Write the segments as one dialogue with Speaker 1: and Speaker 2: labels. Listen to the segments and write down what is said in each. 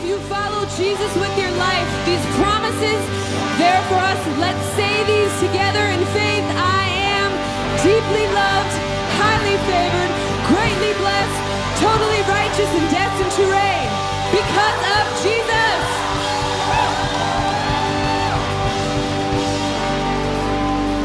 Speaker 1: if you follow Jesus with your life, these promises, they're for us. Let's say these together in faith. I am deeply loved, highly favored, greatly blessed, totally righteous and destined to reign because of Jesus.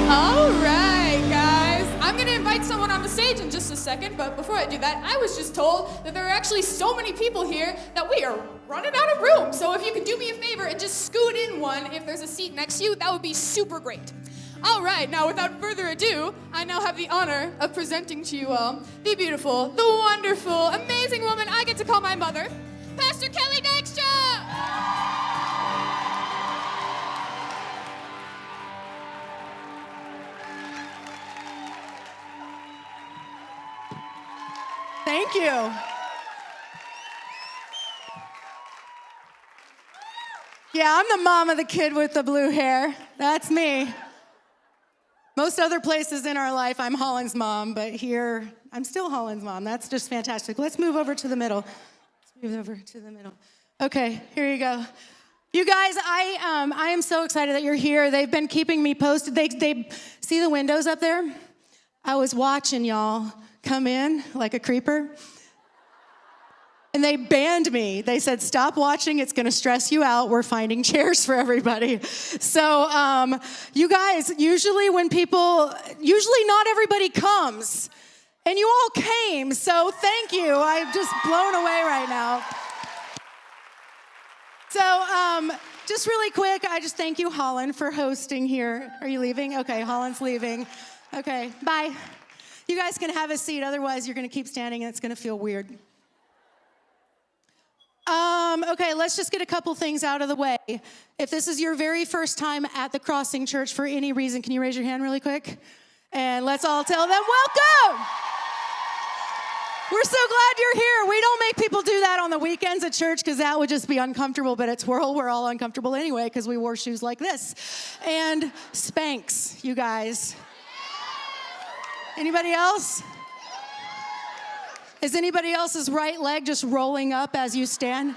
Speaker 2: All right, guys. I'm going to invite someone on the stage in just a second, but before I do that, I was just told that there are actually so many people here that we are running out of room. So if you could do me a favor and just scoot in one if there's a seat next to you, that would be super great. All right, now without further ado, I now have the honor of presenting to you all the beautiful, the wonderful, amazing woman I get to call my mother, Pastor Kelly Dykstra!
Speaker 3: Thank you. Yeah, I'm the mom of the kid with the blue hair. That's me. Most other places in our life, I'm Holland's mom, but here, I'm still Holland's mom. That's just fantastic. Let's move over to the middle. Okay, here you go. You guys, I am so excited that you're here. They've been keeping me posted. They see the windows up there? I was watching y'all come in like a creeper. And they banned me. They said, stop watching, it's gonna stress you out. We're finding chairs for everybody. So you guys, usually not everybody comes. And you all came, so thank you. I'm just blown away right now. So just really quick, I just thank you, Holland, for hosting here. Are you leaving? Okay, Holland's leaving. Okay, bye. You guys can have a seat, otherwise you're gonna keep standing and it's gonna feel weird. Okay, let's just get a couple things out of the way. If this is your very first time at the Crossing Church for any reason, can you raise your hand really quick? And let's all tell them, welcome! We're so glad you're here. We don't make people do that on the weekends at church because that would just be uncomfortable, but at TWIRL, we're all uncomfortable anyway because we wore shoes like this. And Spanx, you guys. Anybody else? Is anybody else's right leg just rolling up as you stand?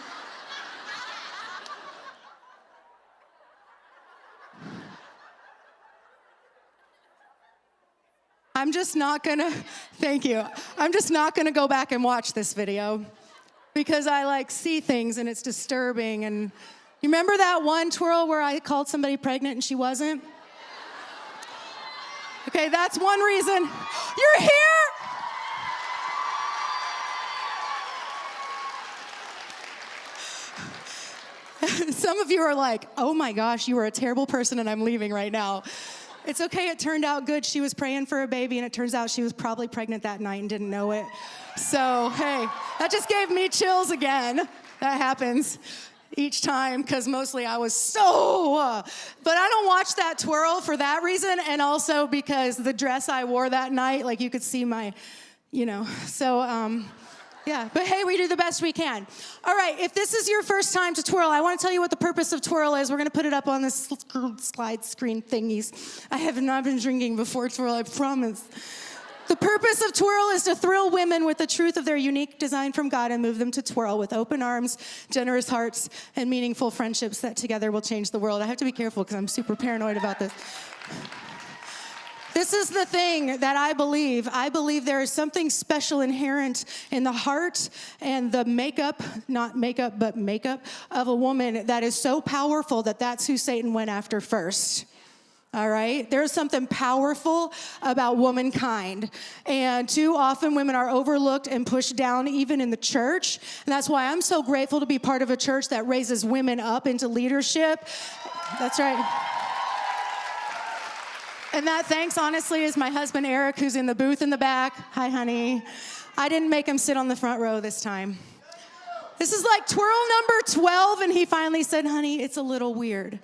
Speaker 3: I'm just not gonna, thank you. I'm just not gonna go back and watch this video because I see things and it's disturbing. And you remember that one twirl where I called somebody pregnant and she wasn't? Okay, that's one reason. You're here? Some of you are like, oh my gosh, you were a terrible person and I'm leaving right now. It's okay, it turned out good. She was praying for a baby and it turns out she was probably pregnant that night and didn't know it. So, hey, that just gave me chills again. That happens each time because mostly I was but I don't watch that twirl for that reason and also because the dress I wore that night, you could see my, yeah, but hey, we do the best we can. All right, if this is your first time to twirl, I want to tell you what the purpose of twirl is. We're going to put it up on this slide screen thingies. I have not been drinking before twirl, I promise. The purpose of twirl is to thrill women with the truth of their unique design from God and move them to twirl with open arms, generous hearts, and meaningful friendships that together will change the world. I have to be careful because I'm super paranoid about this. This is the thing that I believe. I believe there is something special inherent in the heart and the makeup, not makeup, but makeup of a woman that is so powerful that that's who Satan went after first. All right? There's something powerful about womankind. And too often women are overlooked and pushed down even in the church. And that's why I'm so grateful to be part of a church that raises women up into leadership. That's right. And that, thanks, honestly, is my husband, Eric, who's in the booth in the back. Hi, honey. I didn't make him sit on the front row this time. This is like twirl number 12, and he finally said, honey, it's a little weird.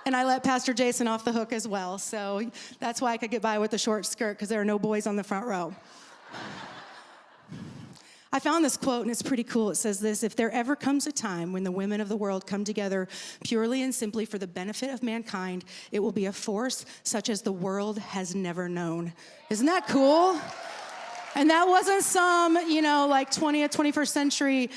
Speaker 3: And I let Pastor Jason off the hook as well, so that's why I could get by with the short skirt, because there are no boys on the front row. I found this quote, and it's pretty cool. It says this: if there ever comes a time when the women of the world come together purely and simply for the benefit of mankind, it will be a force such as the world has never known. Isn't that cool? And that wasn't some, like 20th, 21st century,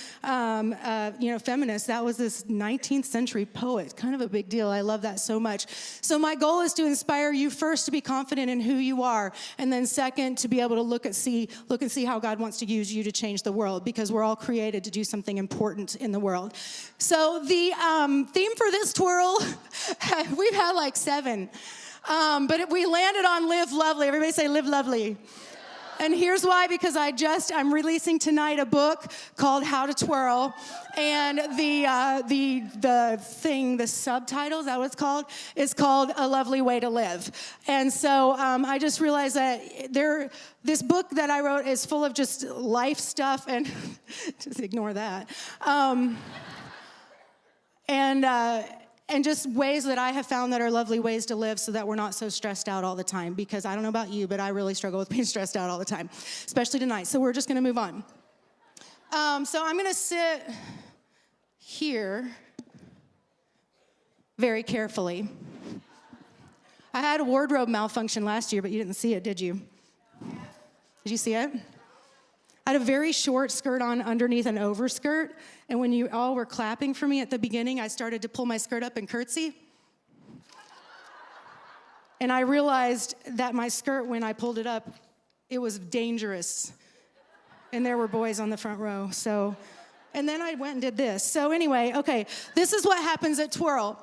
Speaker 3: feminist. That was this 19th century poet. Kind of a big deal. I love that so much. So my goal is to inspire you first to be confident in who you are, and then second to be able to look and see how God wants to use you to change the world, because we're all created to do something important in the world. So the theme for this twirl, we've had like 7, but we landed on Live Lovely. Everybody say Live Lovely. And here's why, because I'm releasing tonight a book called How to Twirl, and the subtitle, is that what it's called? It's called A Lovely Way to Live. And so I just realized that this book that I wrote is full of just life stuff, and just ignore that. And just ways that I have found that are lovely ways to live, so that we're not so stressed out all the time. Because I don't know about you, but I really struggle with being stressed out all the time, especially tonight. So we're just going to move on. So I'm going to sit here very carefully. I had a wardrobe malfunction last year, but you didn't see it, did you? Did you see it? I had a very short skirt on underneath an overskirt, and when you all were clapping for me at the beginning, I started to pull my skirt up and curtsy. And I realized that my skirt, when I pulled it up, it was dangerous. And there were boys on the front row, and then I went and did this. So anyway, okay, this is what happens at Twirl.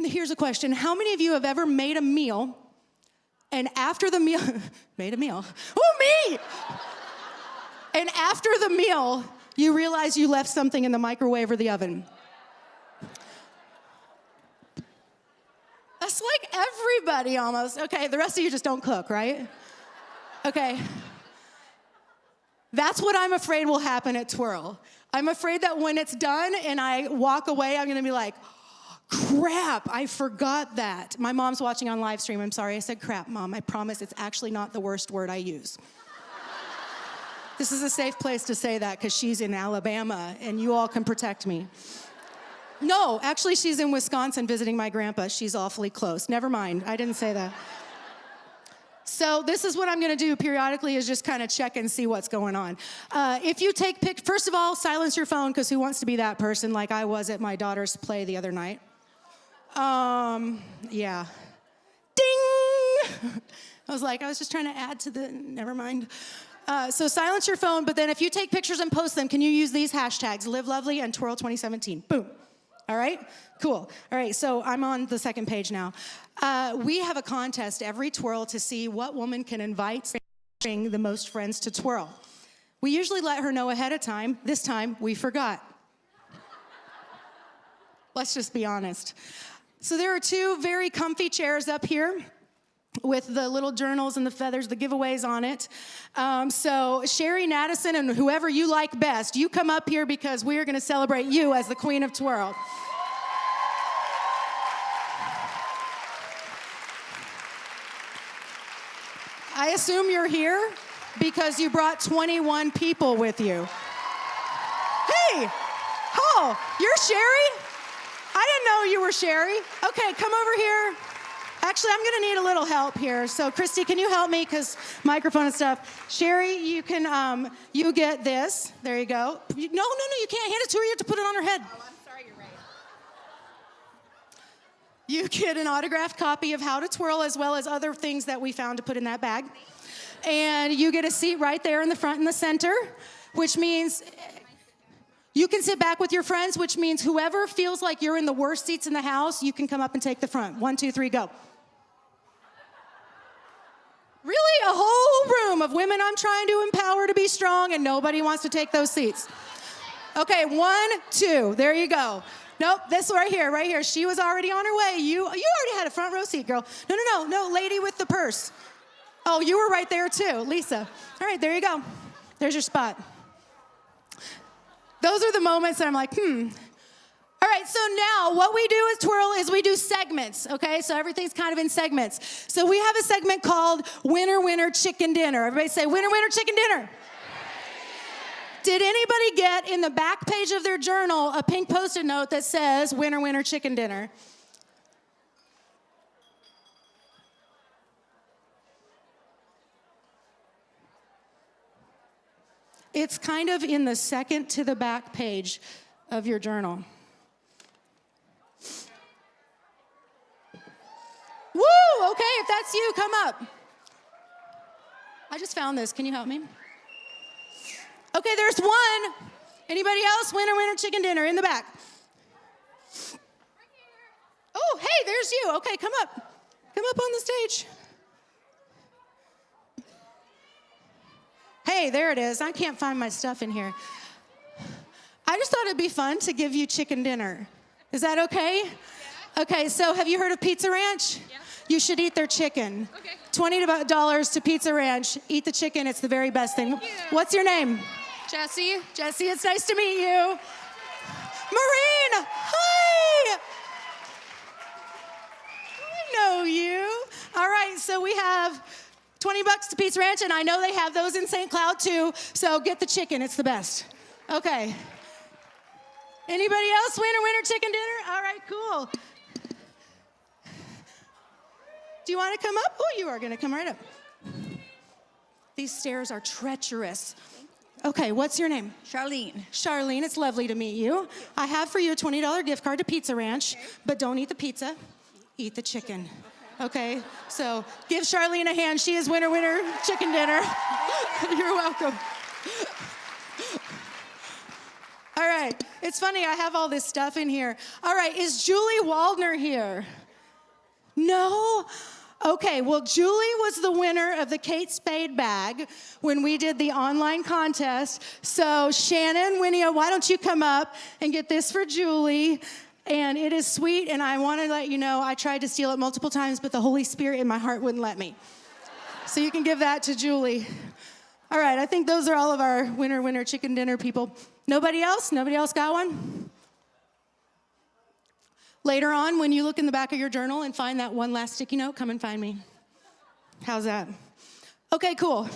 Speaker 3: Here's a question. How many of you have ever made a meal, and after the meal, made a meal? Oh, me! And after the meal, you realize you left something in the microwave or the oven. That's like everybody almost. Okay, the rest of you just don't cook, right? Okay. That's what I'm afraid will happen at Twirl. I'm afraid that when it's done and I walk away, I'm gonna be like, crap, I forgot that. My mom's watching on live stream. I'm sorry I said crap, Mom. I promise it's actually not the worst word I use. This is a safe place to say that because she's in Alabama and you all can protect me. No, actually she's in Wisconsin visiting my grandpa. She's awfully close. Never mind, I didn't say that. So this is what I'm gonna do periodically, is just kind of check and see what's going on. If you take pictures, first of all, silence your phone, because who wants to be that person like I was at my daughter's play the other night? Yeah. Ding! I was just trying to add to the, never mind. So silence your phone, but then if you take pictures and post them, can you use these hashtags, Live Lovely and Twirl 2017? Boom. All right? Cool. All right, so I'm on the second page now. We have a contest every Twirl to see what woman can invite bring the most friends to Twirl. We usually let her know ahead of time. This time, we forgot. Let's just be honest. So there are 2 very comfy chairs up here with the little journals and the feathers, the giveaways on it. So Sherry Naddison and whoever you like best, you come up here because we are going to celebrate you as the Queen of Twirl. I assume you're here because you brought 21 people with you. Hey! Oh, you're Sherry? I didn't know you were Sherry. Okay, come over here. Actually, I'm gonna need a little help here. So Christy, can you help me? Because microphone and stuff. Sherry, you can, you get this. There you go. No, you can't hand it to her. You have to put it on her head.
Speaker 4: Oh, I'm sorry, you're right.
Speaker 3: You get an autographed copy of How to Twirl, as well as other things that we found to put in that bag. And you get a seat right there in the front and the center, which means you can sit back with your friends, which means whoever feels like you're in the worst seats in the house, you can come up and take the front. 1, 2, 3, go. Really? A whole room of women I'm trying to empower to be strong, and nobody wants to take those seats. Okay, 1, 2, there you go. Nope, this right here. She was already on her way. You already had a front row seat, girl. No, lady with the purse. Oh, you were right there too, Lisa. All right, there you go. There's your spot. Those are the moments that I'm like, All right, so now what we do as Twirl is we do segments, okay? So everything's kind of in segments. So we have a segment called Winner, Winner, Chicken Dinner. Everybody say, Winner, Winner, Chicken Dinner. Did anybody get in the back page of their journal a pink Post-it note that says, Winner, Winner, Chicken Dinner? It's kind of in the second to the back page of your journal. Woo! Okay, if that's you, come up. I just found this. Can you help me? Okay, there's one. Anybody else? Winner, winner, chicken dinner in the back. Oh, hey, there's you. Okay, come up. Come up on the stage. Hey, there it is. I can't find my stuff in here. I just thought it'd be fun to give you chicken dinner. Is that okay? Yeah. Okay, so have you heard of Pizza Ranch? Yeah. You should eat their chicken. Okay. $20 to Pizza Ranch. Eat the chicken. It's the very best thing. What's your name?
Speaker 2: Jesse.
Speaker 3: Jesse, it's nice to meet you. Maureen, hi. I know you. All right, so we have $20 to Pizza Ranch, and I know they have those in St. Cloud too, so get the chicken. It's the best. Okay. Anybody else? Winner, winner, chicken dinner? All right, cool. Do you want to come up? Oh, you are going to come right up. These stairs are treacherous. Okay, what's your name?
Speaker 4: Charlene.
Speaker 3: Charlene, it's lovely to meet you. I have for you a $20 gift card to Pizza Ranch, but don't eat the pizza, eat the chicken. Okay, so give Charlene a hand. She is winner, winner, chicken dinner. You're welcome. All right, it's funny, I have all this stuff in here. All right, is Julie Waldner here? No? Okay, well, Julie was the winner of the Kate Spade bag when we did the online contest. So Shannon, Winnie, why don't you come up and get this for Julie? And it is sweet, and I want to let you know I tried to steal it multiple times, but the Holy Spirit in my heart wouldn't let me. So you can give that to Julie. All right, I think those are all of our winner, winner, chicken dinner people. Nobody else? Nobody else got one? Later on, when you look in the back of your journal and find that one last sticky note, come and find me. How's that? Okay, cool.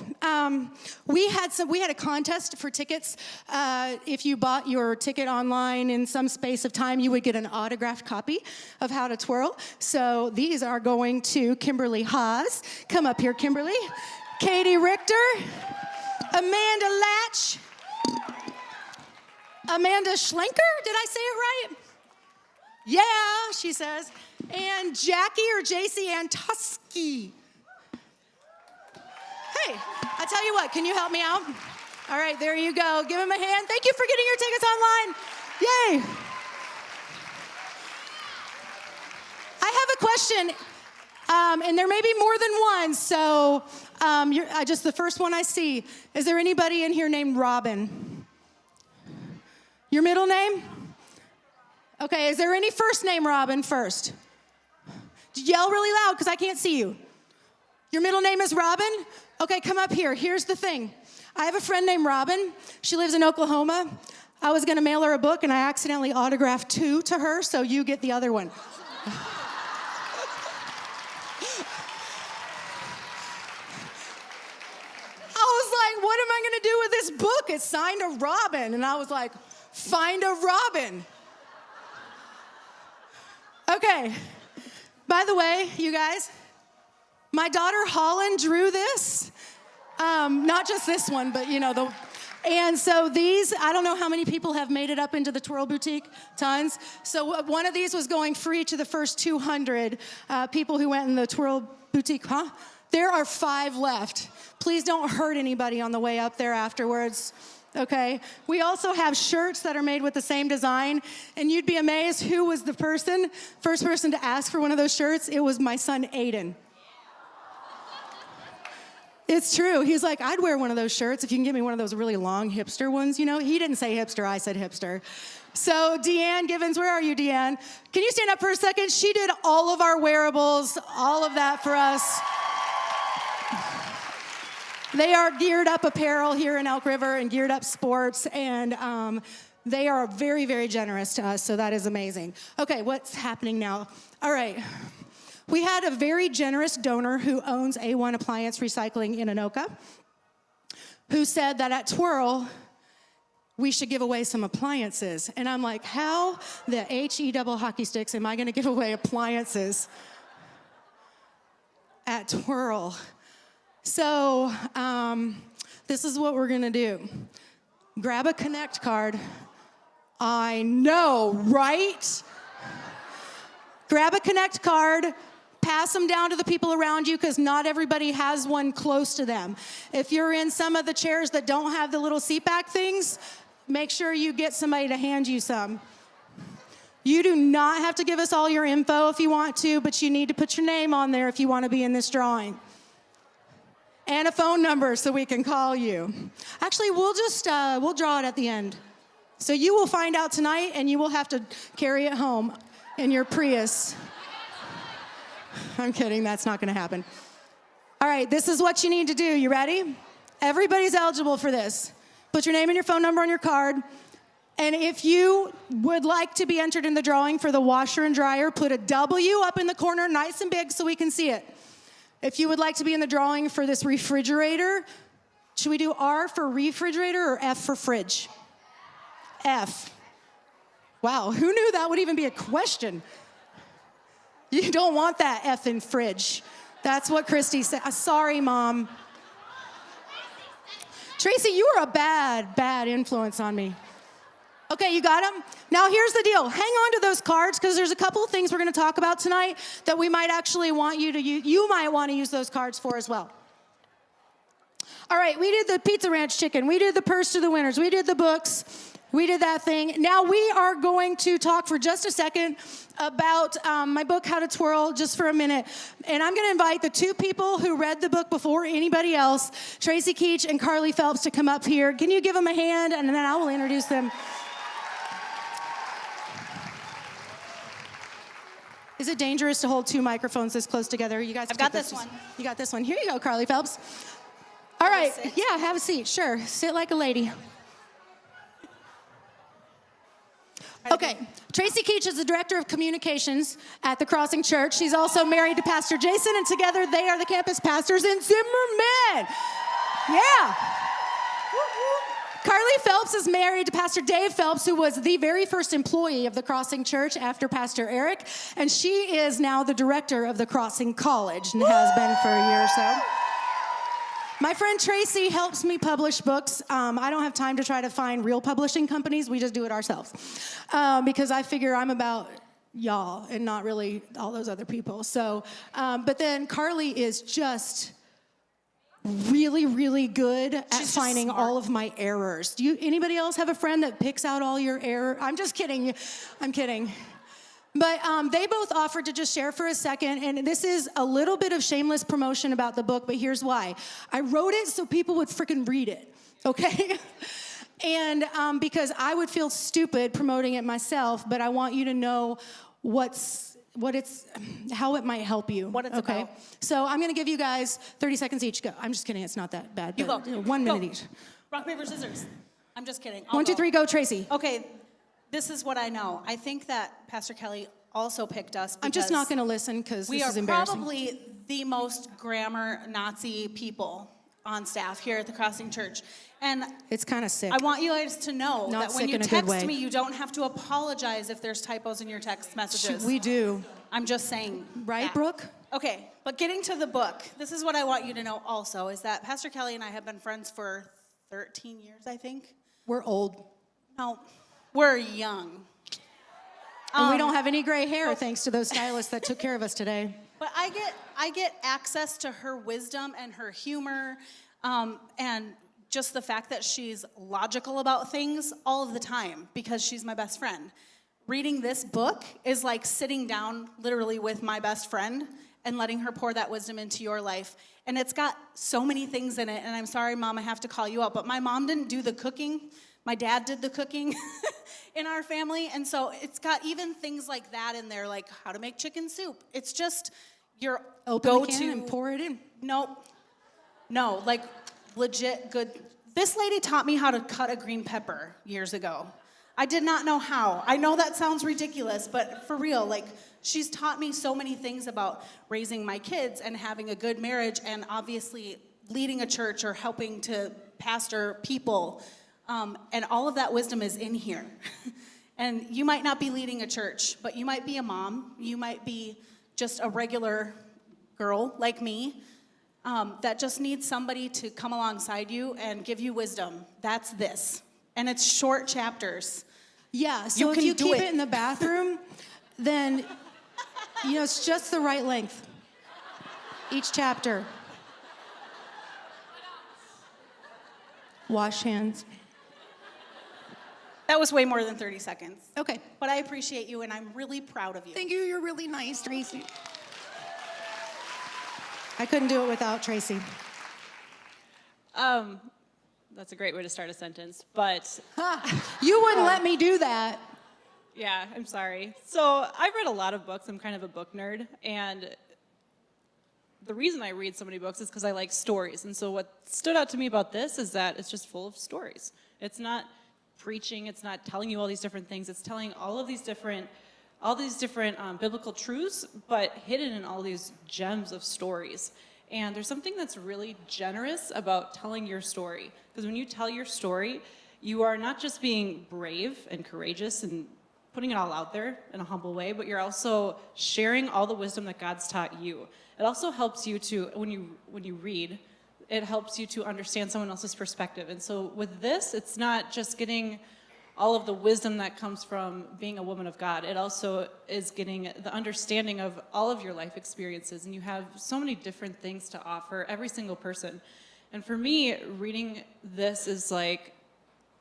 Speaker 3: We had a contest for tickets. If you bought your ticket online in some space of time, you would get an autographed copy of How to Twirl. So these are going to Kimberly Haas. Come up here, Kimberly. Katie Richter. Amanda Latch. Amanda Schlenker. Did I say it right? Yeah, she says. And Jackie or JC Antoski. Hey, I tell you what, can you help me out? All right, there you go. Give him a hand. Thank you for getting your tickets online. Yay. I have a question, and there may be more than one, so just the first one I see. Is there anybody in here named Robin? Your middle name? Okay, is there any first name Robin first? Yell really loud because I can't see you. Your middle name is Robin? Okay, come up here. Here's the thing. I have a friend named Robin. She lives in Oklahoma. I was going to mail her a book, and I accidentally autographed 2 to her, so you get the other one. I was like, what am I going to do with this book? It's signed to Robin. And I was like, find a Robin. Okay. By the way, you guys, my daughter Holland drew this. Not just this one, but and so these, I don't know how many people have made it up into the Twirl Boutique, tons. So one of these was going free to the first 200 people who went in the Twirl Boutique, huh? There are 5 left. Please don't hurt anybody on the way up there afterwards. Okay, we also have shirts that are made with the same design, and you'd be amazed who was the first person to ask for one of those shirts. It was my son, Aiden. It's true. He's like, I'd wear one of those shirts if you can get me one of those really long hipster ones, He didn't say hipster, I said hipster. So Deanne Givens, where are you, Deanne? Can you stand up for a second? She did all of our wearables, all of that for us. They are Geared Up Apparel here in Elk River and Geared Up Sports, and they are very, very generous to us, so that is amazing. Okay, what's happening now? All right. We had a very generous donor who owns A1 Appliance Recycling in Anoka, who said that at Twirl, we should give away some appliances. And I'm like, how the HE double hockey sticks am I going to give away appliances at Twirl? So this is what we're going to do. grab a Connect card. I know, right? Grab a Connect card, pass them down to the people around you because not everybody has one close to them. If you're in some of the chairs that don't have the little seat back things, make sure you get somebody to hand you some. You do not have to give us all your info if you want to, but you need to put your name on there if you want to be in this drawing. And a phone number so we can call you. Actually, we'll draw it at the end. So you will find out tonight and you will have to carry it home in your Prius. I'm kidding, that's not gonna happen. All right, this is what you need to do. You ready? Everybody's eligible for this. Put your name and your phone number on your card. And if you would like to be entered in the drawing for the washer and dryer, put a W up in the corner nice and big so we can see it. If you would like to be in the drawing for this refrigerator, should we do R for refrigerator or F for fridge? F. Wow, who knew that would even be a question? You don't want that F in fridge. That's what Christy said. Sorry, Mom. Tracy, you were a bad influence on me. Okay, you got them? Now here's the deal. Hang on to those cards because there's a couple of things we're going to talk about tonight that we might actually want you to use. You might want to use those cards for as well. All right, we did the Pizza Ranch chicken. We did the purse to the winners. We did the books. We did that thing. Now we are going to talk for just a second about my book, How to Twirl, just for a minute. And I'm going to invite the two people who read the book before anybody else, Tracy Keach and Carly Phelps, to come up here. Can you give them a hand? And then I will introduce them. Is it dangerous to hold two microphones this close together? You guys.
Speaker 2: I've got this one.
Speaker 3: You got this one. Here you go, Carly Phelps. All right. Yeah, have a seat. Sure. Sit like a lady. Okay, Tracy Keach is the Director of Communications at the Crossing Church. She's also married to Pastor Jason, and together they are the campus pastors in Zimmerman. Yeah. Carly Phelps is married to Pastor Dave Phelps, who was the very first employee of the Crossing Church after Pastor Eric, and she is now the director of the Crossing College and has been for a year or so. My friend Tracy helps me publish books. I don't have time to try to find real publishing companies. We just do it ourselves because I figure I'm about y'all and not really all those other people. So, but then Carly is just really, really good at finding all of my errors. Do anybody else have a friend that picks out all your errors? I'm just kidding. I'm kidding. But they both offered to just share for a second, and this is a little bit of shameless promotion about the book, but here's why. I wrote it so people would freaking read it, okay? And because I would feel stupid promoting it myself, but I want you to know how it might help you.
Speaker 4: What it's
Speaker 3: okay?
Speaker 4: about.
Speaker 3: So I'm gonna give you guys 30 seconds each. Go. I'm just kidding, it's not that bad.
Speaker 4: You go.
Speaker 3: 1 minute each.
Speaker 4: Rock, paper, scissors. I'm just kidding.
Speaker 3: 1, 2, 3, go, Tracy.
Speaker 4: Okay, this is what I know. I think that Pastor Kelly also picked us because
Speaker 3: I'm just not gonna listen because this is embarrassing.
Speaker 4: We are probably the most grammar Nazi people on staff here at the Crossing Church. And
Speaker 3: it's kind of sick.
Speaker 4: I want you guys to know
Speaker 3: Not
Speaker 4: that when
Speaker 3: sick
Speaker 4: you
Speaker 3: in a good way.
Speaker 4: text me, you don't have to apologize if there's typos in your text messages.
Speaker 3: We do.
Speaker 4: I'm just saying.
Speaker 3: Right,
Speaker 4: that.
Speaker 3: Brooke?
Speaker 4: Okay, but getting to the book, this is what I want you to know also, is that Pastor Kelly and I have been friends for 13 years, I think.
Speaker 3: We're old.
Speaker 4: No, we're young.
Speaker 3: And we don't have any gray hair thanks to those stylists that took care of us today.
Speaker 4: But I get access to her wisdom and her humor, and just the fact that she's logical about things all of the time because she's my best friend. Reading this book is like sitting down literally with my best friend and letting her pour that wisdom into your life. And it's got so many things in it, and I'm sorry, Mom, I have to call you out, but my mom didn't do the cooking. My dad did the cooking in our family, and so it's got even things like that in there, like how to make chicken soup. It's just your
Speaker 3: Open
Speaker 4: go-to.
Speaker 3: the can and pour it in.
Speaker 4: No, like legit good. This lady taught me how to cut a green pepper years ago. I did not know how. I know that sounds ridiculous, but for real, like she's taught me so many things about raising my kids and having a good marriage and obviously leading a church or helping to pastor people. And all of that wisdom is in here. And you might not be leading a church, but you might be a mom. You might be just a regular girl like me that just needs somebody to come alongside you and give you wisdom. That's this. and it's short chapters.
Speaker 3: Yeah, so
Speaker 4: You
Speaker 3: if
Speaker 4: can
Speaker 3: you
Speaker 4: do
Speaker 3: keep
Speaker 4: it.
Speaker 3: it in the bathroom, then, it's just the right length. Each chapter. Wash hands.
Speaker 4: That was way more than 30 seconds.
Speaker 3: Okay.
Speaker 4: But I appreciate you, and I'm really proud of you.
Speaker 3: Thank you, you're really nice, Tracy. I couldn't do it without Tracy.
Speaker 5: That's a great way to start a sentence, but
Speaker 3: You wouldn't let me do that.
Speaker 5: yeah, I'm sorry. So I've read a lot of books. I'm kind of a book nerd, and the reason I read so many books is because I like stories. And so what stood out to me about this is that it's just full of stories. It's not preaching. It's not telling you all these different things. It's telling all these different biblical truths, but hidden in all these gems of stories. And there's something that's really generous about telling your story. Because when you tell your story, you are not just being brave and courageous and putting it all out there in a humble way, but you're also sharing all the wisdom that God's taught you. It also helps you to, when you read, it helps you to understand someone else's perspective. And so with this, it's not just getting all of the wisdom that comes from being a woman of God. It also is getting the understanding of all of your life experiences. And you have so many different things to offer, every single person. And for me, reading this is like,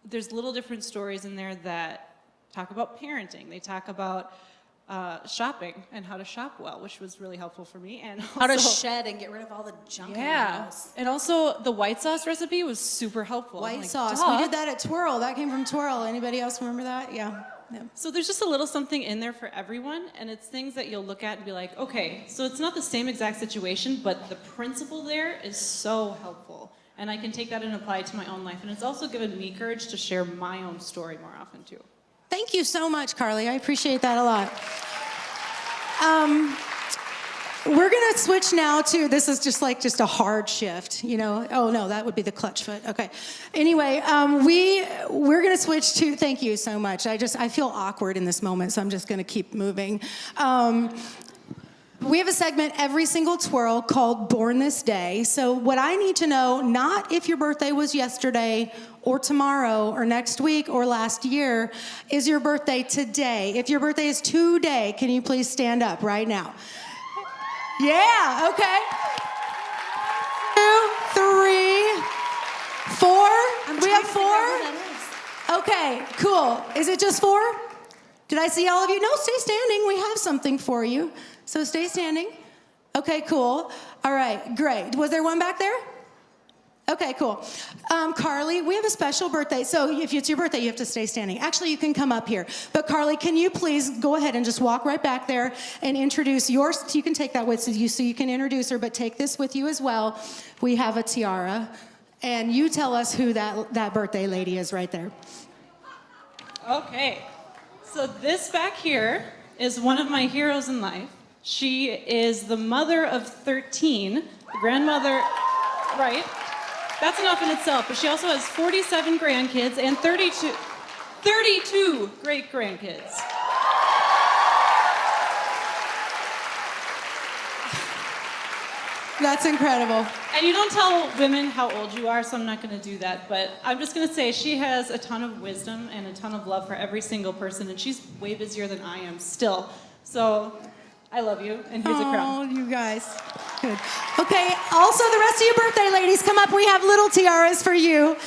Speaker 5: there's little different stories in there that talk about parenting. They talk about shopping and how to shop well, which was really helpful for me. And
Speaker 4: How to
Speaker 5: also-
Speaker 4: shed and get rid of all the junk in your
Speaker 5: yeah.
Speaker 4: house.
Speaker 5: And also the white sauce recipe was super helpful. I'm
Speaker 3: White
Speaker 5: like,
Speaker 3: sauce.
Speaker 5: duh.
Speaker 3: We did that at TWIRL. That came from TWIRL. Anybody else remember that? Yeah.
Speaker 5: So there's just a little something in there for everyone, and it's things that you'll look at and be like, okay, so it's not the same exact situation, but the principle there is so helpful. And I can take that and apply it to my own life. And it's also given me courage to share my own story more often, too.
Speaker 3: Thank you so much, Carly. I appreciate that a lot. We're gonna switch now to, this is just a hard shift, Oh no, that would be the clutch foot. Okay. Anyway, we're gonna switch to, thank you so much. I feel awkward in this moment, so I'm just gonna keep moving. We have a segment every single twirl called Born This Day. So what I need to know, not if your birthday was yesterday or tomorrow or next week or last year, is your birthday today? If your birthday is today, can you please stand up right now? Yeah, okay. 2, 3, 4. We have 4? Okay, cool. Is it just 4? Did I see all of you? No, stay standing. We have something for you. So stay standing. Okay, cool. All right, great. Was there one back there? Okay, cool. Carly, we have a special birthday. So if it's your birthday, you have to stay standing. Actually, you can come up here. But Carly, can you please go ahead and just walk right back there and introduce yours? You can take that with you so you can introduce her, but take this with you as well. We have a tiara. And you tell us who that birthday lady is right there.
Speaker 5: Okay. So this back here is one of my heroes in life. She is the mother of 13, the grandmother, right? That's enough in itself, but she also has 47 grandkids and 32 great-grandkids.
Speaker 3: That's incredible.
Speaker 5: And you don't tell women how old you are, so I'm not going to do that. But I'm just going to say she has a ton of wisdom and a ton of love for every single person, and she's way busier than I am still. So I love you, and here's a crown.
Speaker 3: Oh, you guys. Good. Okay, also the rest of your birthday ladies, come up. We have little tiaras for you.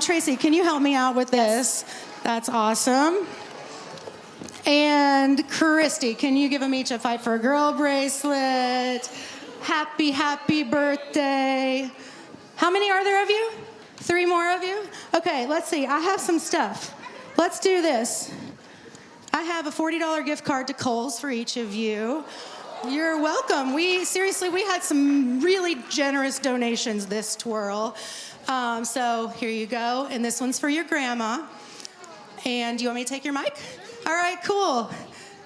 Speaker 3: Tracy, can you help me out with this? That's awesome. And Christy, can you give them each a Fight for a Girl bracelet? Happy, happy birthday. How many are there of you? 3 more of you? Okay, let's see. I have some stuff. Let's do this. I have a $40 gift card to Kohl's for each of you. You're welcome. We had some really generous donations this twirl. So here you go. And this one's for your grandma. And do you want me to take your mic? All right, cool.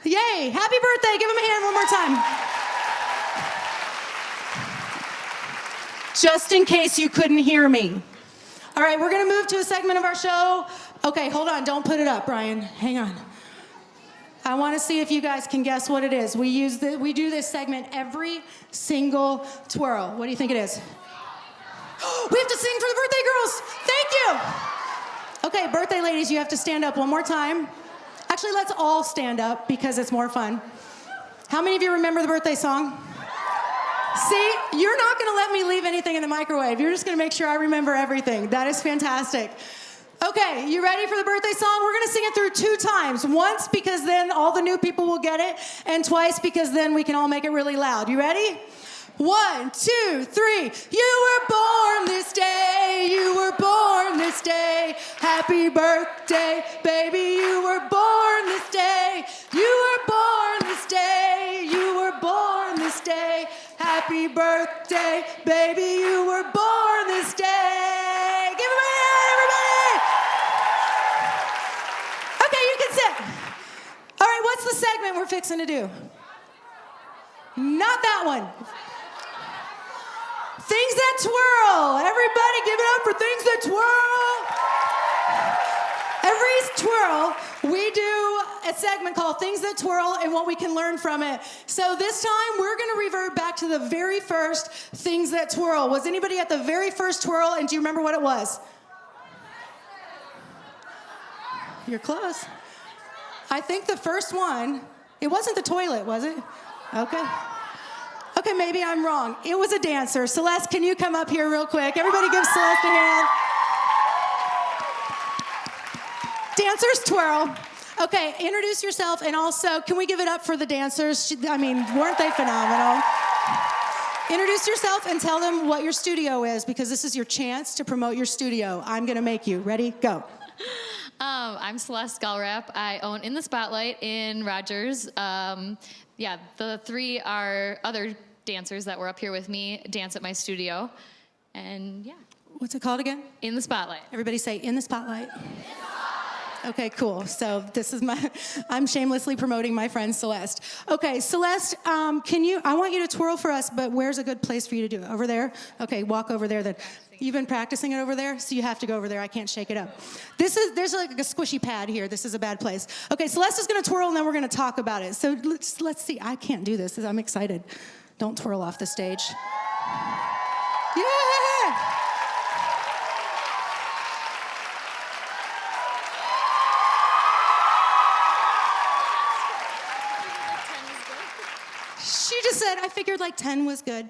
Speaker 3: Yay, happy birthday. Give them a hand one more time. Just in case you couldn't hear me. All right, we're gonna move to a segment of our show. Okay, hold on, don't put it up, Brian. Hang on. I wanna see if you guys can guess what it is. We do this segment every single twirl. What do you think it is? We have to sing for the birthday girls. Thank you. Okay, birthday ladies, you have to stand up one more time. Actually, let's all stand up because it's more fun. How many of you remember the birthday song? See, you're not gonna let me leave anything in the microwave. You're just gonna make sure I remember everything. That is fantastic. Okay, you ready for the birthday song? We're gonna sing it through 2 times. Once because then all the new people will get it, and twice because then we can all make it really loud. You ready? 1, 2, 3. You were born this day. You were born this day. Happy birthday, baby. You were born this day. You were born this day. You were born this day. Happy birthday, baby. You were born this day. Give him a hand, everybody. Okay, you can sit. All right, what's the segment we're fixing to do? Not that one. Things that twirl. Everybody give it up for things that twirl. Every twirl, we do a segment called Things That Twirl and what we can learn from it. So this time, we're going to revert back to the very first Things That Twirl. Was anybody at the very first twirl, and do you remember what it was? You're close. I think the first one, it wasn't the toilet, was it? Okay. Okay, maybe I'm wrong. It was a dancer. Celeste, can you come up here real quick? Everybody give Celeste a hand. Dancers twirl. Okay, introduce yourself, and also, can we give it up for the dancers? I mean, weren't they phenomenal? Introduce yourself and tell them what your studio is, because this is your chance to promote your studio. I'm gonna make you. Ready? Go.
Speaker 6: I'm Celeste Gallrap. I own In the Spotlight in Rogers. Yeah, the 3 are other dancers that were up here with me, dance at my studio. And yeah.
Speaker 3: What's it called again?
Speaker 6: In the Spotlight.
Speaker 3: Everybody say, In the Spotlight. Okay, cool. So this is I'm shamelessly promoting my friend Celeste. Okay, Celeste, I want you to twirl for us, but where's a good place for you to do it? Over there? Okay, walk over there then. You've been practicing it over there, so you have to go over there. I can't shake it up. There's like a squishy pad here. This is a bad place. Okay, Celeste is gonna twirl and then we're gonna talk about it. So let's see. I can't do this. I'm excited. Don't twirl off the stage. Yeah! She just said, I figured like 10 was good.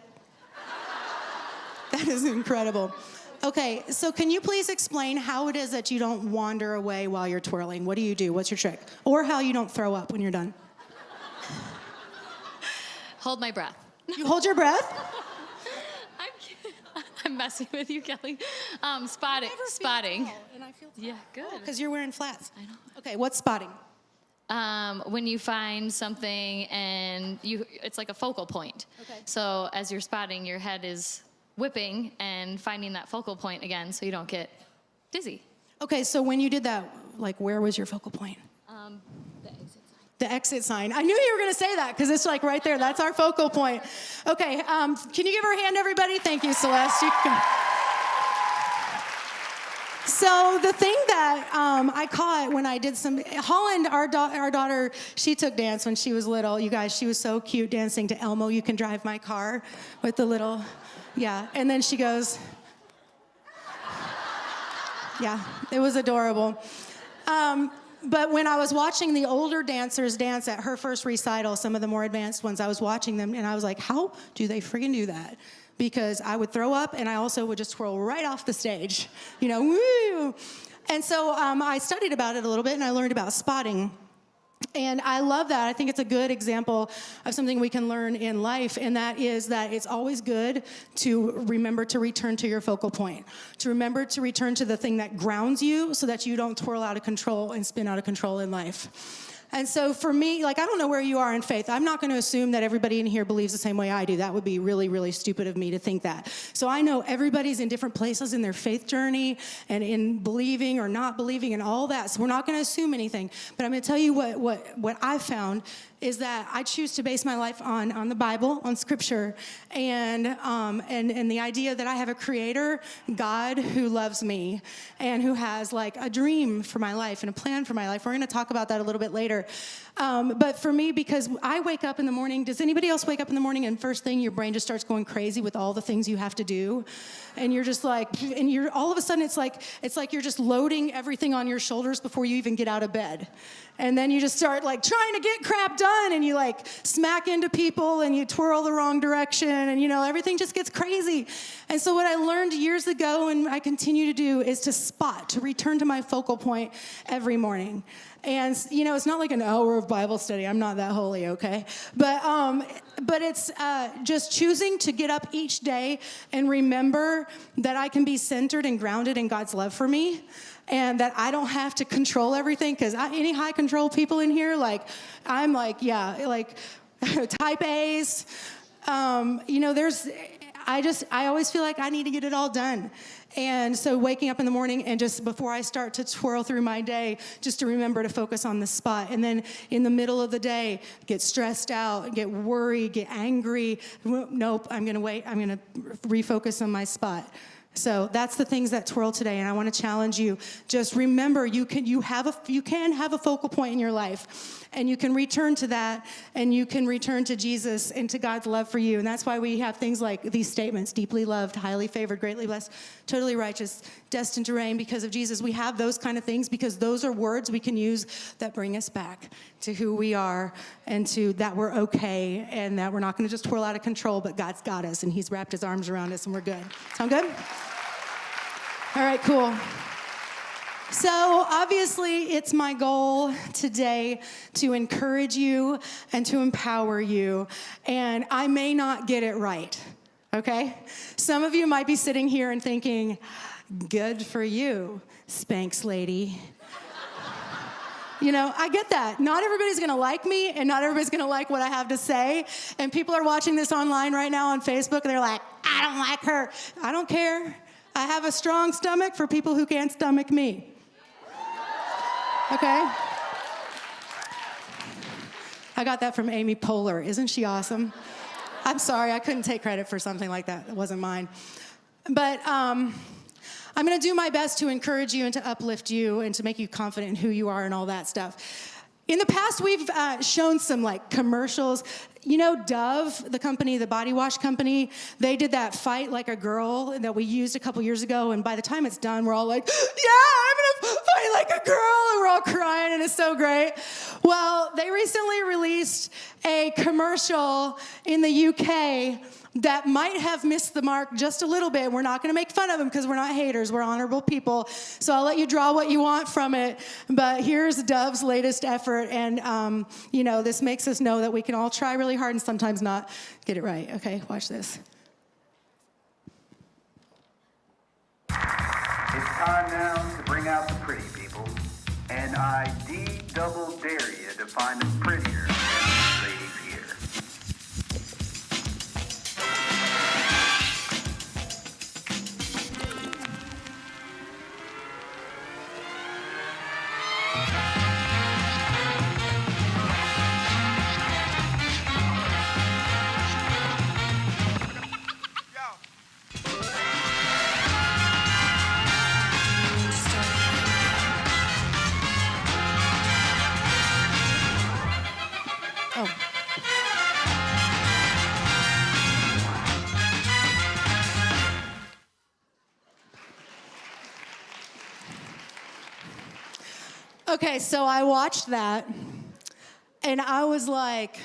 Speaker 3: That is incredible. Okay, so can you please explain how it is that you don't wander away while you're twirling? What do you do? What's your trick? Or how you don't throw up when you're done?
Speaker 6: Hold my breath.
Speaker 3: You hold your breath?
Speaker 6: I'm messing with you, Kelly. Spotting.
Speaker 3: And I feel
Speaker 6: Yeah, good.
Speaker 3: because you're wearing flats.
Speaker 6: I know.
Speaker 3: Okay, what's spotting?
Speaker 6: When you find something and it's like a focal point.
Speaker 3: Okay.
Speaker 6: So as you're spotting, your head is whipping and finding that focal point again so you don't get dizzy.
Speaker 3: Okay, so when you did that, like where was your focal point?
Speaker 6: The exit sign.
Speaker 3: The exit sign. I knew you were going to say that because it's like right there. That's our focal point. Okay, can you give her a hand, everybody? Thank you, Celeste. So the thing that I caught when I did Holland, our daughter, she took dance when she was little. You guys, she was so cute dancing to Elmo, You Can Drive My Car with the little, yeah. And then she goes, yeah, it was adorable. But when I was watching the older dancers dance at her first recital, some of the more advanced ones, I was watching them and I was like, how do they friggin' do that? Because I would throw up and I also would just twirl right off the stage, you know, woo! And so I studied about it a little bit and I learned about spotting. And I love that. I think it's a good example of something we can learn in life, and that is that it's always good to remember to return to your focal point, to remember to return to the thing that grounds you so that you don't twirl out of control and spin out of control in life. And so for me, like, I don't know where you are in faith. I'm not going to assume that everybody in here believes the same way I do. That would be really, really stupid of me to think that. So I know everybody's in different places in their faith journey and in believing or not believing and all that. So we're not going to assume anything. But I'm going to tell you what I've found is that I choose to base my life on the Bible, on Scripture, and the idea that I have a Creator, God, who loves me and who has like a dream for my life and a plan for my life. We're going to talk about that a little bit later. But for me, because I wake up in the morning, does anybody else wake up in the morning and first thing your brain just starts going crazy with all the things you have to do? And you're just like, and you're all of a sudden it's like you're just loading everything on your shoulders before you even get out of bed. And then you just start like trying to get crap done, and you like smack into people and you twirl the wrong direction, and you know, everything just gets crazy. And so what I learned years ago and I continue to do is to return to my focal point every morning. And, you know, it's not like an hour of Bible study. I'm not that holy, okay? But it's just choosing to get up each day and remember that I can be centered and grounded in God's love for me, and that I don't have to control everything. Because any high control people in here, like, I'm like, yeah, like type A's. You know, I always feel like I need to get it all done. And so waking up in the morning and just before I start to twirl through my day, just to remember to focus on the spot. And then in the middle of the day, get stressed out, get worried, get angry. Nope, I'm going to wait. I'm going to refocus on my spot. So that's the things that twirl today, and I want to challenge you. Just remember, you can have a focal point in your life, and you can return to that, and you can return to Jesus and to God's love for you. And that's why we have things like these statements: deeply loved, highly favored, greatly blessed, totally righteous, destined to reign because of Jesus. We have those kind of things because those are words we can use that bring us back to who we are, and to that we're okay, and that we're not going to just twirl out of control, but God's got us, and He's wrapped His arms around us, and we're good. Sound good? All right, cool. So obviously it's my goal today to encourage you and to empower you, and I may not get it right, okay? Some of you might be sitting here and thinking, good for you, Spanx lady. You know, I get that. Not everybody's gonna like me, and not everybody's gonna like what I have to say. And people are watching this online right now on Facebook, and they're like, I don't like her. I don't care. I have a strong stomach for people who can't stomach me. Okay? I got that from Amy Poehler. Isn't she awesome? I'm sorry, I couldn't take credit for something like that. It wasn't mine. But I'm going to do my best to encourage you and to uplift you and to make you confident in who you are and all that stuff. In the past, we've shown some like commercials. You know, Dove, the company, the body wash company, they did that Fight Like a Girl that we used a couple years ago. And by the time it's done, we're all like, yeah, I'm going to fight like a girl. And we're all crying, and it's so great. Well, they recently released a commercial in the UK that might have missed the mark just a little bit. We're not going to make fun of them because we're not haters. We're honorable people. So I'll let you draw what you want from it. But here's Dove's latest effort. And, you know, this makes us know that we can all try really hard and sometimes not get it right. Okay, watch this.
Speaker 7: It's time now to bring out the pretty people. And I double dare you to find them prettier than these ladies here.
Speaker 3: Okay, so I watched that, and I was like,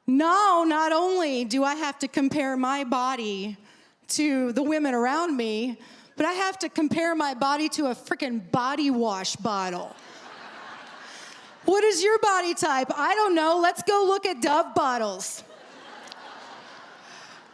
Speaker 3: No, not only do I have to compare my body to the women around me, but I have to compare my body to a freaking body wash bottle. What is your body type? I don't know. Let's go look at Dove bottles.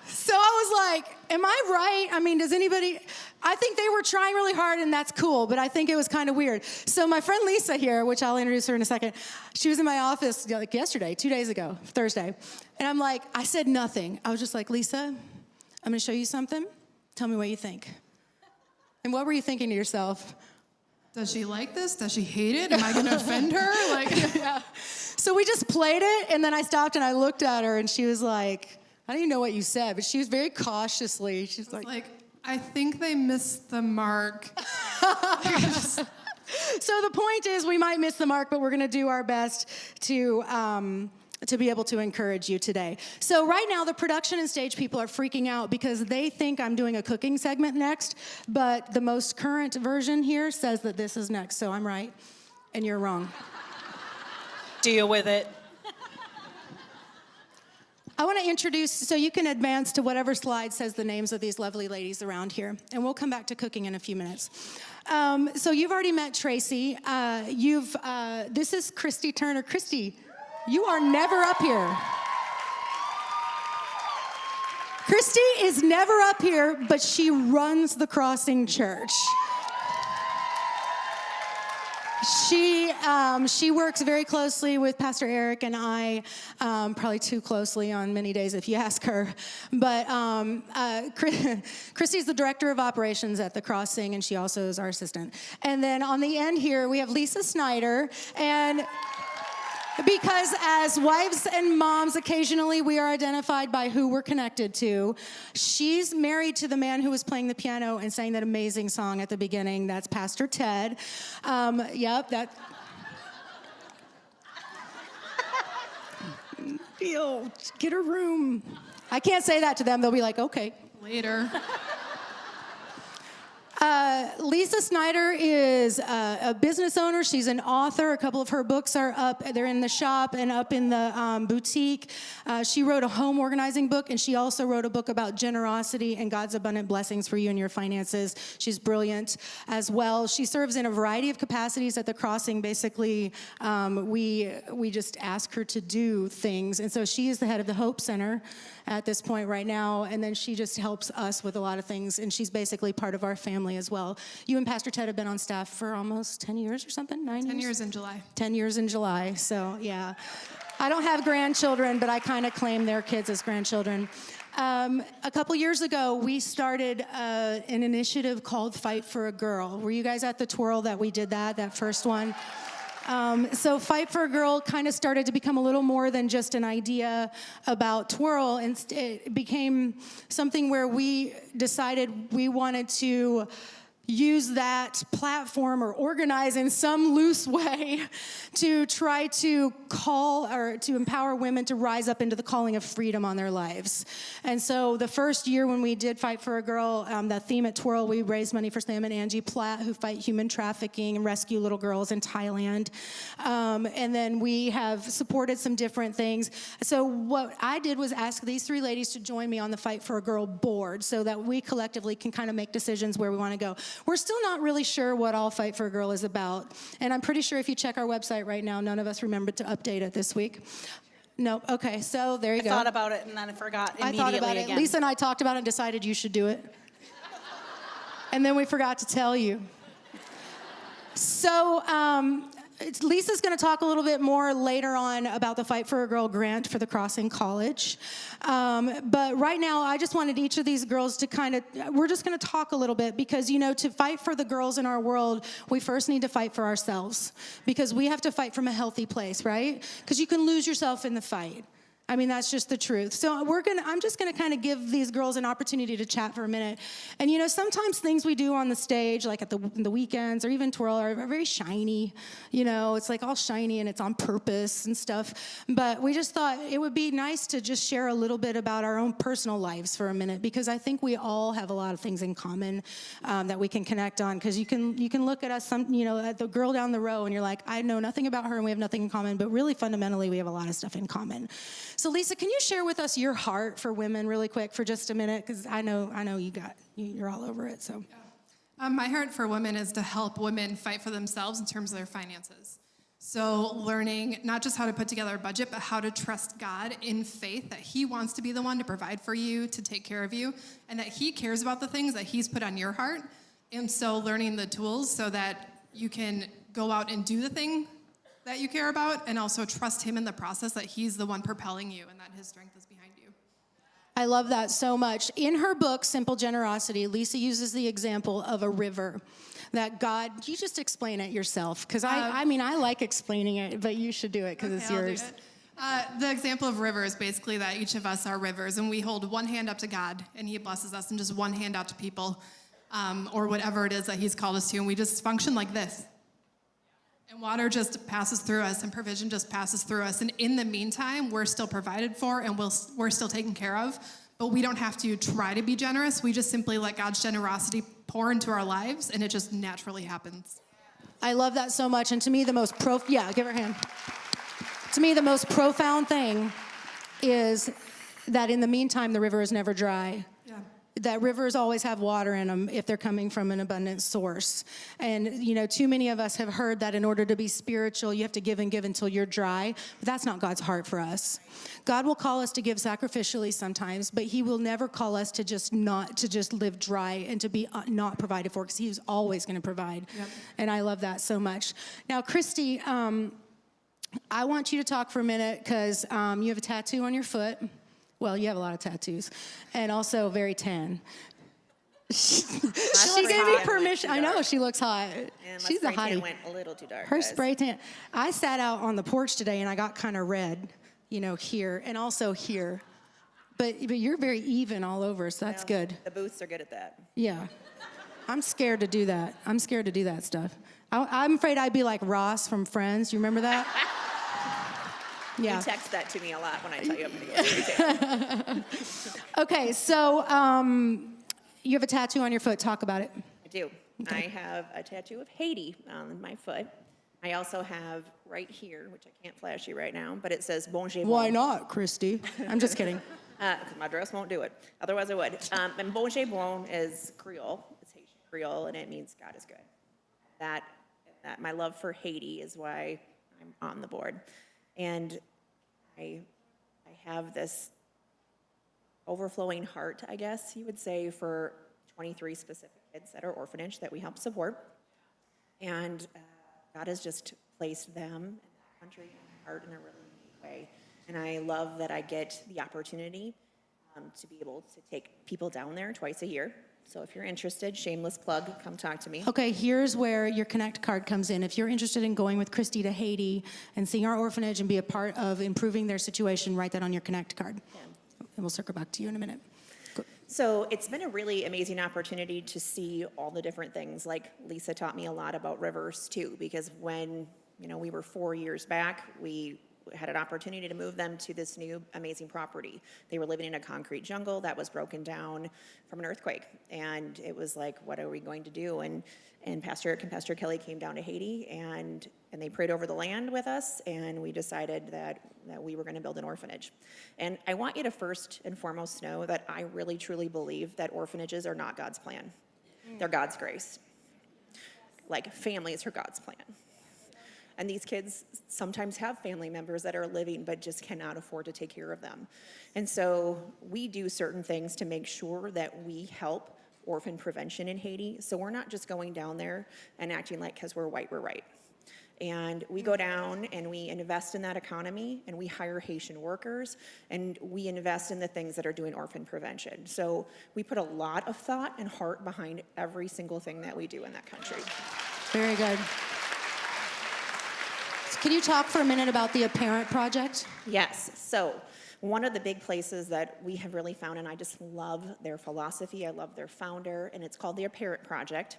Speaker 3: So I was like, am I right? I mean, does anybody... I think they were trying really hard, and that's cool, but I think it was kind of weird. So my friend Lisa here, which I'll introduce her in a second, she was in my office like yesterday, 2 days ago, Thursday. And I'm like, I said nothing. I was just like, Lisa, I'm going to show you something. Tell me what you think. And what were you thinking to yourself?
Speaker 8: does she like this? Does she hate it? Am I going to offend her? Like,
Speaker 3: Yeah. So we just played it, and then I stopped and I looked at her, and she was like, I don't even know what you said, but she was very cautiously. She's like,
Speaker 8: I think they missed the mark.
Speaker 3: So the point is, we might miss the mark, but we're going to do our best to be able to encourage you today. So right now, the production and stage people are freaking out because they think I'm doing a cooking segment next, but the most current version here says that this is next, so I'm right, and you're wrong.
Speaker 4: Deal with it.
Speaker 3: I want to introduce, so you can advance to whatever slide says the names of these lovely ladies around here, and we'll come back to cooking in a few minutes. So you've already met Tracy. This is Christy Turner. Christy, you are never up here. Christy is never up here, but she runs the Crossing Church. She works very closely with Pastor Eric and I, probably too closely on many days if you ask her. But Christy's the director of operations at the Crossing, and she also is our assistant. And then on the end here, we have Lisa Snyder, and because as wives and moms, occasionally we are identified by who we're connected to. She's married to the man who was playing the piano and sang that amazing song at the beginning. That's Pastor Ted. Yep, that. Yo, get a room. I can't say that to them. They'll be like, okay.
Speaker 8: Later.
Speaker 3: Lisa Snyder is a business owner. She's an author. A couple of her books are up. They're in the shop and up in the boutique. She wrote a home organizing book, and she also wrote a book about generosity and God's abundant blessings for you and your finances. She's brilliant as well. She serves in a variety of capacities at the Crossing. Basically, we just ask her to do things. And so she is the head of the Hope Center at this point right now, and then she just helps us with a lot of things, and she's basically part of our family as well. You and Pastor Ted have been on staff for almost 10 years or something? 9 years?
Speaker 8: 10 years in July.
Speaker 3: 10 years in July, so yeah. I don't have grandchildren, but I kind of claim their kids as grandchildren. A couple years ago, we started an initiative called Fight for a Girl. Were you guys at the TWIRL that we did that first one? So Fight for a Girl kind of started to become a little more than just an idea about TWIRL, and it became something where we decided we wanted to use that platform or organize in some loose way to try to call or to empower women to rise up into the calling of freedom on their lives. And so the first year when we did Fight for a Girl, the theme at TWIRL, we raised money for Sam and Angie Platt, who fight human trafficking and rescue little girls in Thailand. And then we have supported some different things. So what I did was ask these three ladies to join me on the Fight for a Girl board so that we collectively can kind of make decisions where we want to go. We're still not really sure what all Fight for a Girl is about. And I'm pretty sure if you check our website right now, none of us remembered to update it this week. No, okay, so there you go.
Speaker 4: I thought about it and then I forgot immediately
Speaker 3: I thought about it.
Speaker 4: again.
Speaker 3: Lisa and I talked about it and decided you should do it. And then we forgot to tell you. So Lisa's going to talk a little bit more later on about the Fight for a Girl grant for the Crossing College. But right now, I just wanted each of these girls to we're just going to talk a little bit because, you know, to fight for the girls in our world, we first need to fight for ourselves because we have to fight from a healthy place, right? Because you can lose yourself in the fight. I mean, that's just the truth. So I'm just gonna kind of give these girls an opportunity to chat for a minute. And you know, sometimes things we do on the stage, like at the weekends or even TWIRL, are very shiny. You know, it's like all shiny and it's on purpose and stuff. But we just thought it would be nice to just share a little bit about our own personal lives for a minute, because I think we all have a lot of things in common that we can connect on. Because you can look at us, at the girl down the row, and you're like, I know nothing about her and we have nothing in common. But really, fundamentally, we have a lot of stuff in common. So Lisa, can you share with us your heart for women really quick for just a minute? Because I know you're all over it. So,
Speaker 8: my heart for women is to help women fight for themselves in terms of their finances. So learning not just how to put together a budget, but how to trust God in faith that He wants to be the one to provide for you, to take care of you, and that He cares about the things that He's put on your heart. And so learning the tools so that you can go out and do the thing that you care about, and also trust Him in the process, that He's the one propelling you and that His strength is behind you.
Speaker 3: I love that so much. In her book, Simple Generosity, Lisa uses the example of a river that God, you just explain it yourself, because I mean, I like explaining it, but you should do it because it's
Speaker 8: I'll do
Speaker 3: yours.
Speaker 8: it. The example of river is basically that each of us are rivers, and we hold one hand up to God, and he blesses us, and just one hand out to people, or whatever it is that he's called us to, and we just function like this. And water just passes through us, and provision just passes through us. And in the meantime, we're still provided for, and we're still taken care of. But we don't have to try to be generous. We just simply let God's generosity pour into our lives, and it just naturally happens.
Speaker 3: I love that so much. And to me, the most yeah, give her a hand. To me, the most profound thing is that in the meantime, the river is never dry.
Speaker 8: Yeah.
Speaker 3: That rivers always have water in them if they're coming from an abundant source. And, you know, too many of us have heard that in order to be spiritual, you have to give and give until you're dry. But that's not God's heart for us. God will call us to give sacrificially sometimes, but he will never call us to just live dry and to be not provided for, because he's always going to provide.
Speaker 8: Yep.
Speaker 3: And I love that so much. Now, Christy, I want you to talk for a minute because you have a tattoo on your foot. Well, you have a lot of tattoos, and also very tan. She gave me permission. I know, she looks hot.
Speaker 9: And my
Speaker 3: She's a
Speaker 9: spray tan
Speaker 3: hottie.
Speaker 9: went a little too dark.
Speaker 3: Her
Speaker 9: guys.
Speaker 3: spray tan. I sat out on the porch today, and I got kind of red, you know, here, and also here. But you're very even all over, so that's
Speaker 9: Well,
Speaker 3: good.
Speaker 9: The booths are good at that.
Speaker 3: Yeah. I'm scared to do that. I'm scared to do that stuff. I'm afraid I'd be like Ross from Friends. You remember that? Yeah.
Speaker 9: You text that to me a lot when I tell you I'm going to go spray tan.
Speaker 3: Okay, so you have a tattoo on your foot. Talk about it.
Speaker 9: I do. I have a tattoo of Haiti on my foot. I also have right here, which I can't flash you right now, but it says Bonjour.
Speaker 3: Why not, Christy? I'm just kidding.
Speaker 9: Because my dress won't do it. Otherwise, I would. And Bonjour Bon is Creole. It's Haitian Creole, and it means God is good. That my love for Haiti is why I'm on the board. And I have this overflowing heart, I guess you would say, for 23 specific kids at our orphanage that we help support. And God has just placed them in the country and my heart in a really unique way. And I love that I get the opportunity to be able to take people down there twice a year. So if you're interested, shameless plug, come talk to me.
Speaker 3: Okay, here's where your Connect card comes in. If you're interested in going with Christy to Haiti and seeing our orphanage and be a part of improving their situation, write that on your Connect card.
Speaker 9: Yeah.
Speaker 3: And we'll circle back to you in a minute.
Speaker 9: So it's been a really amazing opportunity to see all the different things. Like Lisa taught me a lot about rivers too, because when we were 4 years back, we had an opportunity to move them to this new amazing property. They were living in a concrete jungle that was broken down from an earthquake. And it was like, what are we going to do? And Pastor Eric and Pastor Kelly came down to Haiti and they prayed over the land with us, and we decided that we were going to build an orphanage. And I want you to first and foremost know that I really truly believe that orphanages are not God's plan. They're God's grace. Like families are God's plan. And these kids sometimes have family members that are living but just cannot afford to take care of them. And so we do certain things to make sure that we help orphan prevention in Haiti. So we're not just going down there and acting like because we're white, we're right. And we go down and we invest in that economy, and we hire Haitian workers, and we invest in the things that are doing orphan prevention. So we put a lot of thought and heart behind every single thing that we do in that country.
Speaker 3: Very good. Can you talk for a minute about the Apparent Project?
Speaker 9: Yes. So one of the big places that we have really found, and I just love their philosophy, I love their founder, and it's called the Apparent Project.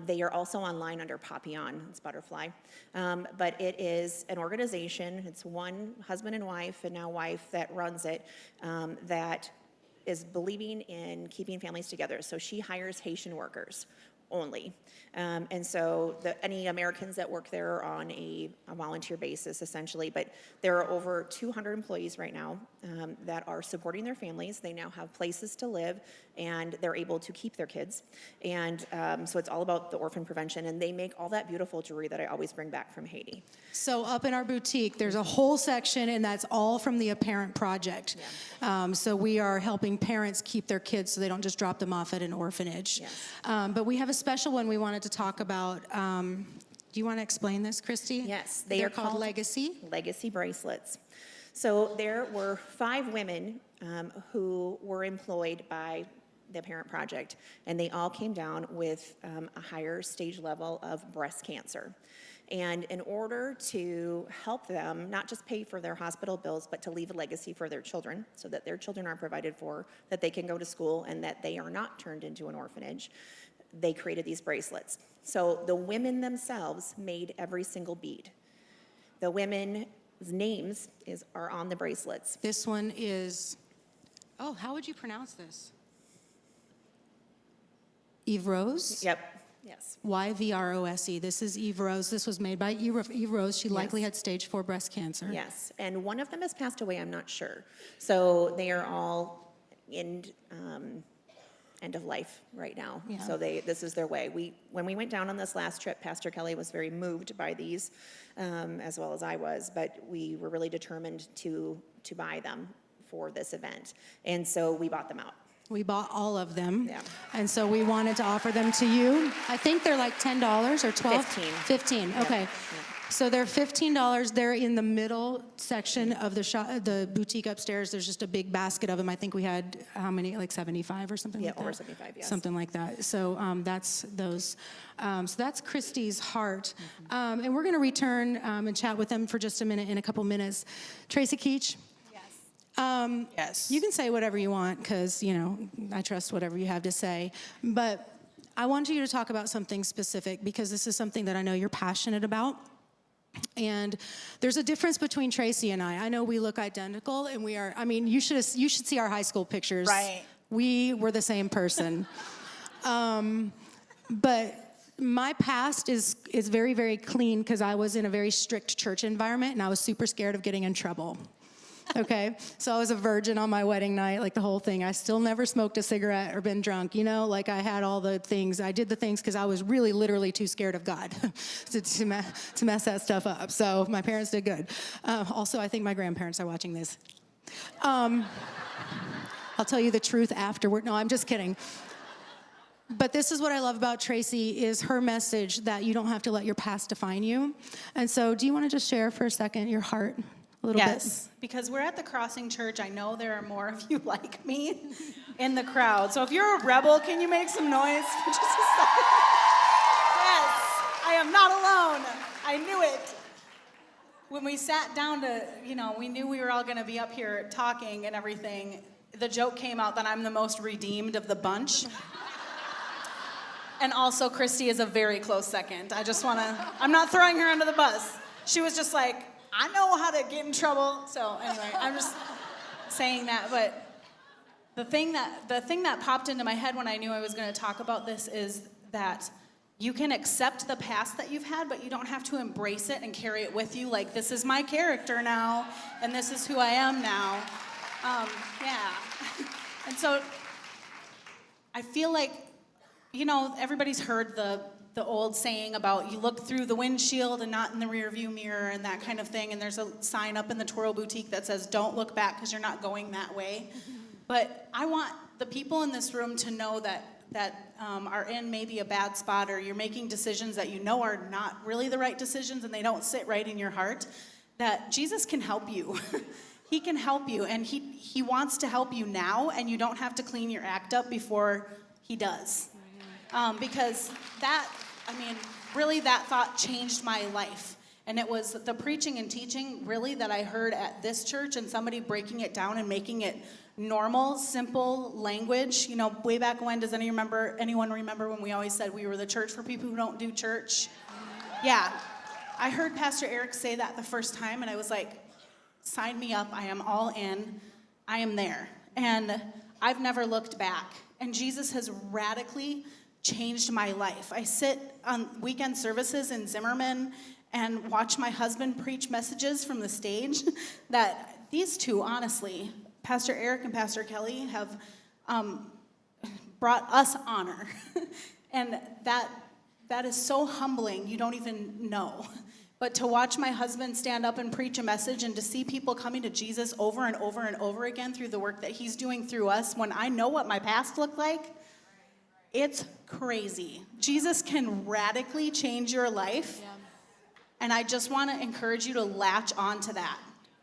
Speaker 9: They are also online under Papillon, it's Butterfly. But it is an organization, it's one husband and wife, and now wife, that runs it, that is believing in keeping families together. So she hires Haitian workers only. And so any Americans that work there are on a volunteer basis, essentially. But there are over 200 employees right now that are supporting their families. They now have places to live, and they're able to keep their kids. And so it's all about the orphan prevention, and they make all that beautiful jewelry that I always bring back from Haiti.
Speaker 3: So up in our boutique, there's a whole section, and that's all from the Apparent Project.
Speaker 9: Yeah.
Speaker 3: So we are helping parents keep their kids so they don't just drop them off at an orphanage.
Speaker 9: Yes.
Speaker 3: But we have a special one we wanted to talk about. Do you want to explain this, Christy?
Speaker 9: Yes.
Speaker 3: They're called Legacy.
Speaker 9: Legacy bracelets. So there were 5 women who were employed by the Parent Project, and they all came down with a higher stage level of breast cancer. And in order to help them not just pay for their hospital bills, but to leave a legacy for their children so that their children are provided for, that they can go to school, and that they are not turned into an orphanage, they created these bracelets. So the women themselves made every single bead. The women's names are on the bracelets.
Speaker 3: This one is, oh, how would you pronounce this? Eve Rose?
Speaker 9: Yep. Yes.
Speaker 3: Y-V-R-O-S-E. This is Eve Rose. This was made by Eve Rose. She likely had stage 4 breast cancer.
Speaker 9: Yes, and one of them has passed away, I'm not sure. So they are all in end of life right now.
Speaker 3: Yeah.
Speaker 9: So this is their way. When we went down on this last trip, Pastor Kelly was very moved by these, as well as I was, but we were really determined to buy them for this event. And so we bought them out.
Speaker 3: We bought all of them.
Speaker 9: Yeah.
Speaker 3: And so we wanted to offer them to you. I think they're like $10 or $12? 15, okay.
Speaker 9: Yep.
Speaker 3: So they're $15. They're in the middle section of the shop, the boutique upstairs. There's just a big basket of them. I think we had, how many, like 75 or something like that?
Speaker 9: Yeah, over 75, yes.
Speaker 3: Something like that. So that's those. So that's Christy's heart. And we're going to return and chat with them for just a minute, in a couple minutes. Tracy Keach.
Speaker 10: Yes.
Speaker 3: You can say whatever you want because, I trust whatever you have to say. But I want you to talk about something specific because this is something that I know you're passionate about. And there's a difference between Tracy and I. I know we look identical and we are, you should see our high school pictures.
Speaker 10: Right.
Speaker 3: We were the same person. But my past is very, very clean because I was in a very strict church environment and I was super scared of getting in trouble. Okay, so I was a virgin on my wedding night, like the whole thing. I still never smoked a cigarette or been drunk, like I had all the things. I did the things because I was really literally too scared of God to mess that stuff up. So my parents did good. Also, I think my grandparents are watching this. I'll tell you the truth afterward. No, I'm just kidding. But this is what I love about Tracy is her message that you don't have to let your past define you. And so do you want to just share for a second your heart? A little
Speaker 4: Yes, because we're at the Crossing Church. I know there are more of you like me in the crowd. So if you're a rebel, can you make some noise for just a second? Yes, I am not alone. I knew it. When we sat down to, we knew we were all going to be up here talking and everything, the joke came out that I'm the most redeemed of the bunch. And also, Christy is a very close second. I'm not throwing her under the bus. She was just like, I know how to get in trouble. So anyway, I'm just saying that. But the thing that popped into my head when I knew I was going to talk about this is that you can accept the past that you've had, but you don't have to embrace it and carry it with you. Like, this is my character now, and this is who I am now. Yeah. And so I feel like, everybody's heard the old saying about you look through the windshield and not in the rear view mirror and that kind of thing. And there's a sign up in the TWIRL boutique that says, don't look back because you're not going that way. But I want the people in this room to know that are in maybe a bad spot or you're making decisions that are not really the right decisions and they don't sit right in your heart, that Jesus can help you. He can help you, and he wants to help you now, and you don't have to clean your act up before he does. Because really that thought changed my life. And it was the preaching and teaching really that I heard at this church and somebody breaking it down and making it normal, simple language. Way back when, does anyone remember when we always said we were the church for people who don't do church? Yeah. I heard Pastor Eric say that the first time and I was like, sign me up. I am all in. I am there. And I've never looked back. And Jesus has radically changed my life. I sit on weekend services in Zimmerman and watch my husband preach messages from the stage that these two, honestly, Pastor Eric and Pastor Kelly, have brought us honor. And that is so humbling, you don't even know. But to watch my husband stand up and preach a message and to see people coming to Jesus over and over and over again through the work that he's doing through us, when I know what my past looked like, it's crazy. Jesus can radically change your life. Yeah. And I just want to encourage you to latch on to that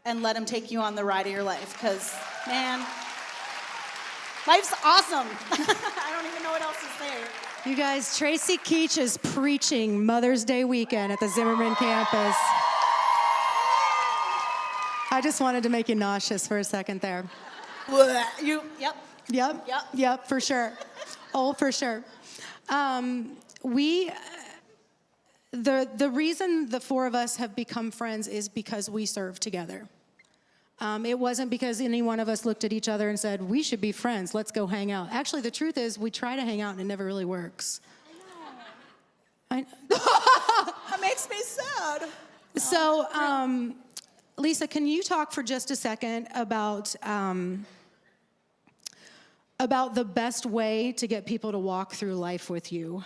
Speaker 4: and let him take you on the ride of your life. Because, man, Life's awesome. I don't even know what else to say.
Speaker 3: You guys, Tracy Keach is preaching Mother's Day weekend at the Zimmerman campus. I just wanted to make you nauseous for a second there.
Speaker 4: Yep.
Speaker 3: Yep, for sure. Oh, for sure. The reason the four of us have become friends is because we serve together. It wasn't because any one of us looked at each other and said, we should be friends, let's go hang out. Actually, the truth is we try to hang out and it never really works. I know.
Speaker 4: That makes me sad.
Speaker 3: So, Lisa, can you talk for just a second about the best way to get people to walk through life with you?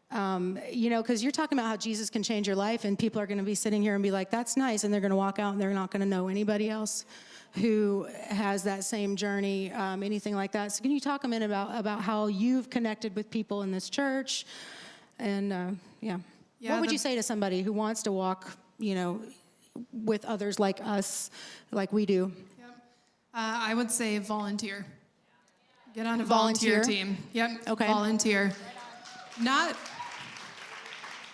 Speaker 3: Because you're talking about how Jesus can change your life, and people are going to be sitting here and be like, that's nice, and they're going to walk out and they're not going to know anybody else who has that same journey, anything like that. So can you talk a minute about how you've connected with people in this church? And, what would you say to somebody who wants to walk, with others like us, like we do?
Speaker 8: I would say volunteer. Get on a volunteer team. Yep.
Speaker 3: Okay.
Speaker 8: Volunteer.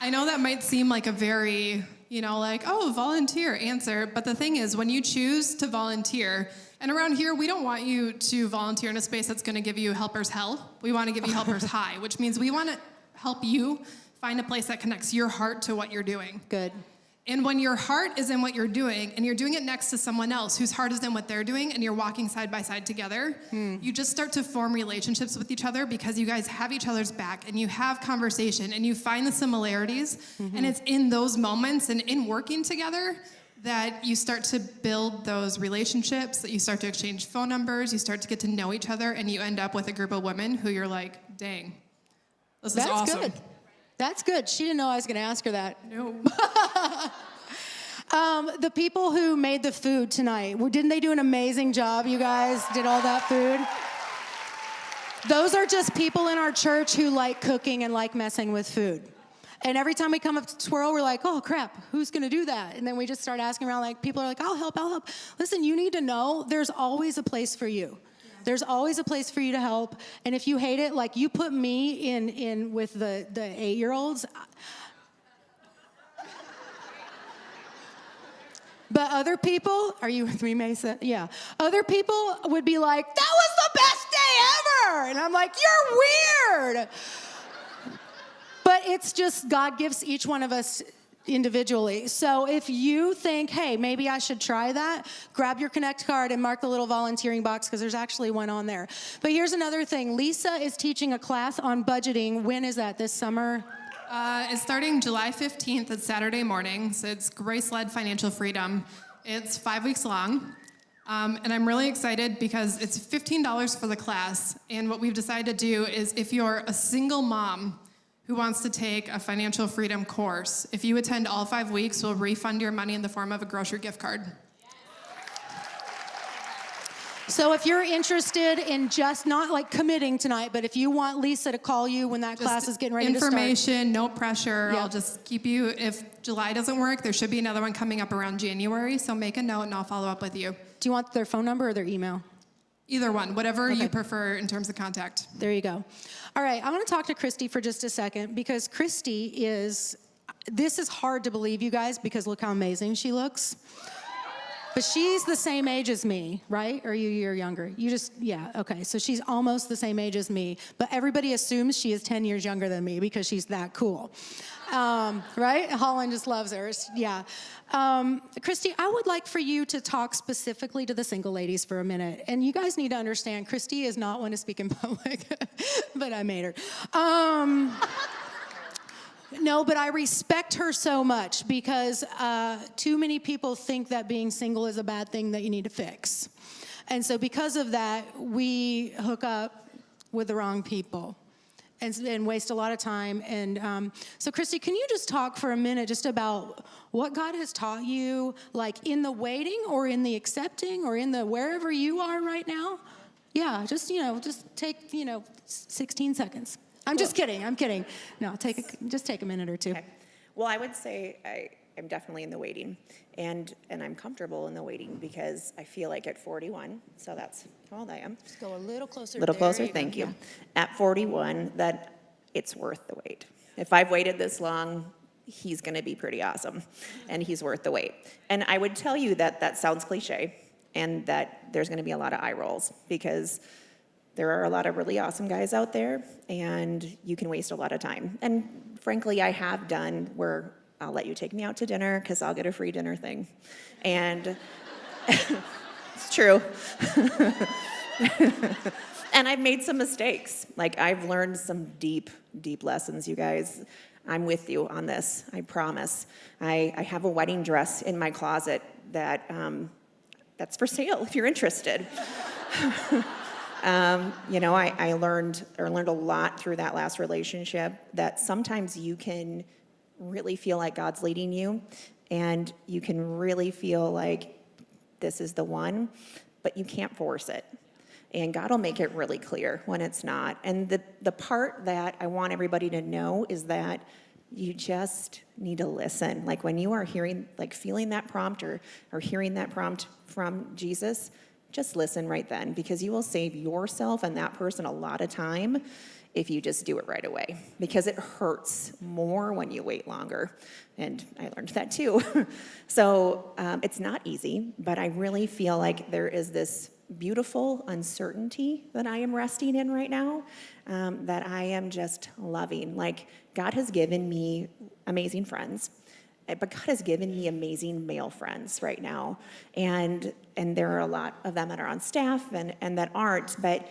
Speaker 8: I know that might seem like a very, volunteer answer, but the thing is, when you choose to volunteer, and around here, we don't want you to volunteer in a space that's going to give you helper's hell. We want to give you helper's high, which means we want to help you find a place that connects your heart to what you're doing.
Speaker 3: Good.
Speaker 8: And when your heart is in what you're doing, and you're doing it next to someone else whose heart is in what they're doing, and you're walking side by side together, you just start to form relationships with each other because you guys have each other's back, and you have conversation, and you find the similarities, and it's in those moments and in working together that you start to build those relationships, that you start to exchange phone numbers, you start to get to know each other, and you end up with a group of women who you're like, dang, this is awesome.
Speaker 3: Good. That's good. She didn't know I was going to ask her that.
Speaker 8: No.
Speaker 3: The people who made the food tonight, didn't they do an amazing job, you guys? Did all that food? Those are just people in our church who like cooking and like messing with food. And every time we come up to TWIRL, we're like, oh, crap, who's going to do that? And then we just start asking around, like, people are like, I'll help. Listen, you need to know there's always a place for you. There's always a place for you to help. And if you hate it, like you put me in with the 8-year-olds. But other people, are you with me, Mesa? Yeah. Other people would be like, that was the best day ever. And I'm like, you're weird. But it's just God gives each one of us individually. So if you think, hey, maybe I should try that, grab your Connect card and mark the little volunteering box because there's actually one on there. But here's another thing. Lisa is teaching a class on budgeting. When is that? This summer?
Speaker 8: It's starting July 15th. It's Saturday morning. So it's Grace-Led Financial Freedom. It's 5 weeks long. And I'm really excited because it's $15 for the class. And what we've decided to do is if you're a single mom who wants to take a financial freedom course, if you attend all 5 weeks, we'll refund your money in the form of a grocery gift card.
Speaker 3: So if you're interested in just not like committing tonight, but if you want Lisa to call you when that class is getting ready to start.
Speaker 8: Information, no pressure.
Speaker 3: Yep.
Speaker 8: I'll just keep you, if July doesn't work, there should be another one coming up around January, so make a note and I'll follow up with you.
Speaker 3: Do you want their phone number or their email?
Speaker 8: Either one, whatever you prefer in terms of contact.
Speaker 3: There you go. All right, I want to talk to Christy for just a second because Christy this is hard to believe, you guys, because look how amazing she looks. But she's the same age as me, right? Or are you a year younger? Okay. So she's almost the same age as me, but everybody assumes she is 10 years younger than me because she's that cool, right? Holland just loves her, yeah. Christy, I would like for you to talk specifically to the single ladies for a minute. And you guys need to understand, Christy is not one to speak in public, but I made her. No, but I respect her so much because too many people think that being single is a bad thing that you need to fix. And so because of that, we hook up with the wrong people and waste a lot of time. And so Christy, can you just talk for a minute just about what God has taught you, like in the waiting or in the accepting or in the wherever you are right now? Yeah, just take, 16 seconds. I'm just kidding. I'm kidding. No, just take a minute or two.
Speaker 9: Okay. Well, I would say I'm definitely in the waiting, and I'm comfortable in the waiting because I feel like at 41, so that's how old I am.
Speaker 3: Just go a little closer.
Speaker 9: Little
Speaker 3: There
Speaker 9: closer,
Speaker 3: you go.
Speaker 9: thank you.
Speaker 3: Yeah.
Speaker 9: At 41, that it's worth the wait. If I've waited this long, he's gonna be pretty awesome, and he's worth the wait. And I would tell you that that sounds cliche, and that there's gonna be a lot of eye rolls, because there are a lot of really awesome guys out there, and you can waste a lot of time. And frankly, I have done where I'll let you take me out to dinner because I'll get a free dinner thing. And it's true. And I've made some mistakes. Like, I've learned some deep, deep lessons, you guys. I'm with you on this, I promise. I have a wedding dress in my closet that that's for sale if you're interested. You know, I learned a lot through that last relationship, that sometimes you can really feel like God's leading you, and you can really feel like this is the one, but you can't force it. And God will make it really clear when it's not. And the part that I want everybody to know is that you just need to listen. Like, when you are hearing, like, feeling that prompt or hearing that prompt from Jesus, just listen right then, because you will save yourself and that person a lot of time if you just do it right away, because it hurts more when you wait longer. And I learned that too. So it's not easy, but I really feel like there is this beautiful uncertainty that I am resting in right now, that I am just loving. Like, God has given me amazing friends, but God has given me amazing male friends right now. And there are a lot of them that are on staff and that aren't, but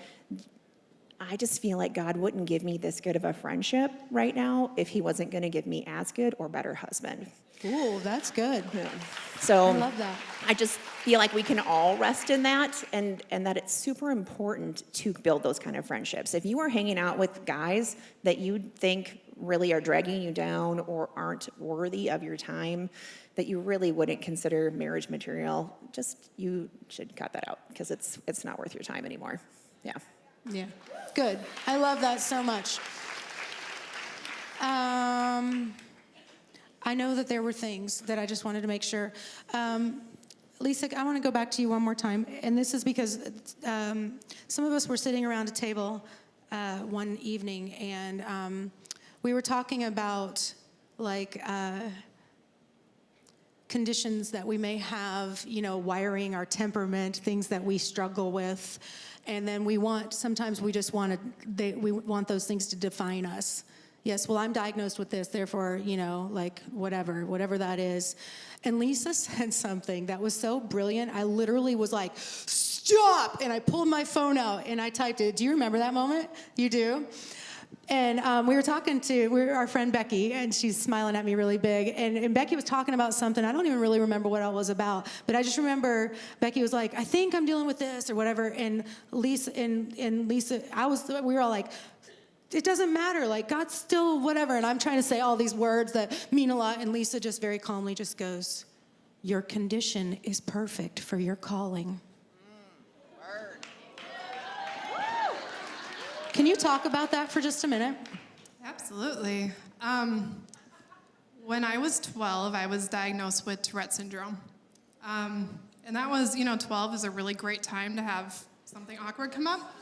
Speaker 9: I just feel like God wouldn't give me this good of a friendship right now if he wasn't gonna give me as good or better husband.
Speaker 3: Ooh, that's good.
Speaker 9: Yeah. So
Speaker 3: I love that.
Speaker 9: I just feel like we can all rest in that, and that it's super important to build those kind of friendships. If you are hanging out with guys that you think really are dragging you down or aren't worthy of your time, that you really wouldn't consider marriage material, just, you should cut that out, because it's not worth your time anymore. Yeah.
Speaker 3: Yeah, good. I love that so much. I know that there were things that I just wanted to make sure. Lisa, I want to go back to you one more time. And this is because some of us were sitting around a table one evening, and we were talking about, like, conditions that we may have, you know, wiring our temperament, things that we struggle with. And then we want those things to define us. Yes, well, I'm diagnosed with this, therefore, you know, like, whatever that is. And Lisa said something that was so brilliant. I literally was like, stop! And I pulled my phone out and I typed it. Do you remember that moment? You do? And we were talking to our friend Becky, and she's smiling at me really big. And Becky was talking about something. I don't even really remember what it was about, but I just remember Becky was like, I think I'm dealing with this or whatever. And Lisa, we were all like, it doesn't matter. Like, God's still whatever. And I'm trying to say all these words that mean a lot. And Lisa just very calmly just goes, your condition is perfect for your calling. Can you talk about that for just a minute?
Speaker 8: Absolutely. When I was 12, I was diagnosed with Tourette syndrome. And that was, 12 is a really great time to have something awkward come up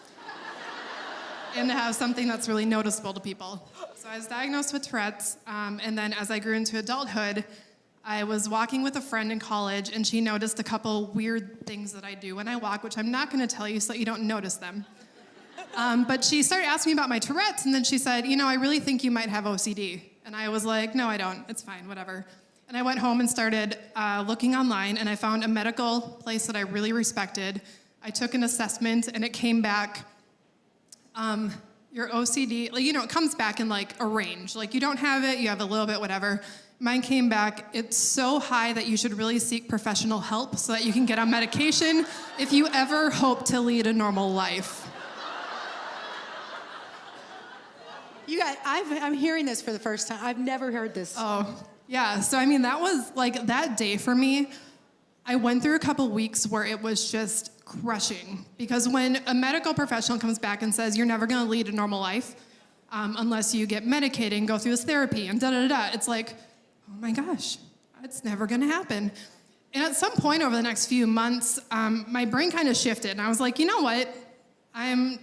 Speaker 8: and to have something that's really noticeable to people. So I was diagnosed with Tourette's, and then as I grew into adulthood, I was walking with a friend in college, and she noticed a couple weird things that I do when I walk, which I'm not going to tell you so that you don't notice them. But she started asking me about my Tourette's, and then she said, I really think you might have OCD. And I was like, no, I don't. It's fine, whatever. And I went home and started looking online, and I found a medical place that I really respected. I took an assessment, and it came back, your OCD, it comes back in like a range. Like, you don't have it, you have a little bit, whatever. Mine came back, it's so high that you should really seek professional help so that you can get on medication if you ever hope to lead a normal life.
Speaker 3: You guys, I'm hearing this for the first time. I've never heard this.
Speaker 8: Oh, yeah. So, that was like that day for me. I went through a couple weeks where it was just crushing, because when a medical professional comes back and says you're never going to lead a normal life unless you get medicated and go through this therapy and da-da-da-da, it's like, oh my gosh, it's never going to happen. And at some point over the next few months, my brain kind of shifted. And I was like, you know what? I'm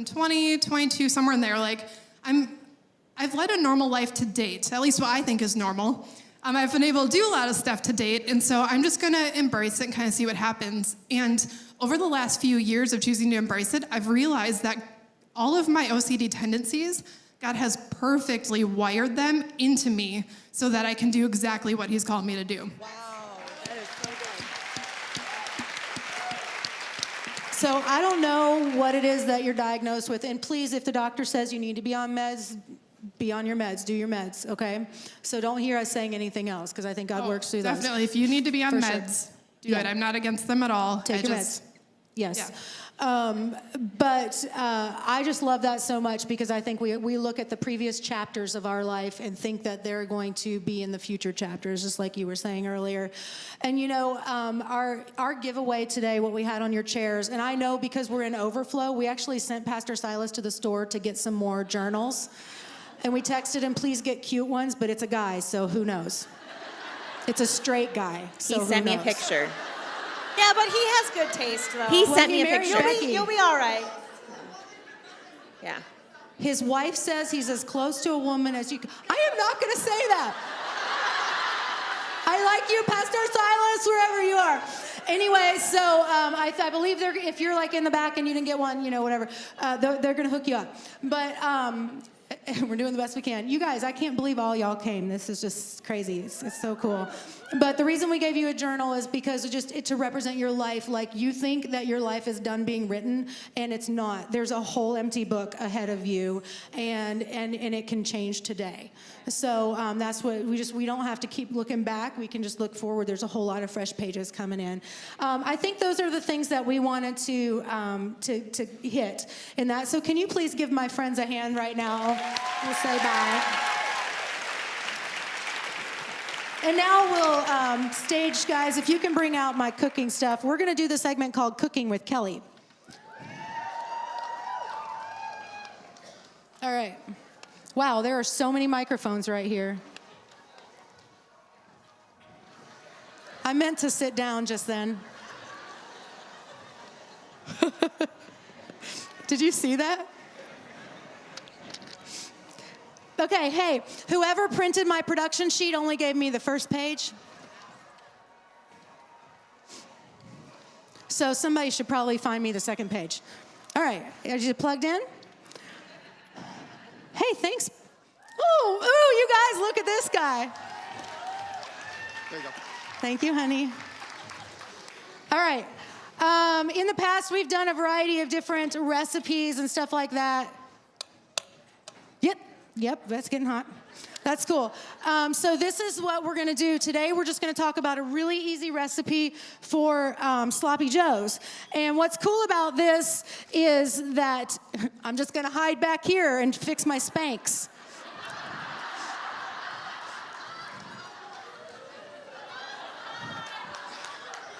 Speaker 8: 20, 22, somewhere in there. Like, I've led a normal life to date, at least what I think is normal. I've been able to do a lot of stuff to date, and so I'm just gonna embrace it and kind of see what happens. And over the last few years of choosing to embrace it, I've realized that all of my OCD tendencies, God has perfectly wired them into me so that I can do exactly what He's called me to do.
Speaker 10: Wow, that is so good.
Speaker 3: So I don't know what it is that you're diagnosed with. And please, if the doctor says you need to be on meds, be on your meds, do your meds, okay? So don't hear us saying anything else, because I think God works through those.
Speaker 8: Definitely, if you need to be on
Speaker 3: For
Speaker 8: meds, do
Speaker 3: Yeah.
Speaker 8: it. I'm not against them at all.
Speaker 3: Take your meds. Yes.
Speaker 8: Yeah.
Speaker 3: But I just love that so much, because I think we look at the previous chapters of our life and think that they're going to be in the future chapters, just like you were saying earlier. And you know, our giveaway today, what we had on your chairs, and I know because we're in overflow, we actually sent Pastor Silas to the store to get some more journals. And we texted him, please get cute ones, but it's a guy, so who knows? It's a straight guy, so
Speaker 9: He sent me a
Speaker 3: knows?
Speaker 9: picture.
Speaker 4: Yeah, but he has good taste, though.
Speaker 9: He
Speaker 3: Well,
Speaker 9: sent
Speaker 3: he
Speaker 9: me a
Speaker 3: married
Speaker 9: picture.
Speaker 3: Becky.
Speaker 4: You'll be all right.
Speaker 9: Yeah.
Speaker 3: His wife says he's as close to a woman as you can. I am not going to say that. I like you, Pastor Silas, wherever you are. Anyway, so I believe if you're like in the back and you didn't get one, you know, whatever, they're going to hook you up. But we're doing the best we can. You guys, I can't believe all y'all came. This is just crazy. It's so cool. But the reason we gave you a journal is because to represent your life. Like, you think that your life is done being written, and it's not. There's a whole empty book ahead of you, and it can change today. So that's what we don't have to keep looking back. We can just look forward. There's a whole lot of fresh pages coming in. I think those are the things that we wanted to hit in that. So can you please give my friends a hand right now? We'll say bye. And now we'll stage, guys, if you can bring out my cooking stuff. We're going to do the segment called Cooking with Kelly. All right. Wow, there are so many microphones right here. I meant to sit down just then. Did you see that? Okay, hey, whoever printed my production sheet only gave me the first page. So somebody should probably find me the second page. All right, are you plugged in? Hey, thanks. Oh, you guys, look at this guy.
Speaker 11: There you go.
Speaker 3: Thank you, honey. All right. In the past, we've done a variety of different recipes and stuff like that. Yep, that's getting hot. That's cool. So this is what we're going to do today. We're just going to talk about a really easy recipe for sloppy joes. And what's cool about this is that I'm just going to hide back here and fix my Spanx.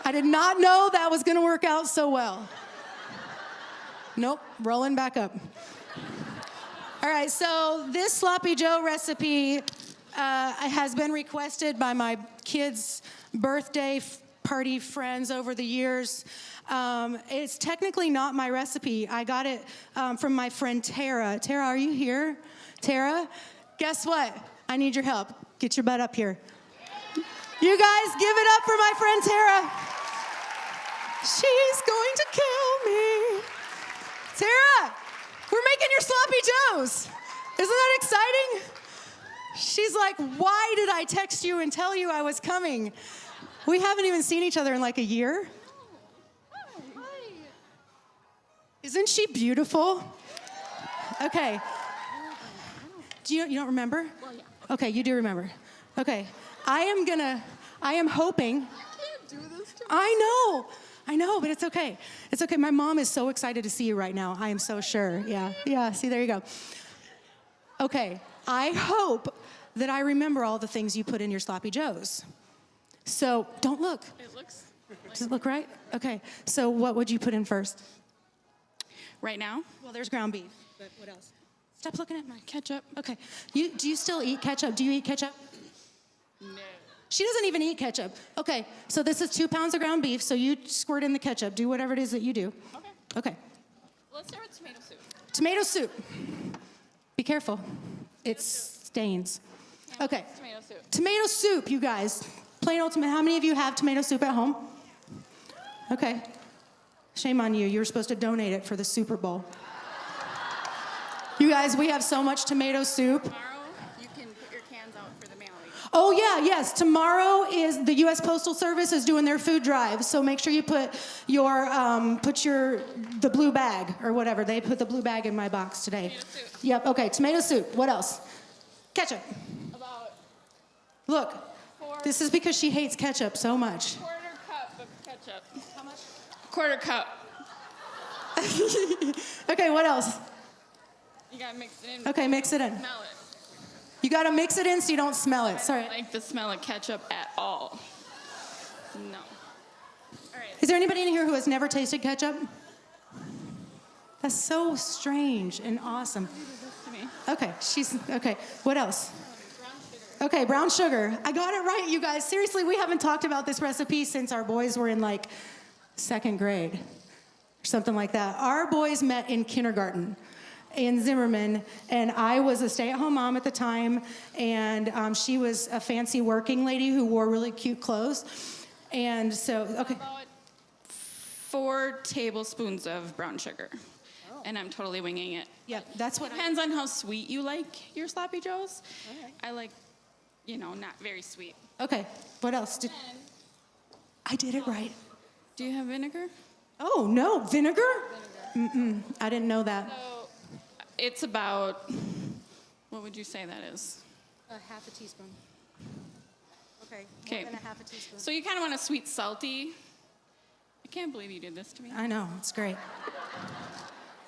Speaker 3: I did not know that was going to work out so well. Nope, rolling back up. All right, so this sloppy joe recipe has been requested by my kids' birthday party friends over the years. It's technically not my recipe. I got it from my friend Tara. Tara, are you here? Tara, guess what? I need your help. Get your butt up here. You guys, give it up for my friend Tara. She's going to kill me. Tara, we're making your sloppy joes. Isn't that exciting? She's like, why did I text you and tell you I was coming? We haven't even seen each other in like a year. Hi. Isn't she beautiful? Okay. You don't remember? Well, yeah. Okay, you do remember. Okay. I am hoping. You can't do this to me. I know, but it's okay. It's okay. My mom is so excited to see you right now. I am so sure. Yeah. See, there you go. Okay. I hope that I remember all the things you put in your sloppy joes. So don't look.
Speaker 2: It looks.
Speaker 3: Does it look right? Okay. So what would you put in first?
Speaker 2: Right now?
Speaker 3: Well, there's ground beef. But what else? Stop looking at my
Speaker 2: Ketchup.
Speaker 3: Okay. Do you still eat ketchup? Do you eat ketchup?
Speaker 2: No.
Speaker 3: She doesn't even eat ketchup. Okay, so this is 2 pounds of ground beef, so you squirt in the ketchup. Do whatever it is that you do.
Speaker 5: Okay.
Speaker 3: Okay.
Speaker 5: Let's start with tomato soup.
Speaker 3: Tomato soup. Be careful. It stains. Okay.
Speaker 5: Tomato soup.
Speaker 3: Tomato soup, you guys. Plain old tomato. How many of you have tomato soup at home? Okay. Shame on you. You were supposed to donate it for the Super Bowl. You guys, we have so much tomato soup.
Speaker 10: Tomorrow, you can put your cans out for the mailing.
Speaker 3: Oh yeah, yes. Tomorrow is the U.S. Postal Service is doing their food drive, so make sure you put the blue bag or whatever. They put the blue bag in my box today.
Speaker 5: Tomato soup.
Speaker 3: Yep. Okay. Tomato soup. What else? Ketchup.
Speaker 5: About
Speaker 3: Look, this is because she hates ketchup so much.
Speaker 5: quarter cup of ketchup. How much? Quarter cup.
Speaker 3: Okay. What else?
Speaker 5: You gotta mix it in.
Speaker 3: Okay, mix it in.
Speaker 5: Smell it.
Speaker 3: You gotta mix it in so you don't smell it.
Speaker 5: I
Speaker 3: Sorry.
Speaker 5: don't like the smell of ketchup at all. No. All right.
Speaker 3: Is there anybody in here who has never tasted ketchup? That's so strange and awesome.
Speaker 5: To me.
Speaker 3: Okay, okay. What else? Okay, brown sugar. I got it right, you guys. Seriously, we haven't talked about this recipe since our boys were in like 2nd grade or something like that. Our boys met in kindergarten in Zimmerman, and I was a stay-at-home mom at the time, and she was a fancy working lady who wore really cute clothes. And so, okay.
Speaker 10: About 4 tablespoons of brown sugar. And I'm totally winging it.
Speaker 3: Yep, that's what
Speaker 10: Depends on how sweet you like your sloppy joes. I like, not very sweet.
Speaker 3: Okay, what else? I did it right.
Speaker 10: Do you have vinegar?
Speaker 3: Oh, no, vinegar? Mm-mm, I didn't know that.
Speaker 10: So it's about, what would you say that is?
Speaker 3: Half a teaspoon. Okay,
Speaker 10: Okay.
Speaker 3: more than a half a teaspoon.
Speaker 10: So you kind of want a sweet, salty. I can't believe you did this to me.
Speaker 3: I know, it's great.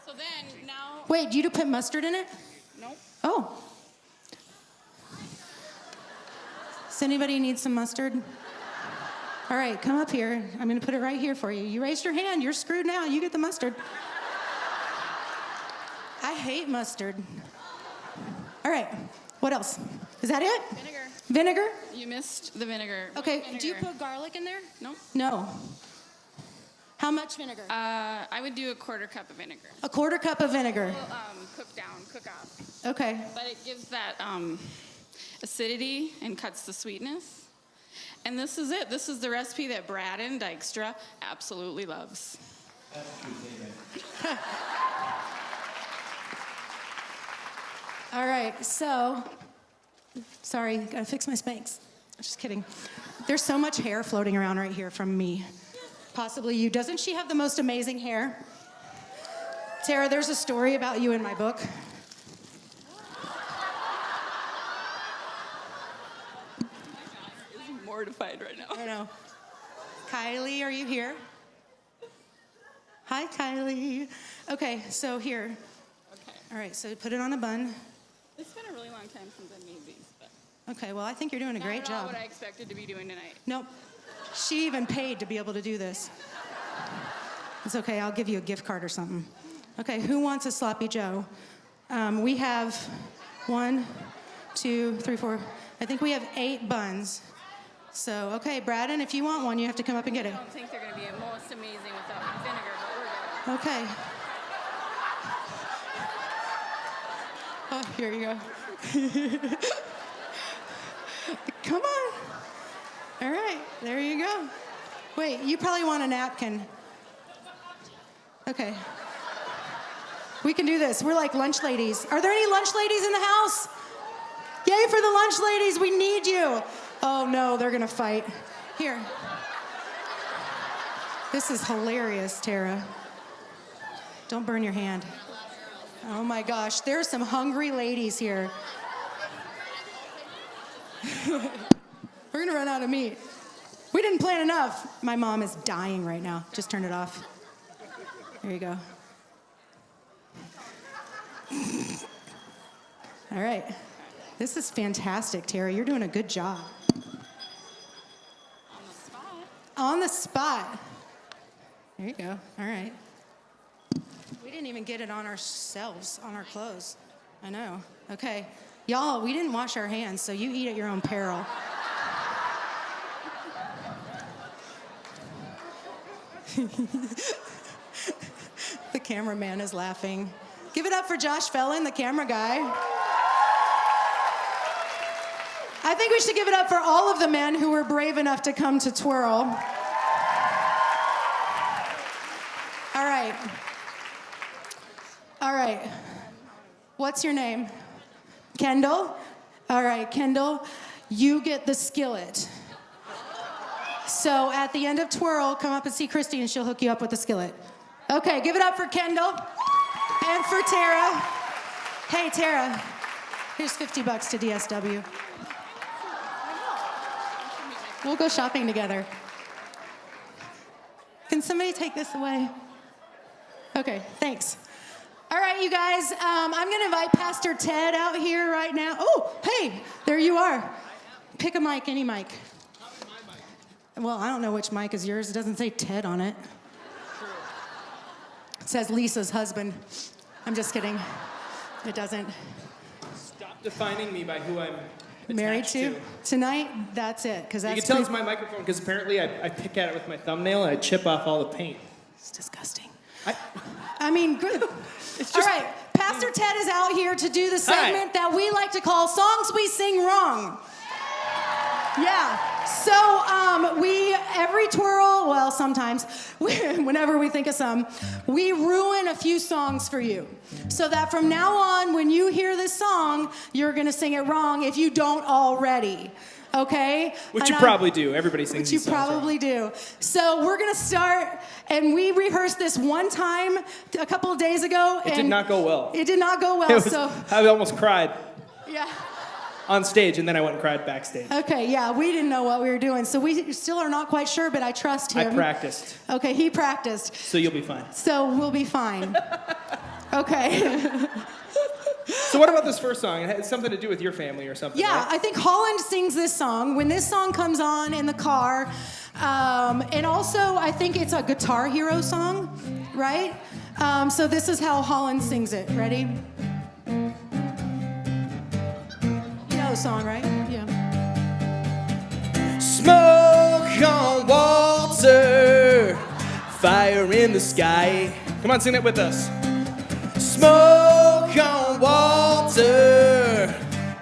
Speaker 10: So then now,
Speaker 3: Wait, you put mustard in it?
Speaker 10: nope.
Speaker 3: Oh. Does anybody need some mustard? All right, come up here. I'm gonna put it right here for you. You raised your hand, you're screwed now. You get the mustard. I hate mustard. All right, what else? Is that it?
Speaker 10: Vinegar.
Speaker 3: Vinegar?
Speaker 10: You missed the vinegar.
Speaker 3: Okay,
Speaker 10: Vinegar.
Speaker 3: do you put garlic in there?
Speaker 10: Nope.
Speaker 3: No. How much vinegar?
Speaker 10: I would do a quarter cup of vinegar.
Speaker 3: A quarter cup of vinegar.
Speaker 10: Cook off.
Speaker 3: Okay.
Speaker 10: But it gives that acidity and cuts the sweetness. And this is it. This is the recipe that Brad and Dykstra absolutely loves.
Speaker 3: All right, so, sorry, gotta fix my Spanx. Just kidding. There's so much hair floating around right here from me. Possibly you. Doesn't she have the most amazing hair? Tara, there's a story about you in my book.
Speaker 10: I'm mortified right now.
Speaker 3: I know. Kylie, are you here? Hi, Kylie. Okay, so here.
Speaker 10: Okay.
Speaker 3: All right, so put it on a bun.
Speaker 10: It's been a really long time since I made these, but
Speaker 3: Okay, well, I think you're doing a great
Speaker 10: not at all
Speaker 3: job.
Speaker 10: what I expected to be doing tonight.
Speaker 3: Nope. She even paid to be able to do this. It's okay, I'll give you a gift card or something. Okay, who wants a sloppy joe? We have 1, 2, 3, 4. I think we have 8 buns. So, okay, Braden, if you want one, you have to come up and get it.
Speaker 10: I don't think they're going to be most amazing without vinegar, but we're good.
Speaker 3: Okay. Oh, here you go. Come on. All right, there you go. Wait, you probably want a napkin. Okay. We can do this. We're like lunch ladies. Are there any lunch ladies in the house? Yay for the lunch ladies. We need you. Oh no, they're gonna fight. Here. This is hilarious, Tara. Don't burn your hand. Oh my gosh, there's some hungry ladies here. We're gonna run out of meat. We didn't plan enough. My mom is dying right now. Just turn it off. There you go. All right. This is fantastic, Tara. You're doing a good job.
Speaker 10: On the spot.
Speaker 3: On the spot. There you go. All right. We didn't even get it on ourselves, on our clothes. I know. Okay. Y'all, we didn't wash our hands, so you eat at your own peril. The cameraman is laughing. Give it up for Josh Fellin, the camera guy. I think we should give it up for all of the men who were brave enough to come to TWIRL. All right. All right. What's your name? Kendall? All right, Kendall, you get the skillet. So at the end of TWIRL, come up and see Christy and she'll hook you up with the skillet. Okay, give it up for Kendall and for Tara. Hey, Tara, here's $50 to DSW. We'll go shopping together. Can somebody take this away? Okay, thanks. All right, you guys, I'm gonna invite Pastor Ted out here right now. Oh, hey, there you are. Pick a mic, any mic. Well, I don't know which mic is yours. It doesn't say Ted on it. It says Lisa's husband. I'm just kidding. It doesn't.
Speaker 12: Stop defining me by who I'm
Speaker 3: married to. Tonight, that's it. Because that's
Speaker 12: you can tell it's my microphone because apparently I pick at it with my thumbnail and I chip off all the paint.
Speaker 3: It's disgusting. I mean, good.
Speaker 12: It's just,
Speaker 3: all right, Pastor Ted is out here to do the segment that we like to call Songs We Sing Wrong. Yeah, so we, every twirl, well, sometimes, whenever we think of some, we ruin a few songs for you. So that from now on, when you hear this song, you're gonna sing it wrong if you don't already. Okay?
Speaker 12: Which you probably do. Everybody sings these songs.
Speaker 3: Which you probably do. So we're going to start, and we rehearsed this one time a couple of days ago.
Speaker 12: It did not go well.
Speaker 3: It did not go well.
Speaker 12: I almost cried.
Speaker 3: Yeah.
Speaker 12: On stage, and then I went and cried backstage.
Speaker 3: Okay, yeah, we didn't know what we were doing, so we still are not quite sure, but I trust him.
Speaker 12: I practiced.
Speaker 3: Okay, he practiced.
Speaker 12: So you'll be fine.
Speaker 3: So we'll be fine. Okay.
Speaker 12: So what about this first song? It has something to do with your family or something,
Speaker 3: Yeah,
Speaker 12: right?
Speaker 3: I think Holland sings this song. When this song comes on in the car, and also I think it's a Guitar Hero song, right? So this is how Holland sings it. Ready? You know the song, right? Yeah.
Speaker 12: Smoke on water, fire in the sky. Come on, sing it with us. Smoke on water,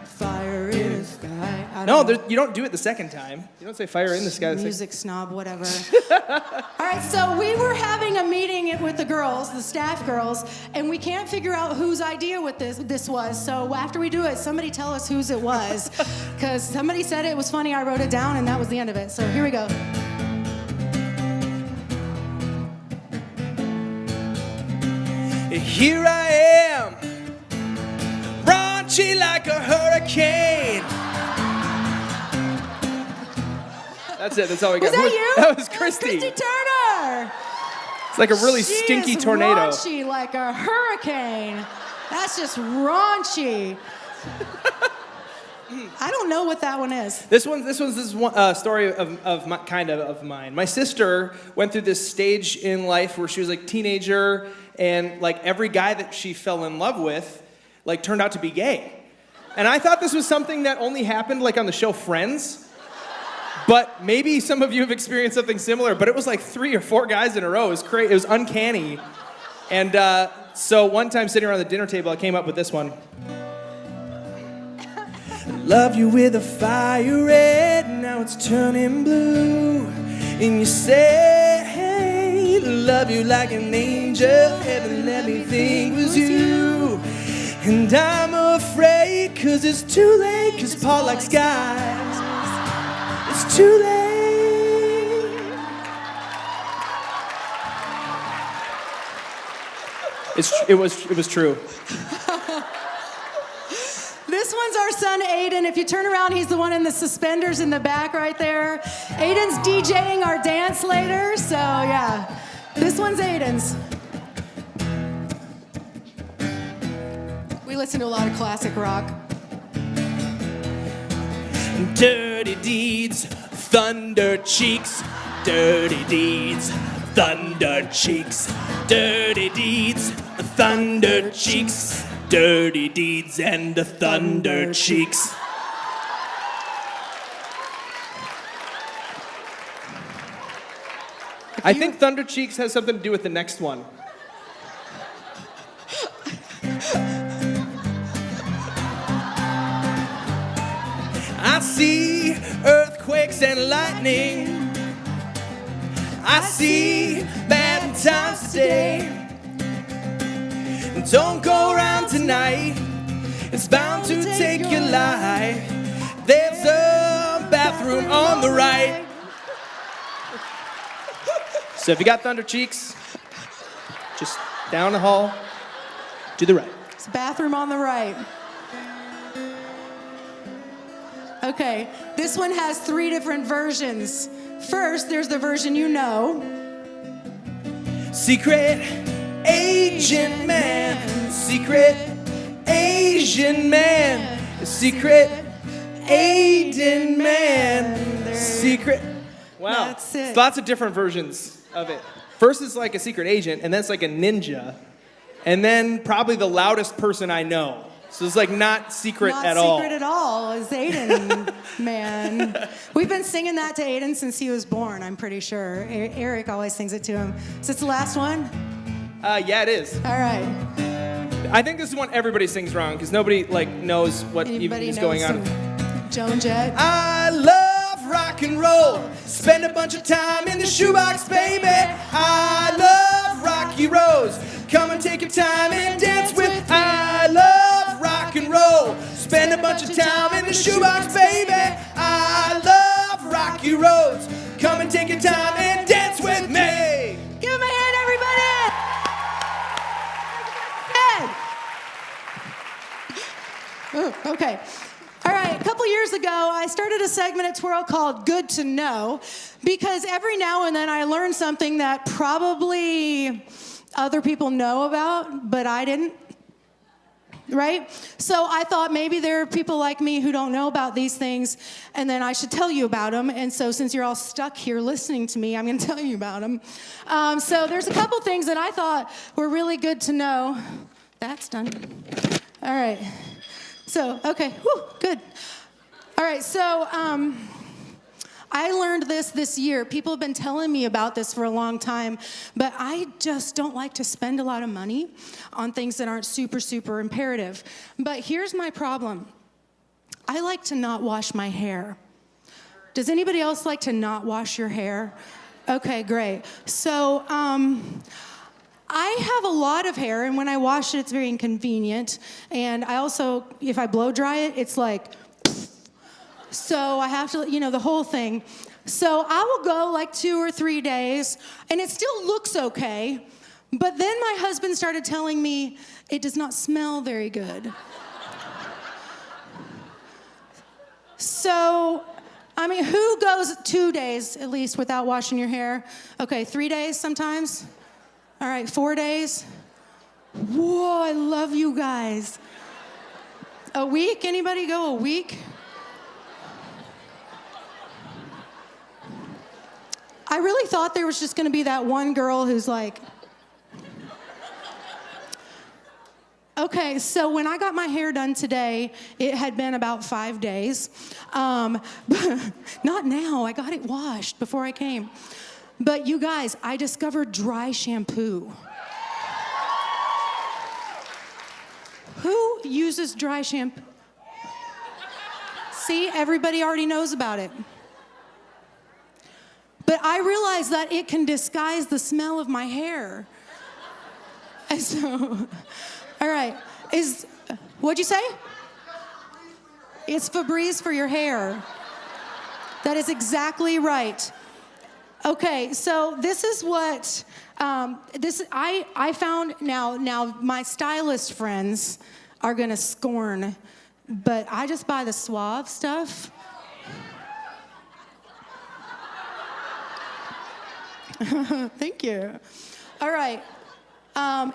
Speaker 3: fire in the sky.
Speaker 12: No, you don't do it the second time. You don't say fire in the sky.
Speaker 3: Music snob, whatever. All right, so we were having a meeting with the girls, the staff girls, and we can't figure out whose idea this was. So after we do it, somebody tell us whose it was. Because somebody said it was funny, I wrote it down, and that was the end of it. So here we go.
Speaker 12: Here I am, raunchy like a hurricane. That's it, that's all we got.
Speaker 3: Was that you?
Speaker 12: That was Christy.
Speaker 3: Christy Turner.
Speaker 12: It's like a really stinky
Speaker 3: she is
Speaker 12: tornado.
Speaker 3: Raunchy like a hurricane. That's just raunchy. I don't know what that one is.
Speaker 12: This one's one story of mine. My sister went through this stage in life where she was like a teenager, and like every guy that she fell in love with, like turned out to be gay. And I thought this was something that only happened like on the show Friends. But maybe some of you have experienced something similar. But it was like 3 or 4 guys in a row. It was crazy. It was uncanny. And so one time sitting around the dinner table, I came up with this one. Love you with a fire red, now it's turning blue. And you say, hey, love you like an angel, heaven let me think was you. And I'm afraid, cause it's too late, cause Paul likes guys. It's too late. It was true.
Speaker 3: This one's our son, Aiden. If you turn around, he's the one in the suspenders in the back right there. Aiden's DJing our dance later, so yeah. This one's Aiden's. We listen to a lot of classic rock.
Speaker 12: Dirty deeds, thunder cheeks. Dirty deeds, thunder cheeks. Dirty deeds, thunder cheeks. Dirty deeds and the thunder cheeks. I think Thunder Cheeks has something to do with the next one. I see earthquakes and lightning. I see bad times today. Don't go around tonight. It's bound to take your life. There's a bathroom on the right. So if you got Thunder Cheeks, just down the hall, to the right.
Speaker 3: It's bathroom on the right. Okay, this one has 3 different versions. First, there's the version you know.
Speaker 12: Secret Agent Man, secret Asian man, secret Aiden man, secret. Wow,
Speaker 3: That's it.
Speaker 12: Lots of different versions of it. First it's like a secret agent, and then it's like a ninja, and then probably the loudest person I know. So it's like not secret at all.
Speaker 3: Not secret at all is Aiden, man. We've been singing that to Aiden since he was born, I'm pretty sure. Eric always sings it to him. Is this the last one?
Speaker 12: Yeah, it is.
Speaker 3: All right.
Speaker 12: I think this is one everybody sings wrong because nobody like knows what even is going on.
Speaker 3: Joan Jett.
Speaker 12: I love rock and roll. Spend a bunch of time in the shoebox, baby. I love Rocky Rose. Come and take your time and dance with. I love rock and roll. Spend a bunch of time in the shoebox, baby. I love Rocky Roads. Come and take your time and dance with me.
Speaker 3: Give him a hand, everybody. Head. Ooh, okay. All right, a couple years ago, I started a segment at TWIRL called Good to Know, because every now and then I learn something that probably other people know about, but I didn't, right? So I thought maybe there are people like me who don't know about these things, and then I should tell you about them. And so since you're all stuck here listening to me, I'm going to tell you about them. So there's a couple things that I thought were really good to know. That's done. All right. So, okay, whew, good. All right, so I learned this year. People have been telling me about this for a long time, but I just don't like to spend a lot of money on things that aren't super, super imperative. But here's my problem. I like to not wash my hair. Does anybody else like to not wash your hair? Okay, great. So, I have a lot of hair, and when I wash it, it's very inconvenient. And I also, if I blow dry it, it's like, so I have to, the whole thing. So I will go like 2 or 3 days, and it still looks okay. But then my husband started telling me it does not smell very good. So, I mean, who goes 2 days at least without washing your hair? Okay, 3 days sometimes? All right, 4 days. Whoa, I love you guys. A week? Anybody go a week? I really thought there was just going to be that one girl who's like, okay, so when I got my hair done today, it had been about 5 days. Not now, I got it washed before I came. But you guys, I discovered dry shampoo. Who uses dry shampoo? See, everybody already knows about it. But I realized that it can disguise the smell of my hair. And so, all right, what'd you say? It's Febreze for your hair. That is exactly right. Okay, so this is what I found. Now my stylist friends are gonna scorn, but I just buy the Suave stuff. Thank you. All right.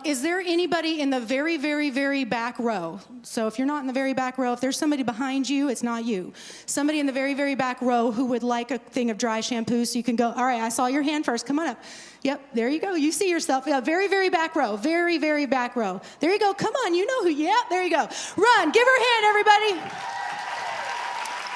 Speaker 3: Is there anybody in the very, very, very back row? So if you're not in the very back row, if there's somebody behind you, it's not you. Somebody in the very, very back row who would like a thing of dry shampoo so you can go, all right, I saw your hand first, come on up. Yep, there you go, you see yourself. Yeah, very, very back row, very, very back row. There you go, come on, you know who, yep, there you go. Run, give her a hand, everybody.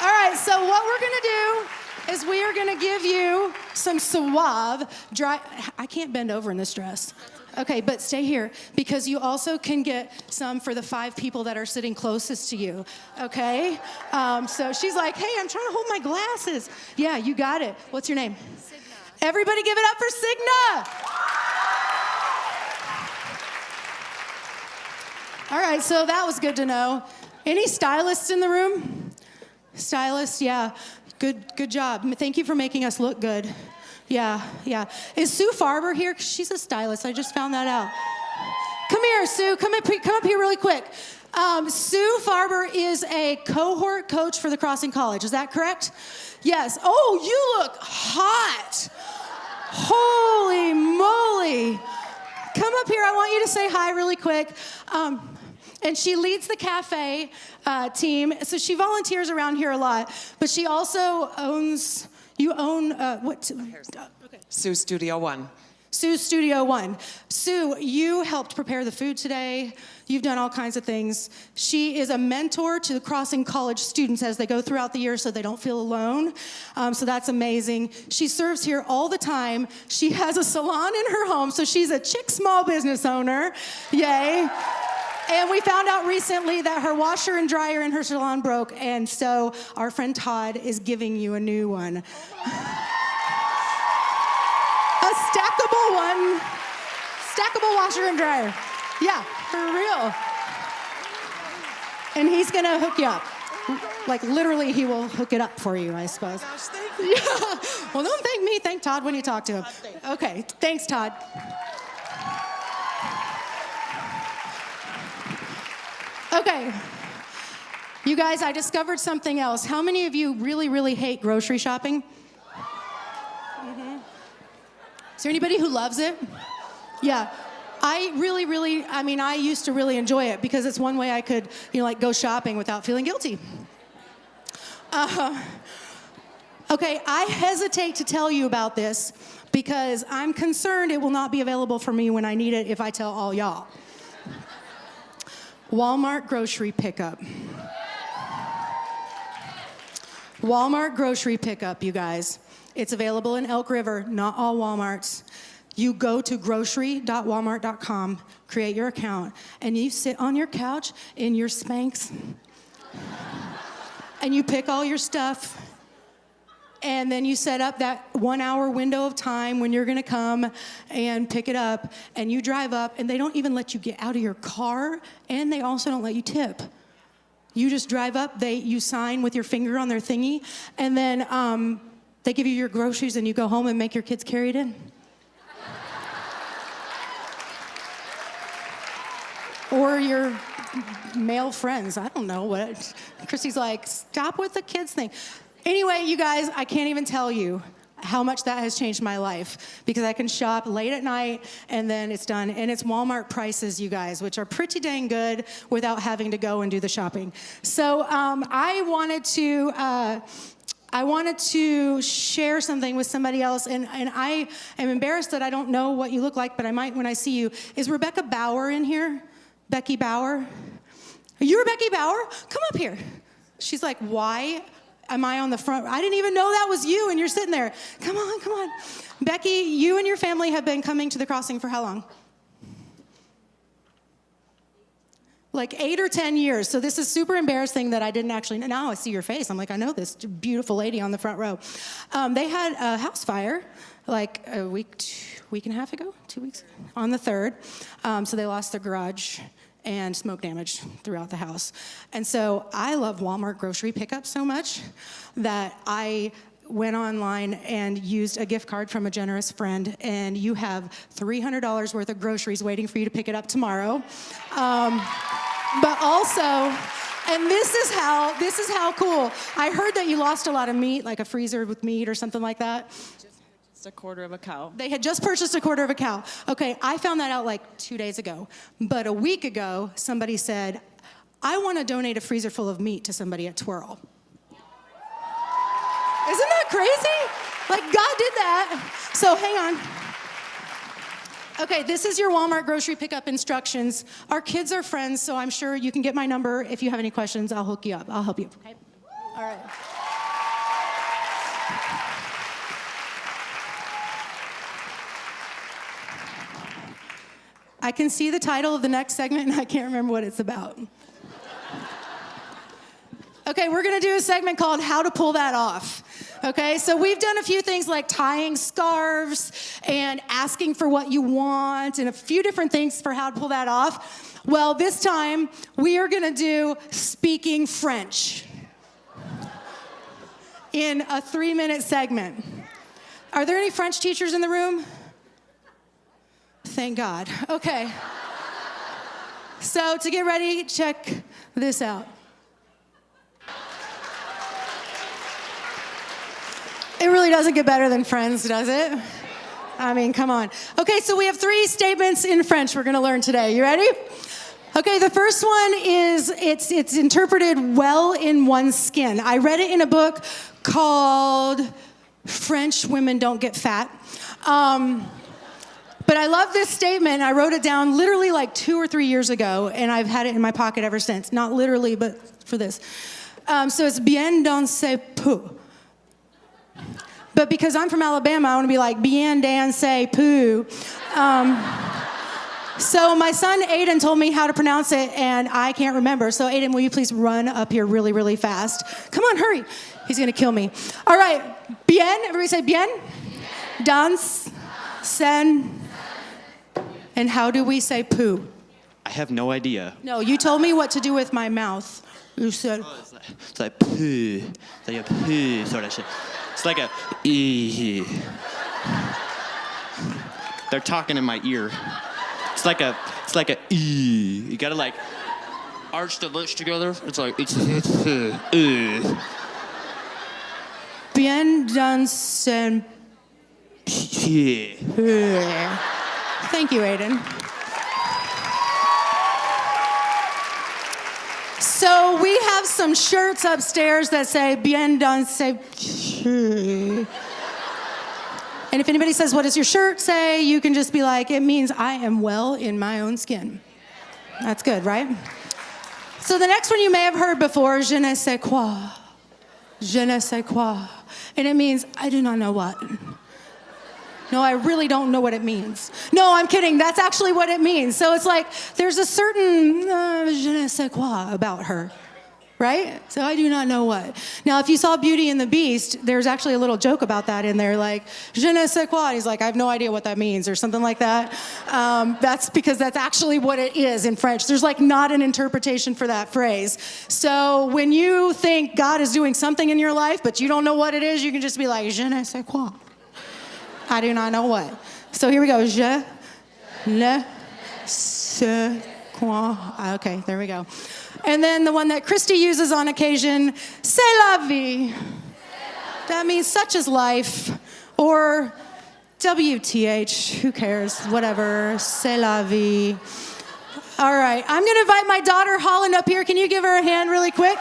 Speaker 3: All right, so what we're gonna do is we are gonna give you some Suave dry, I can't bend over in this dress. Okay, but stay here because you also can get some for the 5 people that are sitting closest to you, okay? So she's like, hey, I'm trying to hold my glasses. Yeah, you got it. What's your name? Signa. Everybody give it up for Signa. All right, so that was good to know. Any stylists in the room? Stylists, yeah. Good job. Thank you for making us look good. Yeah. Is Sue Farber here? 'Cause she's a stylist. I just found that out. Come here, Sue. Come up here really quick. Sue Farber is a cohort coach for the Crossing College. Is that correct? Yes. Oh, you look hot. Holy moly. Come up here. I want you to say hi really quick. And she leads the cafe team. So she volunteers around here a lot. But she also owns... You own, what? Okay.
Speaker 13: Sue Studio One.
Speaker 3: Sue Studio One. Sue, you helped prepare the food today. You've done all kinds of things. She is a mentor to the Crossing College students as they go throughout the year so they don't feel alone. So that's amazing. She serves here all the time. She has a salon in her home, so she's a chick small business owner. Yay. And we found out recently that her washer and dryer in her salon broke, and so our friend Todd is giving you a new one. A stackable one. Stackable washer and dryer. Yeah, for real. And he's gonna hook you up. Like literally, he will hook it up for you, I suppose.
Speaker 13: Gosh, thank you.
Speaker 3: Yeah. Well, don't thank me, thank Todd when you talk to him. Okay, thanks, Todd. Okay, you guys, I discovered something else. How many of you really, really hate grocery shopping? Mm-hmm. Is there anybody who loves it? Yeah, I used to really enjoy it because it's one way I could, like go shopping without feeling guilty. Okay, I hesitate to tell you about this because I'm concerned it will not be available for me when I need it if I tell all y'all. Walmart grocery pickup. Walmart grocery pickup, you guys. It's available in Elk River, not all Walmarts. You go to grocery.walmart.com, create your account, and you sit on your couch in your Spanx, and you pick all your stuff, and then you set up that 1 hour window of time when you're gonna come and pick it up, and you drive up, and they don't even let you get out of your car, and they also don't let you tip. You just drive up, you sign with your finger on their thingy, and then they give you your groceries, and you go home and make your kids carry it in. Or your male friends, I don't know what. Christy's like, stop with the kids thing. Anyway, you guys, I can't even tell you how much that has changed my life because I can shop late at night and then it's done. And it's Walmart prices, you guys, which are pretty dang good without having to go and do the shopping. So I wanted to share something with somebody else, and I am embarrassed that I don't know what you look like, but I might when I see you. Is Rebecca Bauer in here? Becky Bauer? You're Becky Bauer? Come up here. She's like, why am I on the front? I didn't even know that was you, and you're sitting there. Come on. Becky, you and your family have been coming to the Crossing for how long? Like 8 or 10 years. So this is super embarrassing that I didn't actually, now I see your face. I'm like, I know this beautiful lady on the front row. They had a house fire like a week and a half ago, 2 weeks, on the 3rd. So they lost their garage and smoke damage throughout the house. And so I love Walmart grocery pickup so much that I went online and used a gift card from a generous friend, and you have $300 worth of groceries waiting for you to pick it up tomorrow. But also, and this is how cool. I heard that you lost a lot of meat, like a freezer with meat or something like that.
Speaker 10: A quarter of a cow.
Speaker 3: They had just purchased a quarter of a cow. Okay, I found that out like 2 days ago. But a week ago, somebody said, I want to donate a freezer full of meat to somebody at TWIRL. Isn't that crazy? Like, God did that. So hang on. Okay, this is your Walmart grocery pickup instructions. Our kids are friends, so I'm sure you can get my number. If you have any questions, I'll hook you up. I'll help you. Okay? All right. I can see the title of the next segment, and I can't remember what it's about. Okay, we're gonna do a segment called How to Pull That Off. Okay, so we've done a few things like tying scarves and asking for what you want and a few different things for how to pull that off. Well, this time we are gonna do speaking French in a 3-minute segment. Are there any French teachers in the room? Thank God. Okay. So to get ready, check this out. It really doesn't get better than Friends, does it? I mean, come on. Okay, so we have 3 statements in French we're gonna learn today. You ready? Okay, the first one is, it's interpreted well in one's skin. I read it in a book called French Women Don't Get Fat. But I love this statement. I wrote it down literally like 2 or 3 years ago, and I've had it in my pocket ever since. Not literally, but for this. So it's bien dans ses peaux. But because I'm from Alabama, I want to be like, bien dans ses peaux. So my son Aiden told me how to pronounce it, and I can't remember. So Aiden, will you please run up here really, really fast? Come on, hurry. He's gonna kill me. All right, bien, everybody say bien. Dans, sen, and how do we say poo?
Speaker 13: I have no idea.
Speaker 3: No, you told me what to do with my mouth. You said.
Speaker 13: It's like poo. It's like a poo sort of shit. It's like a ee. They're talking in my ear. It's like a ee. You gotta like arch the lips together. It's like
Speaker 3: Bien dans sen. Thank you, Aiden. So we have some shirts upstairs that say bien dans ses. And if anybody says, what does your shirt say? You can just be like, it means I am well in my own skin. That's good, right? So the next one you may have heard before, je ne sais quoi. Je ne sais quoi. And it means, I do not know what. No, I really don't know what it means. No, I'm kidding. That's actually what it means. So it's like, there's a certain je ne sais quoi about her. Right? So I do not know what. Now, if you saw Beauty and the Beast, there's actually a little joke about that in there, like, je ne sais quoi. He's like, I have no idea what that means, or something like that. That's because that's actually what it is in French. There's like not an interpretation for that phrase. So when you think God is doing something in your life, but you don't know what it is, you can just be like, je ne sais quoi. I do not know what. So here we go. Je ne sais quoi. Okay, there we go. And then the one that Christy uses on occasion, c'est la vie. That means such is life. Or WTH, who cares, whatever, c'est la vie. All right, I'm gonna invite my daughter Holland up here. Can you give her a hand really quick?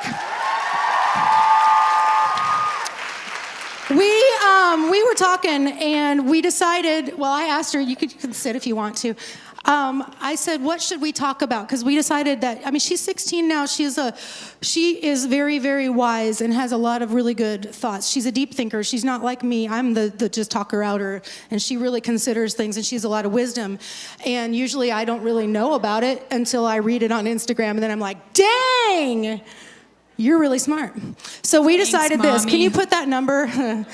Speaker 3: We were talking and we decided, well, I asked her, you can sit if you want to. I said, what should we talk about? Because we decided that, I mean, she's 16 now. She is very, very wise and has a lot of really good thoughts. She's a deep thinker. She's not like me. I'm the just talker-outer, and she really considers things, and she has a lot of wisdom. And usually I don't really know about it until I read it on Instagram, and then I'm like, dang, you're really smart. So we decided this. Can you put that number?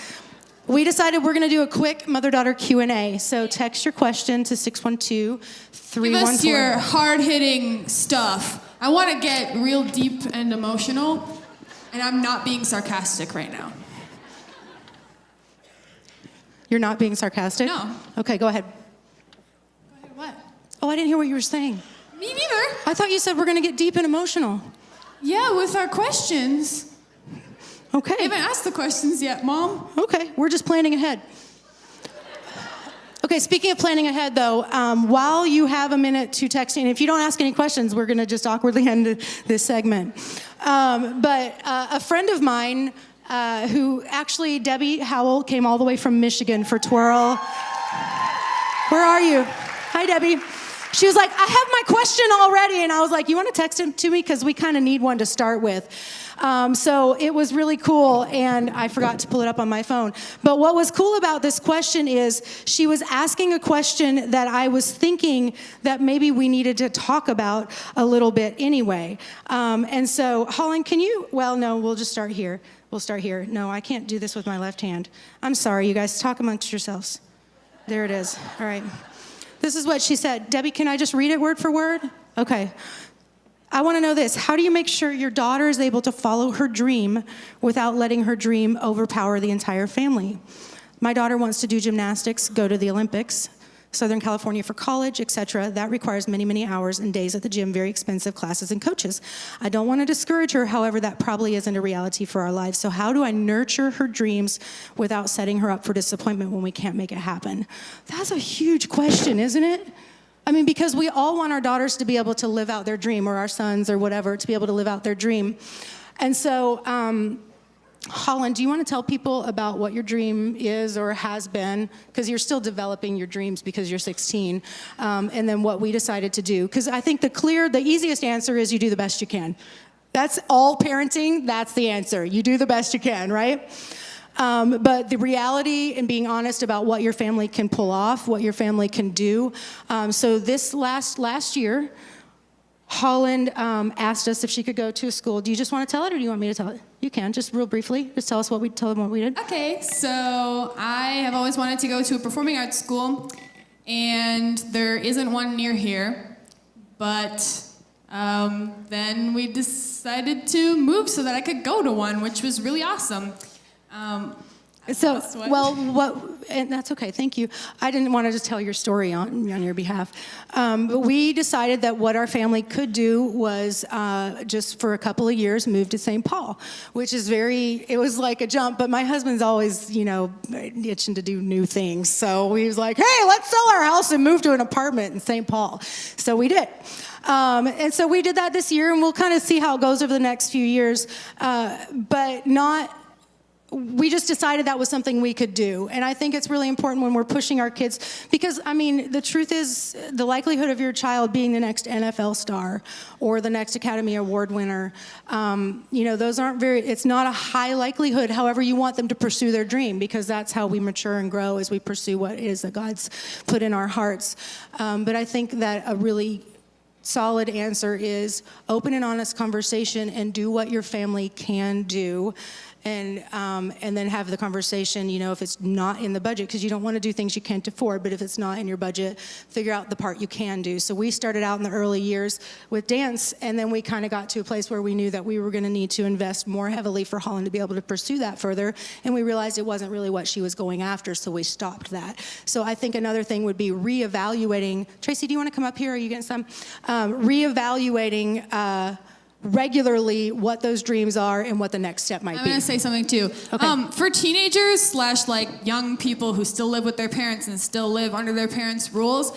Speaker 3: We decided we're going to do a quick mother-daughter Q&A. So text your question to 612-314.
Speaker 2: Give us your hard-hitting stuff. I want to get real deep and emotional, and I'm not being sarcastic right now.
Speaker 3: You're not being sarcastic?
Speaker 2: No.
Speaker 3: Okay, go ahead.
Speaker 2: Go ahead, what?
Speaker 3: Oh, I didn't hear what you were saying.
Speaker 2: Me neither.
Speaker 3: I thought you said we're going to get deep and emotional.
Speaker 2: Yeah, with our questions.
Speaker 3: Okay.
Speaker 2: I haven't asked the questions yet, Mom.
Speaker 3: Okay, we're just planning ahead. Okay, speaking of planning ahead, though, while you have a minute to text in, if you don't ask any questions, we're going to just awkwardly end this segment. But a friend of mine, who actually, Debbie Howell, came all the way from Michigan for TWIRL. Where are you? Hi, Debbie. She was like, I have my question already. And I was like, you want to text it to me? Because we kind of need one to start with. So it was really cool, and I forgot to pull it up on my phone. But what was cool about this question is she was asking a question that I was thinking that maybe we needed to talk about a little bit anyway. And so, Holland, can you, well, no, we'll just start here. We'll start here. No, I can't do this with my left hand. I'm sorry, you guys. Talk amongst yourselves. There it is. All right. This is what she said. Debbie, can I just read it word for word? Okay. I want to know this. How do you make sure your daughter is able to follow her dream without letting her dream overpower the entire family? My daughter wants to do gymnastics, go to the Olympics, Southern California for college, etc. That requires many, many hours and days at the gym, very expensive classes and coaches. I don't want to discourage her. However, that probably isn't a reality for our lives. So how do I nurture her dreams without setting her up for disappointment when we can't make it happen? That's a huge question, isn't it? I mean, because we all want our daughters to be able to live out their dream, or our sons or whatever, to be able to live out their dream. And so, Holland, do you want to tell people about what your dream is or has been? Because you're still developing your dreams because you're 16. And then what we decided to do. Because I think the easiest answer is you do the best you can. That's all parenting. That's the answer. You do the best you can, right? But the reality and being honest about what your family can pull off, what your family can do. So this last year, Holland asked us if she could go to a school. Do you just want to tell it, or do you want me to tell it? You can, just real briefly. Just tell them what we did.
Speaker 2: Okay, so I have always wanted to go to a performing arts school, and there isn't one near here. But then we decided to move so that I could go to one, which was really awesome. And that's okay, thank you. I didn't want to just tell your story on your behalf. But we decided that what our family could do was just for a couple of years move to St. Paul, which is it was like a jump, but my husband's always, itching to do new things. So he was like, hey, let's sell our house and move to an apartment in St. Paul. So we did. And so we did that this year, and we'll kind of see how it goes over the next few years. We just decided that was something we could do. And I think it's really important when we're pushing our kids, because, the truth is the likelihood of your child being the next NFL star or the next Academy Award winner, those aren't it's not a high likelihood. However, you want them to pursue their dream, because that's how we mature and grow, as we pursue what it is that God's put in our hearts. But I think that a really solid answer is open and honest conversation and do what your family can do. And then have the conversation, if it's not in the budget, because you don't want to do things you can't afford, but if it's not in your budget, figure out the part you can do. So we started out in the early years with dance, and then we kind of got to a place where we knew that we were going to need to invest more heavily for Holland to be able to pursue that further, and we realized it wasn't really what she was going after, so we stopped that. So I think another thing would be reevaluating. Tracy, do you want to come up here? Are you getting some? Reevaluating regularly what those dreams are and what the next step might be. I'm going to say something too.
Speaker 3: Okay.
Speaker 2: For teenagers / young people who still live with their parents and still live under their parents' rules,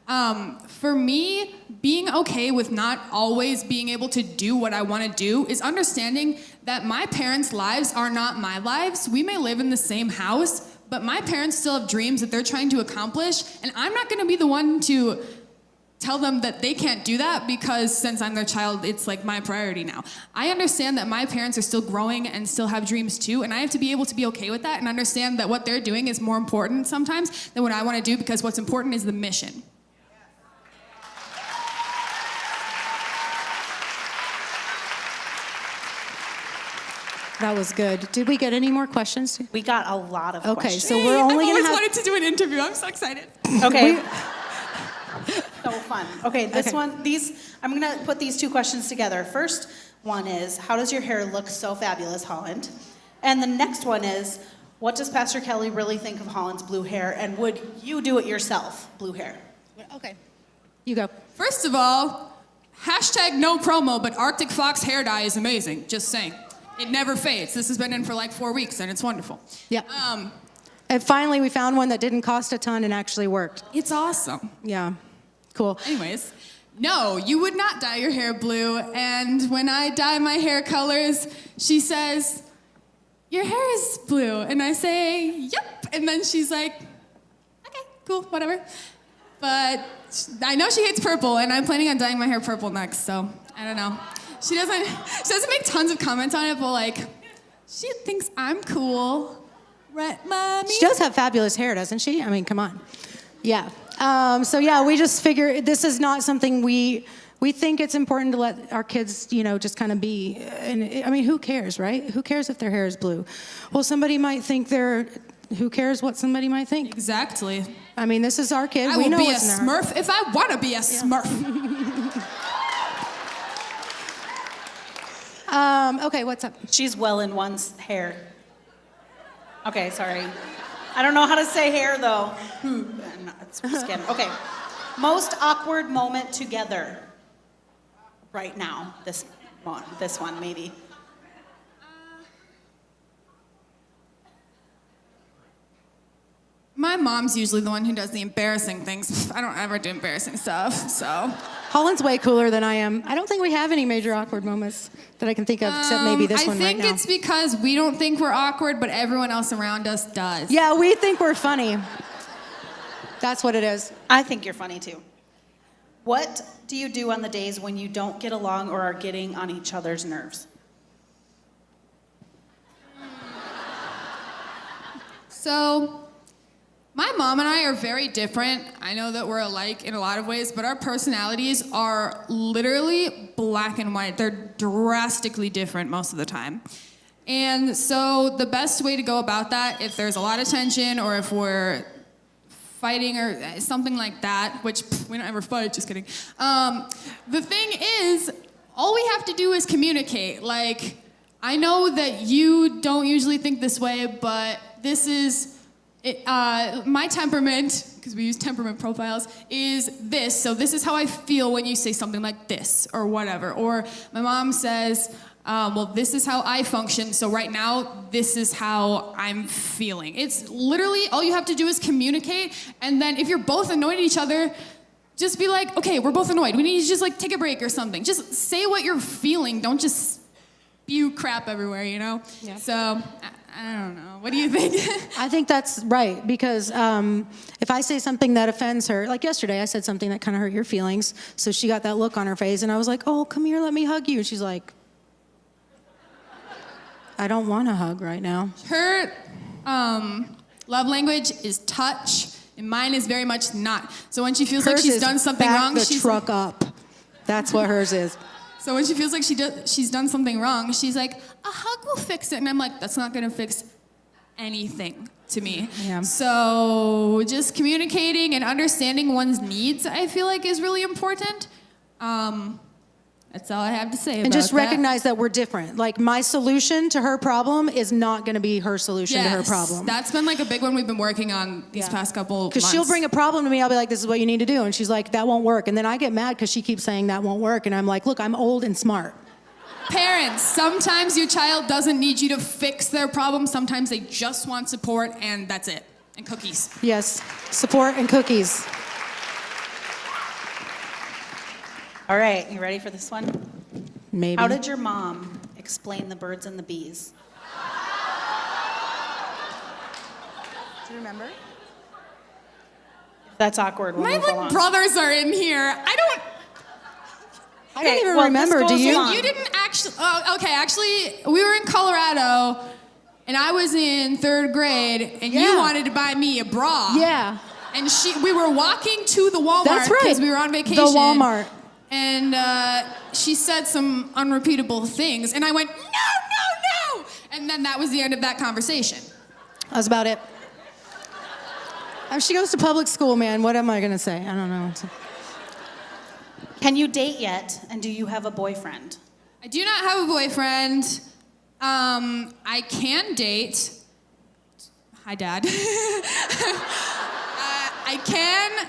Speaker 2: for me, being okay with not always being able to do what I want to do is understanding that my parents' lives are not my lives. We may live in the same house, but my parents still have dreams that they're trying to accomplish, and I'm not going to be the one to tell them that they can't do that, because since I'm their child, it's my priority now. I understand that my parents are still growing and still have dreams too, and I have to be able to be okay with that and understand that what they're doing is more important sometimes than what I want to do, because what's important is the mission.
Speaker 3: That was good. Did we get any more questions?
Speaker 4: We got a lot of questions.
Speaker 3: So we're only going to have...
Speaker 2: I wanted to do an interview. I'm so excited.
Speaker 4: Okay. So fun. Okay, I'm gonna put these two questions together. First one is, how does your hair look so fabulous, Holland? And the next one is, what does Pastor Kelly really think of Holland's blue hair, and would you do it yourself, blue hair?
Speaker 3: Okay, you go.
Speaker 2: First of all, #no promo, but Arctic Fox hair dye is amazing, just saying. It never fades. This has been in for 4 weeks, and it's wonderful.
Speaker 3: Yeah. And finally, we found one that didn't cost a ton and actually worked.
Speaker 2: It's awesome.
Speaker 3: Yeah, cool.
Speaker 2: Anyways, no, you would not dye your hair blue. And when I dye my hair colors, she says, your hair is blue. And I say, yep. And then she's like, okay, cool, whatever. But I know she hates purple, and I'm planning on dyeing my hair purple next, so I don't know. She doesn't make tons of comments on it, but like, she thinks I'm cool. Right, Mommy?
Speaker 3: She does have fabulous hair, doesn't she? I mean, come on. Yeah. So yeah, we just figure this is not something we think it's important to let our kids, just kind of be. And I mean, who cares, right? Who cares if their hair is blue? Well, somebody might think who cares what somebody might think?
Speaker 2: Exactly.
Speaker 3: I mean, this is our kid.
Speaker 2: I
Speaker 3: We
Speaker 2: will
Speaker 3: know
Speaker 2: be a
Speaker 3: what's in
Speaker 2: Smurf if I want to be a Smurf.
Speaker 3: Okay, what's up?
Speaker 4: She's well in one's hair. Okay, sorry. I don't know how to say hair though. It's skin. Okay. Most awkward moment together. Right now. This one maybe.
Speaker 2: My mom's usually the one who does the embarrassing things. I don't ever do embarrassing stuff, so.
Speaker 3: Holland's way cooler than I am. I don't think we have any major awkward moments that I can think of, except maybe this one right now.
Speaker 2: I think it's because we don't think we're awkward, but everyone else around us does.
Speaker 3: Yeah, we think we're funny. That's what it is.
Speaker 4: I think you're funny too. What do you do on the days when you don't get along or are getting on each other's nerves?
Speaker 2: So, my mom and I are very different. I know that we're alike in a lot of ways, but our personalities are literally black and white. They're drastically different most of the time. And so the best way to go about that, if there's a lot of tension or if we're fighting or something like that, which we don't ever fight, just kidding. The thing is, all we have to do is communicate. Like, I know that you don't usually think this way, but this is my temperament, because we use temperament profiles, is this. So this is how I feel when you say something like this or whatever. Or my mom says, well, this is how I function. So right now, this is how I'm feeling. It's literally all you have to do is communicate. And then if you're both annoyed at each other, just be like, okay, we're both annoyed. We need to just like take a break or something. Just say what you're feeling. Don't just spew crap everywhere, Yeah. So I don't know. What do you think?
Speaker 3: I think that's right, because if I say something that offends her, like yesterday I said something that kind of hurt your feelings, so she got that look on her face, and I was like, oh, come here, let me hug you. And she's like, I don't want to hug right now.
Speaker 2: Her love language is touch, and mine is very much not. So when she feels like she's done something wrong,
Speaker 3: she's truck up. That's what hers is.
Speaker 2: So when she feels like she's done something wrong, she's like, a hug will fix it. And I'm like, that's not going to fix anything to me.
Speaker 3: Yeah.
Speaker 2: So just communicating and understanding one's needs, I feel like, is really important. That's all I have to say about that.
Speaker 3: And just recognize that we're different. Like, my solution to her problem is not going to be her solution to her problem.
Speaker 2: That's been like a big one we've been working on these past couple months.
Speaker 3: Because she'll bring a problem to me, I'll be like, this is what you need to do. And she's like, that won't work. And then I get mad because she keeps saying that won't work. And I'm like, look, I'm old and smart.
Speaker 2: Parents, sometimes your child doesn't need you to fix their problem. Sometimes they just want support, and that's it. And cookies.
Speaker 3: Yes, support and cookies.
Speaker 4: All right, you ready for this one?
Speaker 3: Maybe.
Speaker 4: How did your mom explain the birds and the bees?
Speaker 3: Do you remember?
Speaker 4: If that's awkward, we'll move along.
Speaker 2: Brothers are in here. I
Speaker 3: don't even remember. Do you?
Speaker 2: You didn't actually. Oh, okay. Actually, we were in Colorado, and I was in 3rd grade, and you wanted to buy me a bra.
Speaker 3: Yeah.
Speaker 2: And we were walking to the Walmart.
Speaker 3: That's right.
Speaker 2: Because we were on vacation.
Speaker 3: The Walmart.
Speaker 2: And she said some unrepeatable things, and I went, no. And then that was the end of that conversation.
Speaker 3: That was about it. She goes to public school, man. What am I going to say? I don't know.
Speaker 4: Can you date yet, and do you have a boyfriend?
Speaker 2: I do not have a boyfriend. I can date. Hi, Dad. I can.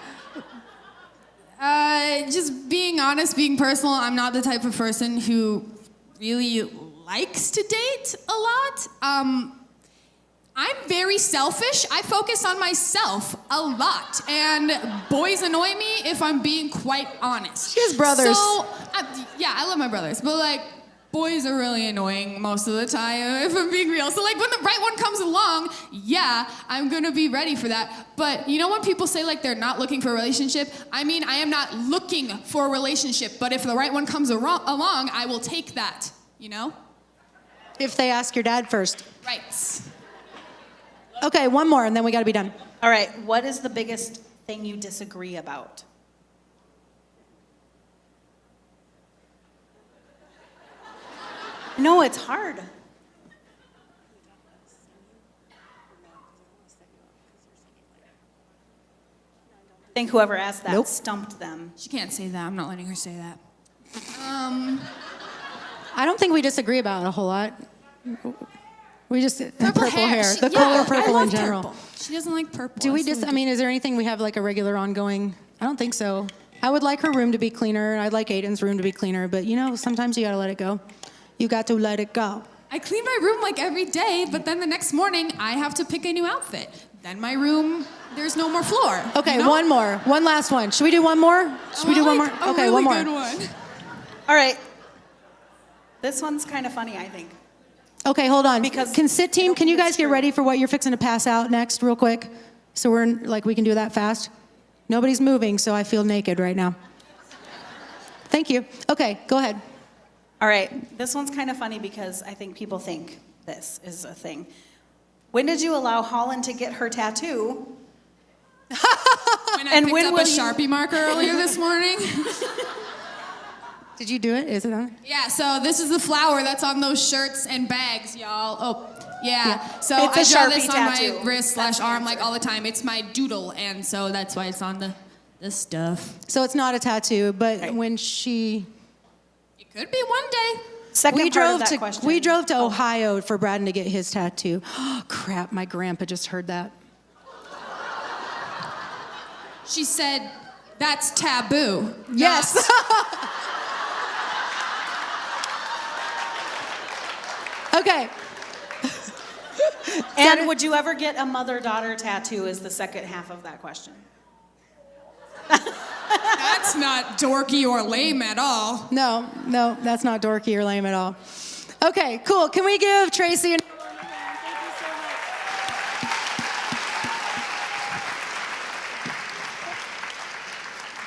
Speaker 2: Just being honest, being personal, I'm not the type of person who really likes to date a lot. I'm very selfish. I focus on myself a lot, and boys annoy me if I'm being quite honest.
Speaker 3: She has brothers.
Speaker 2: So, yeah, I love my brothers, but like, boys are really annoying most of the time, if I'm being real. So like when the right one comes along, yeah, I'm gonna be ready for that. But you know when people say like they're not looking for a relationship? I mean, I am not looking for a relationship, but if the right one comes along, I will take that, you know?
Speaker 3: If they ask your dad first.
Speaker 2: Right.
Speaker 3: Okay, one more and then we gotta be done.
Speaker 4: All right, what is the biggest thing you disagree about? No, it's hard. I think whoever asked that stumped them.
Speaker 2: She can't say that. I'm not letting her say that.
Speaker 3: I don't think we disagree about it a whole lot. We just purple hair.
Speaker 2: She-
Speaker 3: The
Speaker 2: yeah,
Speaker 3: color
Speaker 2: I
Speaker 3: purple
Speaker 2: love
Speaker 3: in general.
Speaker 2: purple. She doesn't like purple.
Speaker 3: Do we
Speaker 2: That's
Speaker 3: just? I mean, is there anything we have like a regular ongoing? I don't think so. I would like her room to be cleaner. I'd like Aiden's room to be cleaner. But you know, sometimes you gotta let it go. You got to let it go.
Speaker 2: I clean my room like every day, but then the next morning I have to pick a new outfit. Then my room, there's no more floor.
Speaker 3: Okay,
Speaker 2: you know?
Speaker 3: one more. One last one. Should we do one more? Should we do one more?
Speaker 2: A
Speaker 3: Okay,
Speaker 2: really
Speaker 3: one more.
Speaker 2: good one.
Speaker 4: All right. This one's kind of funny, I think.
Speaker 3: Okay, hold on.
Speaker 4: Because
Speaker 3: can sit
Speaker 4: I
Speaker 3: team,
Speaker 4: don't
Speaker 3: can you
Speaker 4: think
Speaker 3: guys
Speaker 4: it's
Speaker 3: get
Speaker 4: true.
Speaker 3: ready for what you're fixing to pass out next real quick? So we can do that fast. Nobody's moving, so I feel naked right now. Thank you. Okay, go ahead.
Speaker 4: All right, this one's kind of funny because I think people think this is a thing. When did you allow Holland to get her tattoo?
Speaker 2: When I
Speaker 4: And
Speaker 2: picked
Speaker 4: when
Speaker 2: up a
Speaker 4: will you-
Speaker 2: Sharpie marker earlier this morning.
Speaker 3: Did you do it? Is it on?
Speaker 2: Yeah, so this is the flower that's on those shirts and bags, y'all. Oh, yeah. So
Speaker 4: It's a
Speaker 2: I draw this
Speaker 4: Sharpie
Speaker 2: on
Speaker 4: tattoo.
Speaker 2: my wrist
Speaker 4: That's the
Speaker 2: /arm like
Speaker 4: answer.
Speaker 2: all the time. It's my doodle, and so that's why it's on the stuff.
Speaker 3: So it's not a tattoo, but
Speaker 4: Right.
Speaker 3: when she
Speaker 2: It could be one day.
Speaker 4: Second
Speaker 3: we
Speaker 4: part
Speaker 3: drove
Speaker 4: of that
Speaker 3: to
Speaker 4: question.
Speaker 3: we drove to Ohio for Braden to get his tattoo. Oh, crap, my grandpa just heard that.
Speaker 2: She said, that's taboo.
Speaker 3: Yes. Okay.
Speaker 4: And would you ever get a mother-daughter tattoo is the second half of that question.
Speaker 2: That's not dorky or lame at all.
Speaker 3: No, that's not dorky or lame at all. Okay, cool. Can we give Tracy and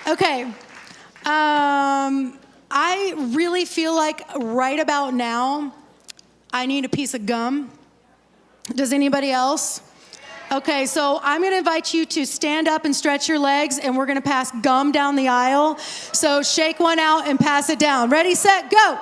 Speaker 3: Okay. I really feel like right about now, I need a piece of gum. Does anybody else? Okay, so I'm gonna invite you to stand up and stretch your legs, and we're gonna pass gum down the aisle. So shake one out and pass it down. Ready, set, go.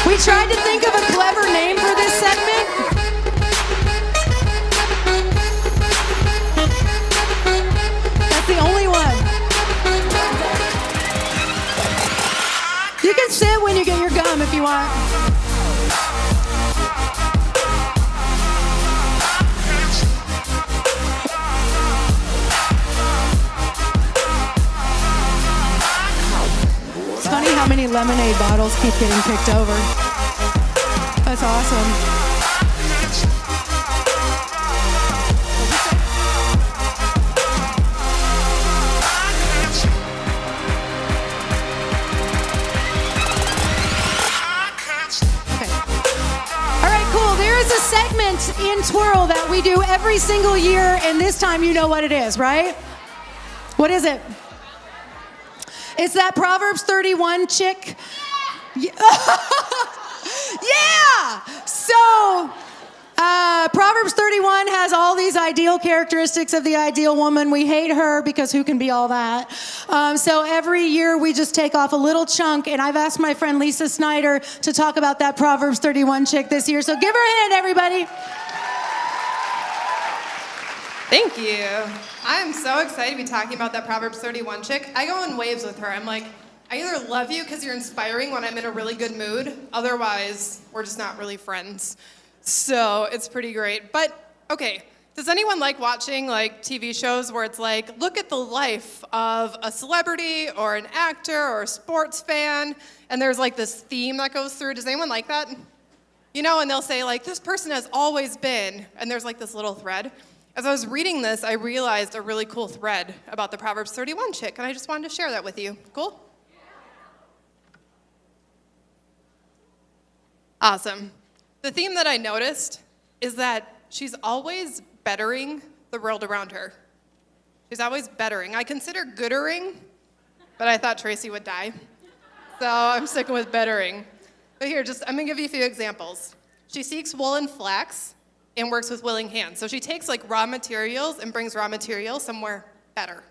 Speaker 3: We tried to think of a clever name for this segment. That's the only one. You can sit when you get your gum if you want. It's funny how many lemonade bottles keep getting picked over. That's awesome. Okay. All right, cool. There is a segment in TWIRL that we do every single year, and this time you know what it is, right? What is it? It's that Proverbs 31 chick. Yeah. So Proverbs 31 has all these ideal characteristics of the ideal woman. We hate her because who can be all that? So every year we just take off a little chunk, and I've asked my friend Lisa Snyder to talk about that Proverbs 31 chick this year. So give her a hand, everybody.
Speaker 14: Thank you. I'm so excited to be talking about that Proverbs 31 chick. I go in waves with her. I'm like, I either love you because you're inspiring when I'm in a really good mood, otherwise we're just not really friends. So it's pretty great. But okay, does anyone like watching like TV shows where it's like, look at the life of a celebrity or an actor or a sports fan, and there's like this theme that goes through? Does anyone like that? You know, and they'll say like, this person has always been, and there's like this little thread. As I was reading this, I realized a really cool thread about the Proverbs 31 chick, and I just wanted to share that with you. Cool? Awesome. The theme that I noticed is that she's always bettering the world around her. She's always bettering. I consider goodering, but I thought Tracy would die. So I'm sticking with bettering. But here, I'm gonna give you a few examples. She seeks wool and flax and works with willing hands. So she takes like raw materials and brings raw materials somewhere better.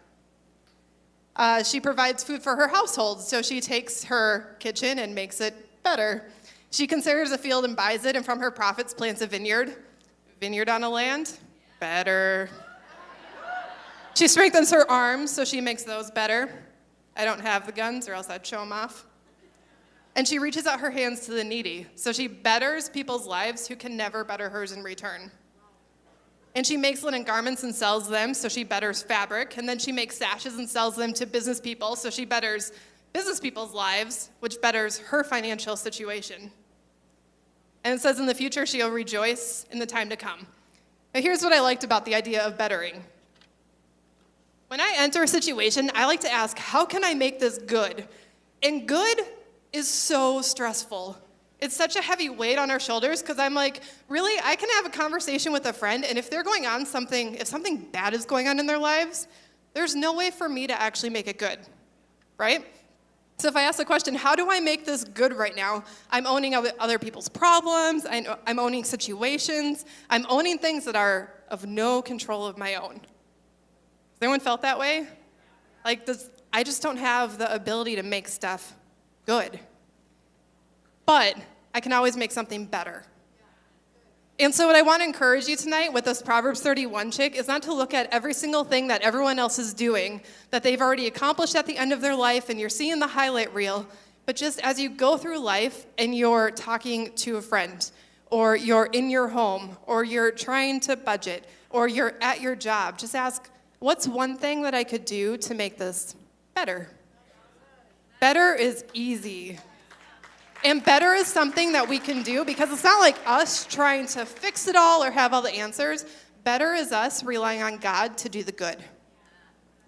Speaker 14: She provides food for her household, so she takes her kitchen and makes it better. She considers a field and buys it, and from her profits plants a vineyard. Vineyard on a land, better. She strengthens her arms, so she makes those better. I don't have the guns, or else I'd show them off. And she reaches out her hands to the needy, so she betters people's lives who can never better hers in return. And she makes linen garments and sells them, so she betters fabric. And then she makes sashes and sells them to business people, so she betters business people's lives, which betters her financial situation. And it says in the future she'll rejoice in the time to come. Now here's what I liked about the idea of bettering. When I enter a situation, I like to ask, how can I make this good? And good is so stressful. It's such a heavy weight on our shoulders because I'm like, really? I can have a conversation with a friend, and if they're going on something, if something bad is going on in their lives, there's no way for me to actually make it good, right? So if I ask the question, how do I make this good right now? I'm owning other people's problems, I'm owning situations, I'm owning things that are of no control of my own. Has anyone felt that way? Like I just don't have the ability to make stuff good. But I can always make something better. And so what I want to encourage you tonight with this Proverbs 31 chick is not to look at every single thing that everyone else is doing, that they've already accomplished at the end of their life and you're seeing the highlight reel, but just as you go through life and you're talking to a friend, or you're in your home, or you're trying to budget, or you're at your job, just ask, what's one thing that I could do to make this better? Better is easy. And better is something that we can do because it's not like us trying to fix it all or have all the answers. Better is us relying on God to do the good.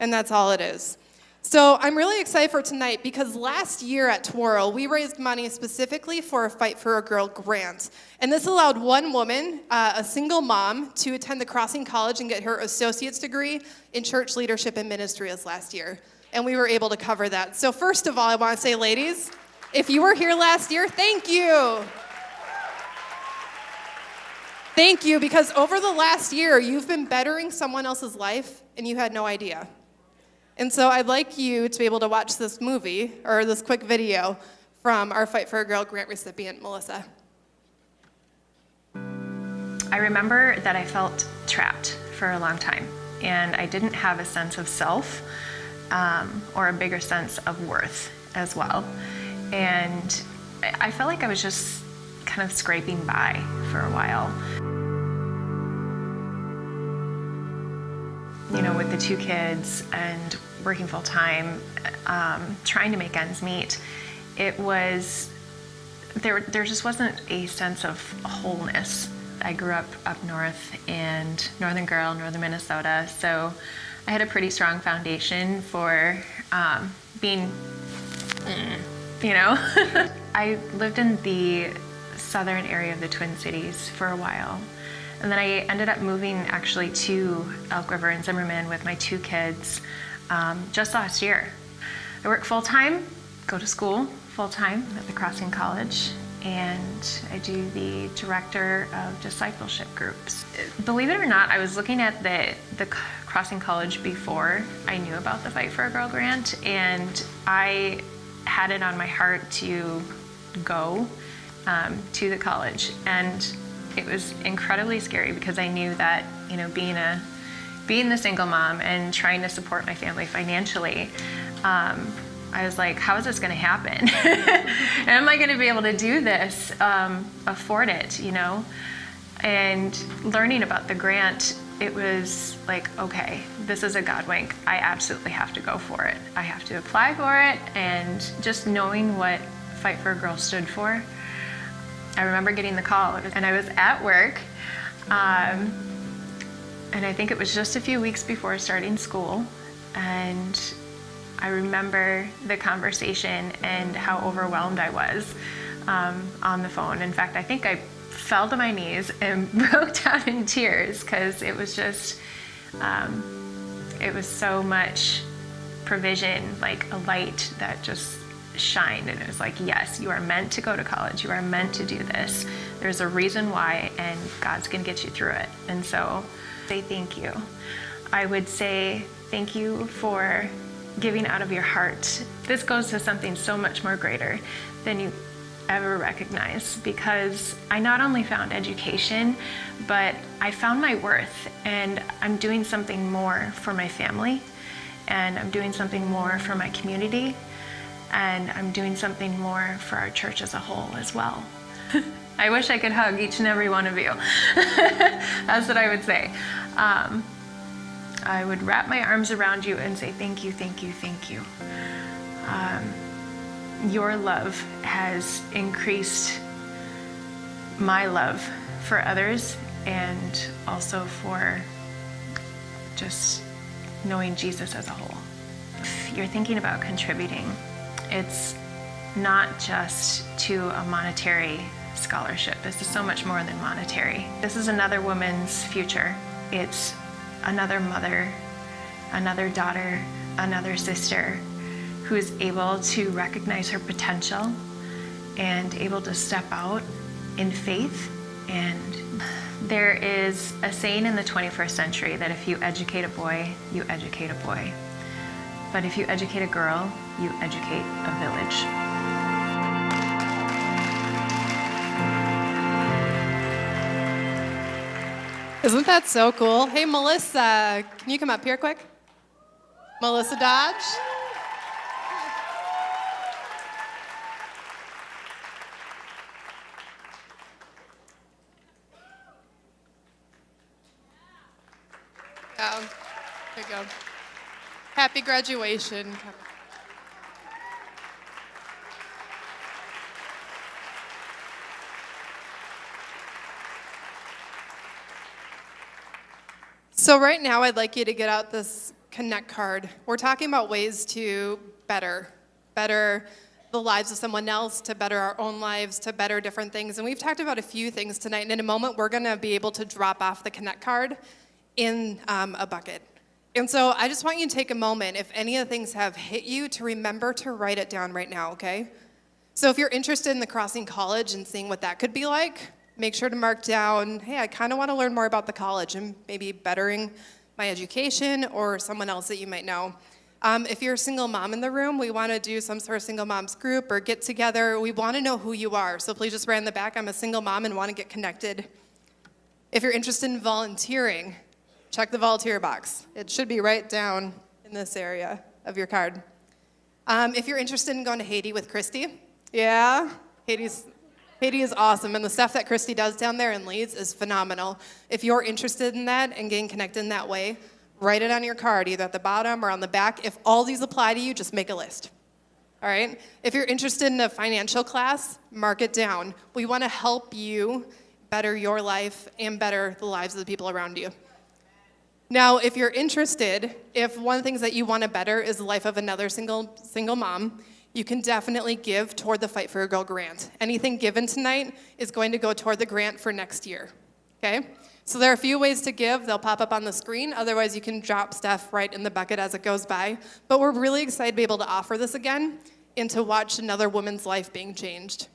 Speaker 14: And that's all it is. So I'm really excited for tonight because last year at TWIRL, we raised money specifically for a Fight for a Girl grant. And this allowed one woman, a single mom, to attend the Crossing College and get her associate's degree in church leadership and ministry this last year. And we were able to cover that. So first of all, I want to say, ladies, if you were here last year, thank you. Thank you, because over the last year, you've been bettering someone else's life, and you had no idea. And so I'd like you to be able to watch this movie, or this quick video, from our Fight for a Girl grant recipient, Melissa.
Speaker 15: I remember that I felt trapped for a long time, and I didn't have a sense of self, or a bigger sense of worth as well. And I felt like I was just kind of scraping by for a while. You know, with the 2 kids and working full time, trying to make ends meet, it was, there just wasn't a sense of wholeness. I grew up north and northern girl, northern Minnesota, so I had a pretty strong foundation for being, you know. I lived in the southern area of the Twin Cities for a while. And then I ended up moving actually to Elk River and Zimmerman with my 2 kids just last year. I work full-time, go to school full-time at the Crossing College, and I do the director of discipleship groups. Believe it or not, I was looking at the Crossing College before I knew about the Fight for a Girl grant, and I had it on my heart to go to the college. And it was incredibly scary because I knew that, you know, being the single mom and trying to support my family financially, I was like, how is this going to happen? And am I going to be able to do this, afford it, you know? And learning about the grant, it was like, okay, this is a God wink. I absolutely have to go for it. I have to apply for it. And just knowing what Fight for a Girl stood for, I remember getting the call, and I was at work, and I think it was just a few weeks before starting school, and I remember the conversation and how overwhelmed I was on the phone. In fact, I think I fell to my knees and broke down in tears because it was just, it was so much provision, like a light that just shined, and it was like, yes, you are meant to go to college. You are meant to do this. There's a reason why, and God's gonna get you through it. And so, say thank you. I would say thank you for giving out of your heart. This goes to something so much more greater than you ever recognize, because I not only found education, but I found my worth, and I'm doing something more for my family, and I'm doing something more for my community, and I'm doing something more for our church as a whole as well. I wish I could hug each and every one of you. That's what I would say. I would wrap my arms around you and say thank you, thank you, thank you. Your love has increased my love for others, and also for just knowing Jesus as a whole. If you're thinking about contributing, it's not just to a monetary scholarship. This is so much more than monetary. This is another woman's future. It's another mother, another daughter, another sister who is able to recognize her potential and able to step out in faith. And there is a saying in the 21st century that if you educate a boy, you educate a boy. But if you educate a girl, you educate a village.
Speaker 14: Isn't that so cool? Hey, Melissa, can you come up here quick? Melissa Dodge. Yeah, there you go. Happy graduation. So right now, I'd like you to get out this Connect card. We're talking about ways to better the lives of someone else, to better our own lives, to better different things. And we've talked about a few things tonight, and in a moment, we're gonna be able to drop off the Connect card in a bucket. And so I just want you to take a moment, if any of the things have hit you, to remember to write it down right now, okay? So if you're interested in the Crossing College and seeing what that could be like, make sure to mark down, hey, I kind of want to learn more about the college and maybe bettering my education or someone else that you might know. If you're a single mom in the room, we want to do some sort of single moms group or get together. We want to know who you are. So please just write in the back, I'm a single mom and want to get connected. If you're interested in volunteering, check the volunteer box. It should be right down in this area of your card. If you're interested in going to Haiti with Christy, yeah, Haiti is awesome, and the stuff that Christy does down there and leads is phenomenal. If you're interested in that and getting connected in that way, write it on your card, either at the bottom or on the back. If all these apply to you, just make a list. All right? If you're interested in a financial class, mark it down. We want to help you better your life and better the lives of the people around you. Now, if you're interested, if one of the things that you want to better is the life of another single mom, you can definitely give toward the Fight for a Girl grant. Anything given tonight is going to go toward the grant for next year, okay? So there are a few ways to give. They'll pop up on the screen. Otherwise, you can drop stuff right in the bucket as it goes by. But we're really excited to be able to offer this again and to watch another woman's life being changed.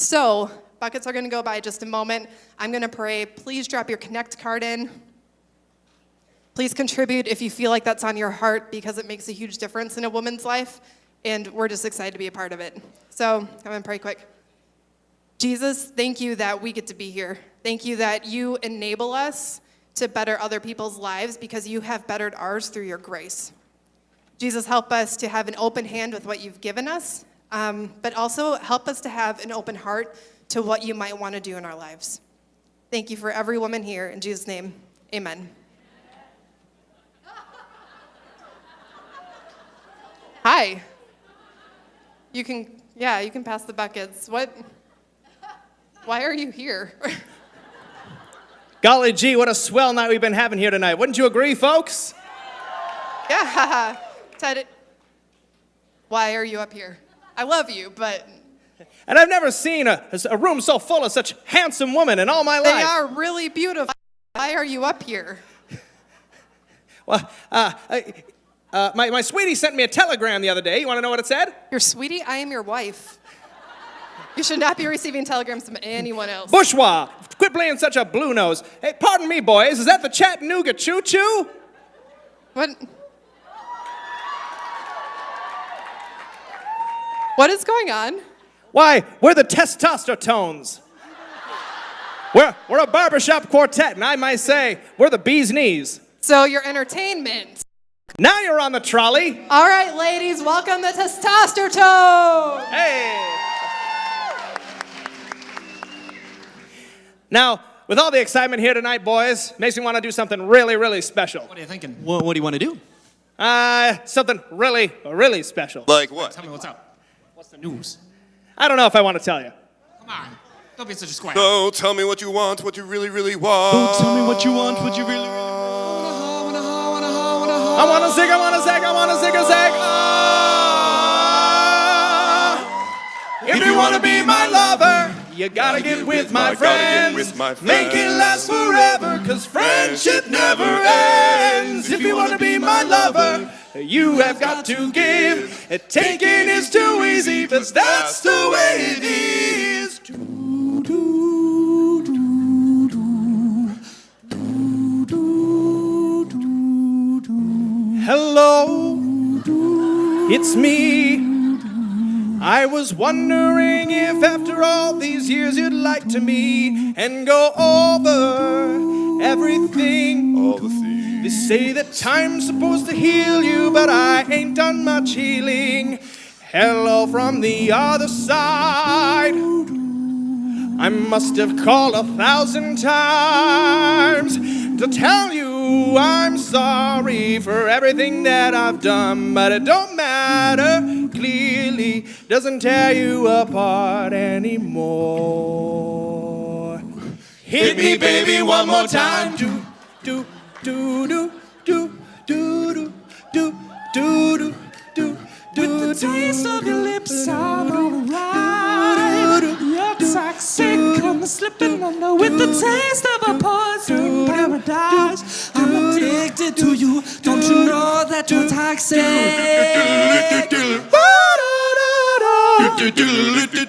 Speaker 14: So, buckets are going to go by just a moment. I'm going to pray. Please drop your Connect card in. Please contribute if you feel like that's on your heart because it makes a huge difference in a woman's life, and we're just excited to be a part of it. So, I'm going to pray quick. Jesus, thank you that we get to be here. Thank you that you enable us to better other people's lives because you have bettered ours through your grace. Jesus, help us to have an open hand with what you've given us, but also help us to have an open heart to what you might want to do in our lives. Thank you for every woman here. In Jesus' name, amen. Hi. You can pass the buckets. Why are you here?
Speaker 12: Golly gee, what a swell night we've been having here tonight. Wouldn't you agree, folks?
Speaker 14: Yeah. Ted, why are you up here? I love you, but...
Speaker 12: And I've never seen a room so full of such handsome women in all my life.
Speaker 14: They are really beautiful. Why are you up here?
Speaker 12: Well, my sweetie sent me a telegram the other day. You want to know what it said?
Speaker 14: Your sweetie? I am your wife. You should not be receiving telegrams from anyone else.
Speaker 12: Bourgeois, quit playing such a blue nose. Hey, pardon me, boys. Is that the Chattanooga choo-choo?
Speaker 14: What? What is going on?
Speaker 12: Why, we're the Testostertones. We're a barbershop quartet, and I might say, we're the bee's knees.
Speaker 14: So your entertainment.
Speaker 12: Now you're on the trolley.
Speaker 14: All right, ladies, welcome the Testosterone.
Speaker 12: Hey. Now, with all the excitement here tonight, boys, makes me want to do something really, really special.
Speaker 13: What are you thinking? What do you want to do?
Speaker 12: Something really, really special.
Speaker 11: Like what?
Speaker 13: Tell me what's up. What's the news?
Speaker 12: I don't know if I want to tell you.
Speaker 13: Come on. Don't be such a square.
Speaker 11: So tell me what you want, what you really, really want.
Speaker 13: Don't tell me what you want, what you really, really want.
Speaker 12: I want to zig, I want to zag, I want to zig a zag. If you want to be my lover, you gotta get with my friends. Make it last forever, cause friendship never ends. If you want to be my lover, you have got to give. Taking is too easy, but that's the way it is. Hello, it's me. I was wondering if after all these years you'd like to meet and go over everything.
Speaker 11: All the things.
Speaker 12: They say that time's supposed to heal you, but I ain't done much healing. Hello from the other side. I must have called 1,000 times to tell you I'm sorry for everything that I've done, but it don't matter, clearly doesn't tear you apart anymore. Hit me, baby, one more time. Do, do, do, do, do, do, do, do, do, do, do. With the taste of your lips, I'm alright. You're toxic, I'm slipping under. With the taste of a poison paradise, I'm addicted to you. Don't you know that you're toxic?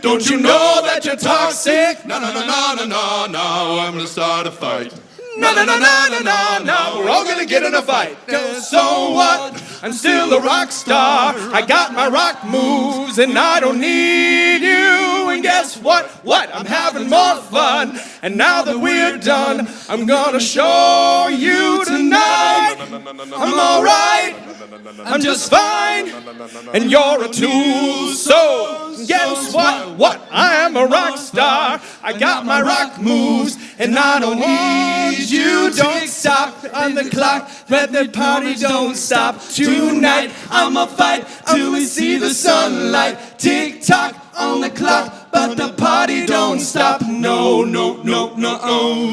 Speaker 12: Don't you know that you're toxic?
Speaker 11: No, no, no, no, no, no, no, I'm gonna start a fight.
Speaker 12: No, no, no, no, no, no, no, we're all gonna get in a fight. So what? I'm still a rock star. I got my rock moves and I don't need you. And guess what? I'm having more fun. And now that we're done, I'm gonna show you tonight. I'm alright. I'm just fine. And you're a tool. So guess what? I am a rock star. I got my rock moves and I don't need you. Don't stop on the clock, let the party don't stop. Tonight I'ma fight till we see the sunlight. Tick tock on the clock, but the party don't stop. No, no, no, no, oh.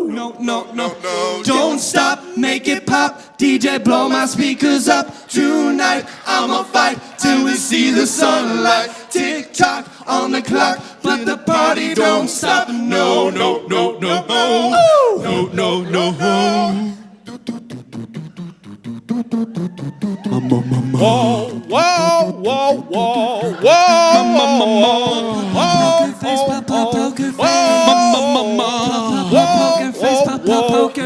Speaker 12: No, no, no, no. Don't stop, make it pop. DJ, blow my speakers up. Tonight I'ma fight till we see the sunlight. Tick tock on the clock, but the party don't stop. No, no, no, no, no. No, no, no. Whoa, whoa, whoa, whoa, whoa, whoa, whoa, whoa.
Speaker 11: Poker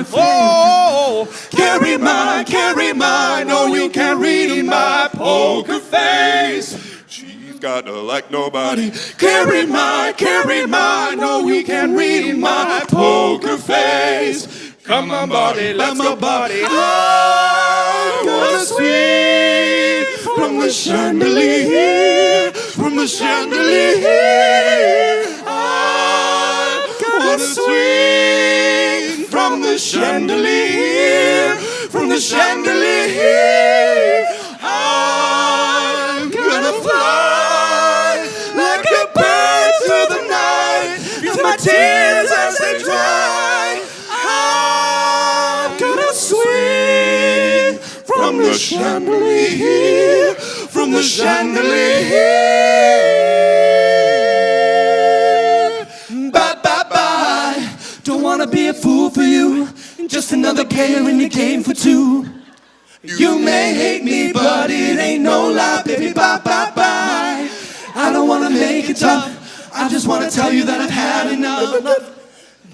Speaker 11: face. Carry mine. No, you can't read my poker face. She's got to like nobody. Carry mine. No, you can't read my poker face. Come on, body, let's go, body. I'm gonna swing from the chandelier, from the chandelier. I'm gonna swing from the chandelier, from the chandelier. I'm gonna fly like a bird through the night, feel my tears as they dry. I'm gonna swing from the chandelier, from the chandelier. Bye, bye, bye. Don't wanna be a fool for you, just another player in the game for two. You may hate me, but it ain't no lie, baby, bye, bye, bye. I don't wanna make it tough, I just wanna tell you that I've had enough.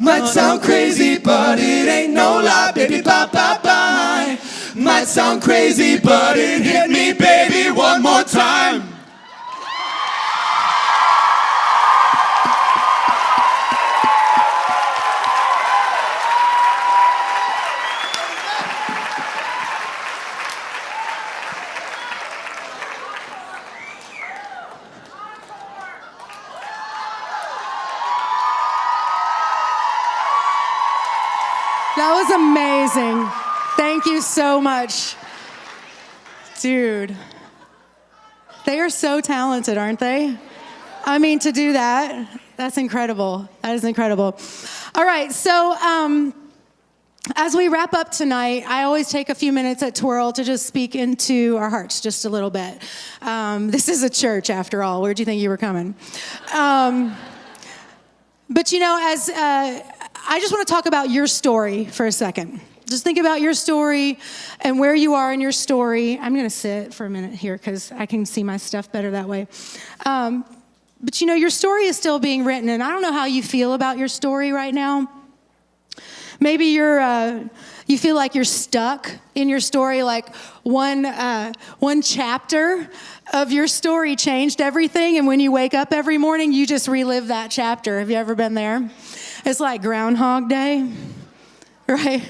Speaker 11: Might sound crazy, but it ain't no lie, baby, bye, bye, bye. Might sound crazy, but it hit me, baby, one more time.
Speaker 3: That was amazing. Thank you so much. Dude, they are so talented, aren't they? I mean, to do that, that's incredible. That is incredible. All right, so as we wrap up tonight, I always take a few minutes at TWIRL to just speak into our hearts just a little bit. This is a church, after all. Where'd you think you were coming? But you know, as I just want to talk about your story for a second. Just think about your story and where you are in your story. I'm going to sit for a minute here because I can see my stuff better that way. But you know, your story is still being written, and I don't know how you feel about your story right now. Maybe you feel like you're stuck in your story, like one chapter of your story changed everything, and when you wake up every morning, you just relive that chapter. Have you ever been there? It's like Groundhog Day, right?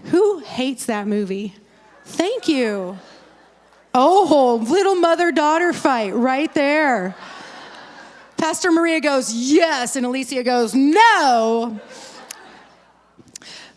Speaker 3: Who hates that movie? Thank you. Oh, little mother-daughter fight right there. Pastor Maria goes, yes, and Alicia goes, no.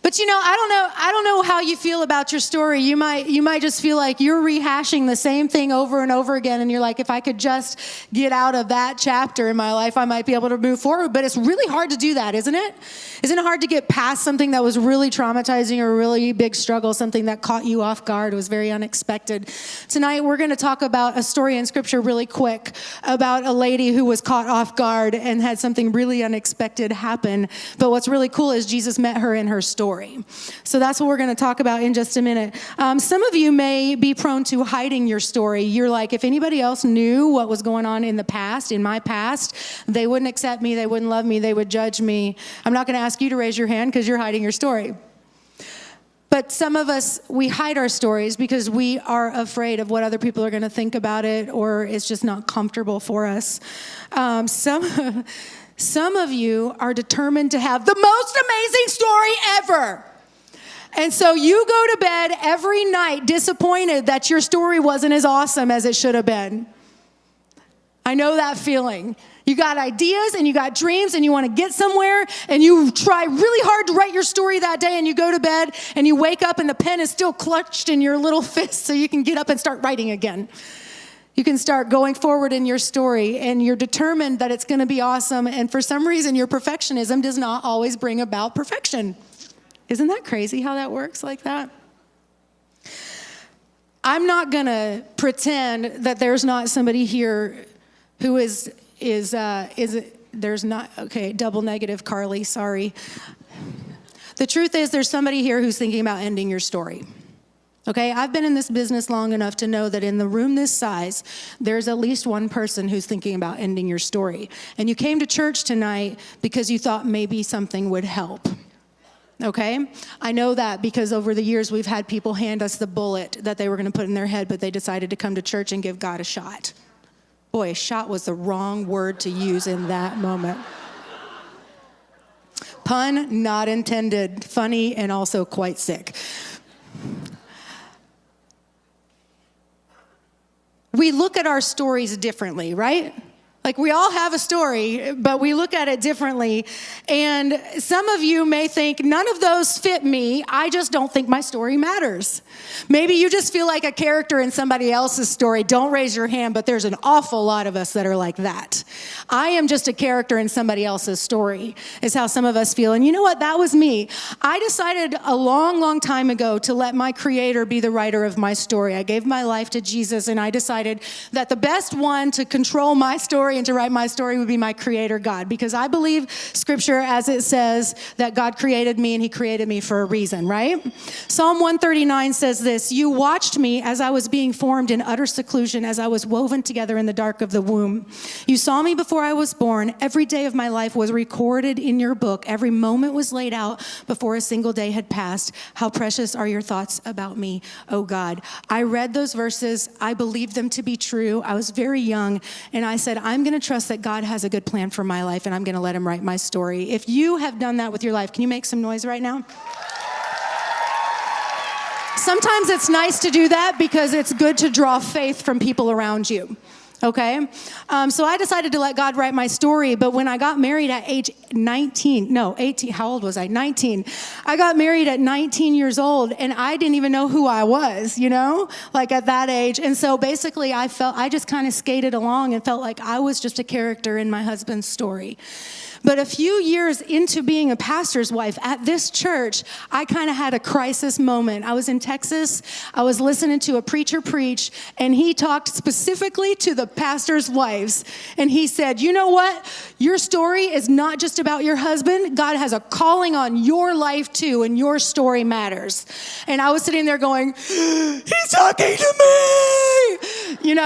Speaker 3: But you know, I don't know how you feel about your story. You might just feel like you're rehashing the same thing over and over again, and you're like, if I could just get out of that chapter in my life, I might be able to move forward. But it's really hard to do that, isn't it? Isn't it hard to get past something that was really traumatizing or a really big struggle, something that caught you off guard, was very unexpected? Tonight, we're going to talk about a story in Scripture really quick about a lady who was caught off guard and had something really unexpected happen. But what's really cool is Jesus met her in her story. So that's what we're going to talk about in just a minute. Some of you may be prone to hiding your story. You're like, if anybody else knew what was going on in the past, in my past, they wouldn't accept me, they wouldn't love me, they would judge me. I'm not going to ask you to raise your hand because you're hiding your story. But some of us, we hide our stories because we are afraid of what other people are going to think about it, or it's just not comfortable for us. Some of you are determined to have the most amazing story ever. And so you go to bed every night disappointed that your story wasn't as awesome as it should have been. I know that feeling. You got ideas and you got dreams and you want to get somewhere and you try really hard to write your story that day, and you go to bed and you wake up and the pen is still clutched in your little fist so you can get up and start writing again. You can start going forward in your story, and you're determined that it's going to be awesome. And for some reason, your perfectionism does not always bring about perfection. Isn't that crazy how that works like that? I'm not going to pretend that there's not somebody here who there's not, okay, double negative, Carly, sorry. The truth is there's somebody here who's thinking about ending your story. Okay, I've been in this business long enough to know that in the room this size, there's at least one person who's thinking about ending your story. And you came to church tonight because you thought maybe something would help. Okay? I know that because over the years we've had people hand us the bullet that they were going to put in their head, but they decided to come to church and give God a shot. Boy, a shot was the wrong word to use in that moment. Pun not intended. Funny and also quite sick. We look at our stories differently, right? Like we all have a story, but we look at it differently. And some of you may think, none of those fit me. I just don't think my story matters. Maybe you just feel like a character in somebody else's story. Don't raise your hand, but there's an awful lot of us that are like that. I am just a character in somebody else's story, is how some of us feel. And you know what? That was me. I decided a long, long time ago to let my Creator be the writer of my story. I gave my life to Jesus, and I decided that the best one to control my story and to write my story would be my Creator, God, because I believe Scripture as it says that God created me and He created me for a reason, right? Psalm 139 says this, "You watched me as I was being formed in utter seclusion, as I was woven together in the dark of the womb. You saw me before I was born. Every day of my life was recorded in your book. Every moment was laid out before a single day had passed. How precious are your thoughts about me, oh God." I read those verses. I believed them to be true. I was very young, and I said, I'm going to trust that God has a good plan for my life, and I'm going to let Him write my story. If you have done that with your life, can you make some noise right now? Sometimes it's nice to do that because it's good to draw faith from people around you. Okay? So I decided to let God write my story, but when I got married at age 18, how old was I? 19. I got married at 19 years old, and I didn't even know who I was, like at that age. And so basically I just kind of skated along and felt like I was just a character in my husband's story. But a few years into being a pastor's wife at this church, I kind of had a crisis moment. I was in Texas. I was listening to a preacher preach, and he talked specifically to the pastor's wives. And he said, you know what? Your story is not just about your husband. God has a calling on your life too, and your story matters. And I was sitting there going, he's talking to me,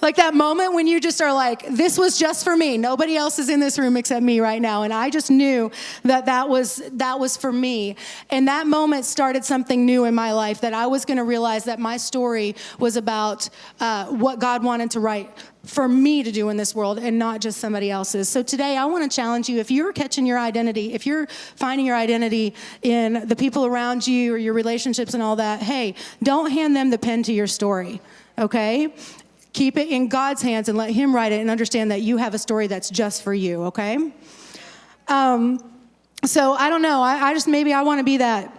Speaker 3: Like that moment when you just are like, this was just for me. Nobody else is in this room except me right now. And I just knew that was for me. And that moment started something new in my life, that I was going to realize that my story was about what God wanted to write for me to do in this world and not just somebody else's. So today I want to challenge you, if you're catching your identity, if you're finding your identity in the people around you or your relationships and all that, hey, don't hand them the pen to your story, okay? Keep it in God's hands and let Him write it, and understand that you have a story that's just for you, okay? So I don't know. I just maybe I want to be that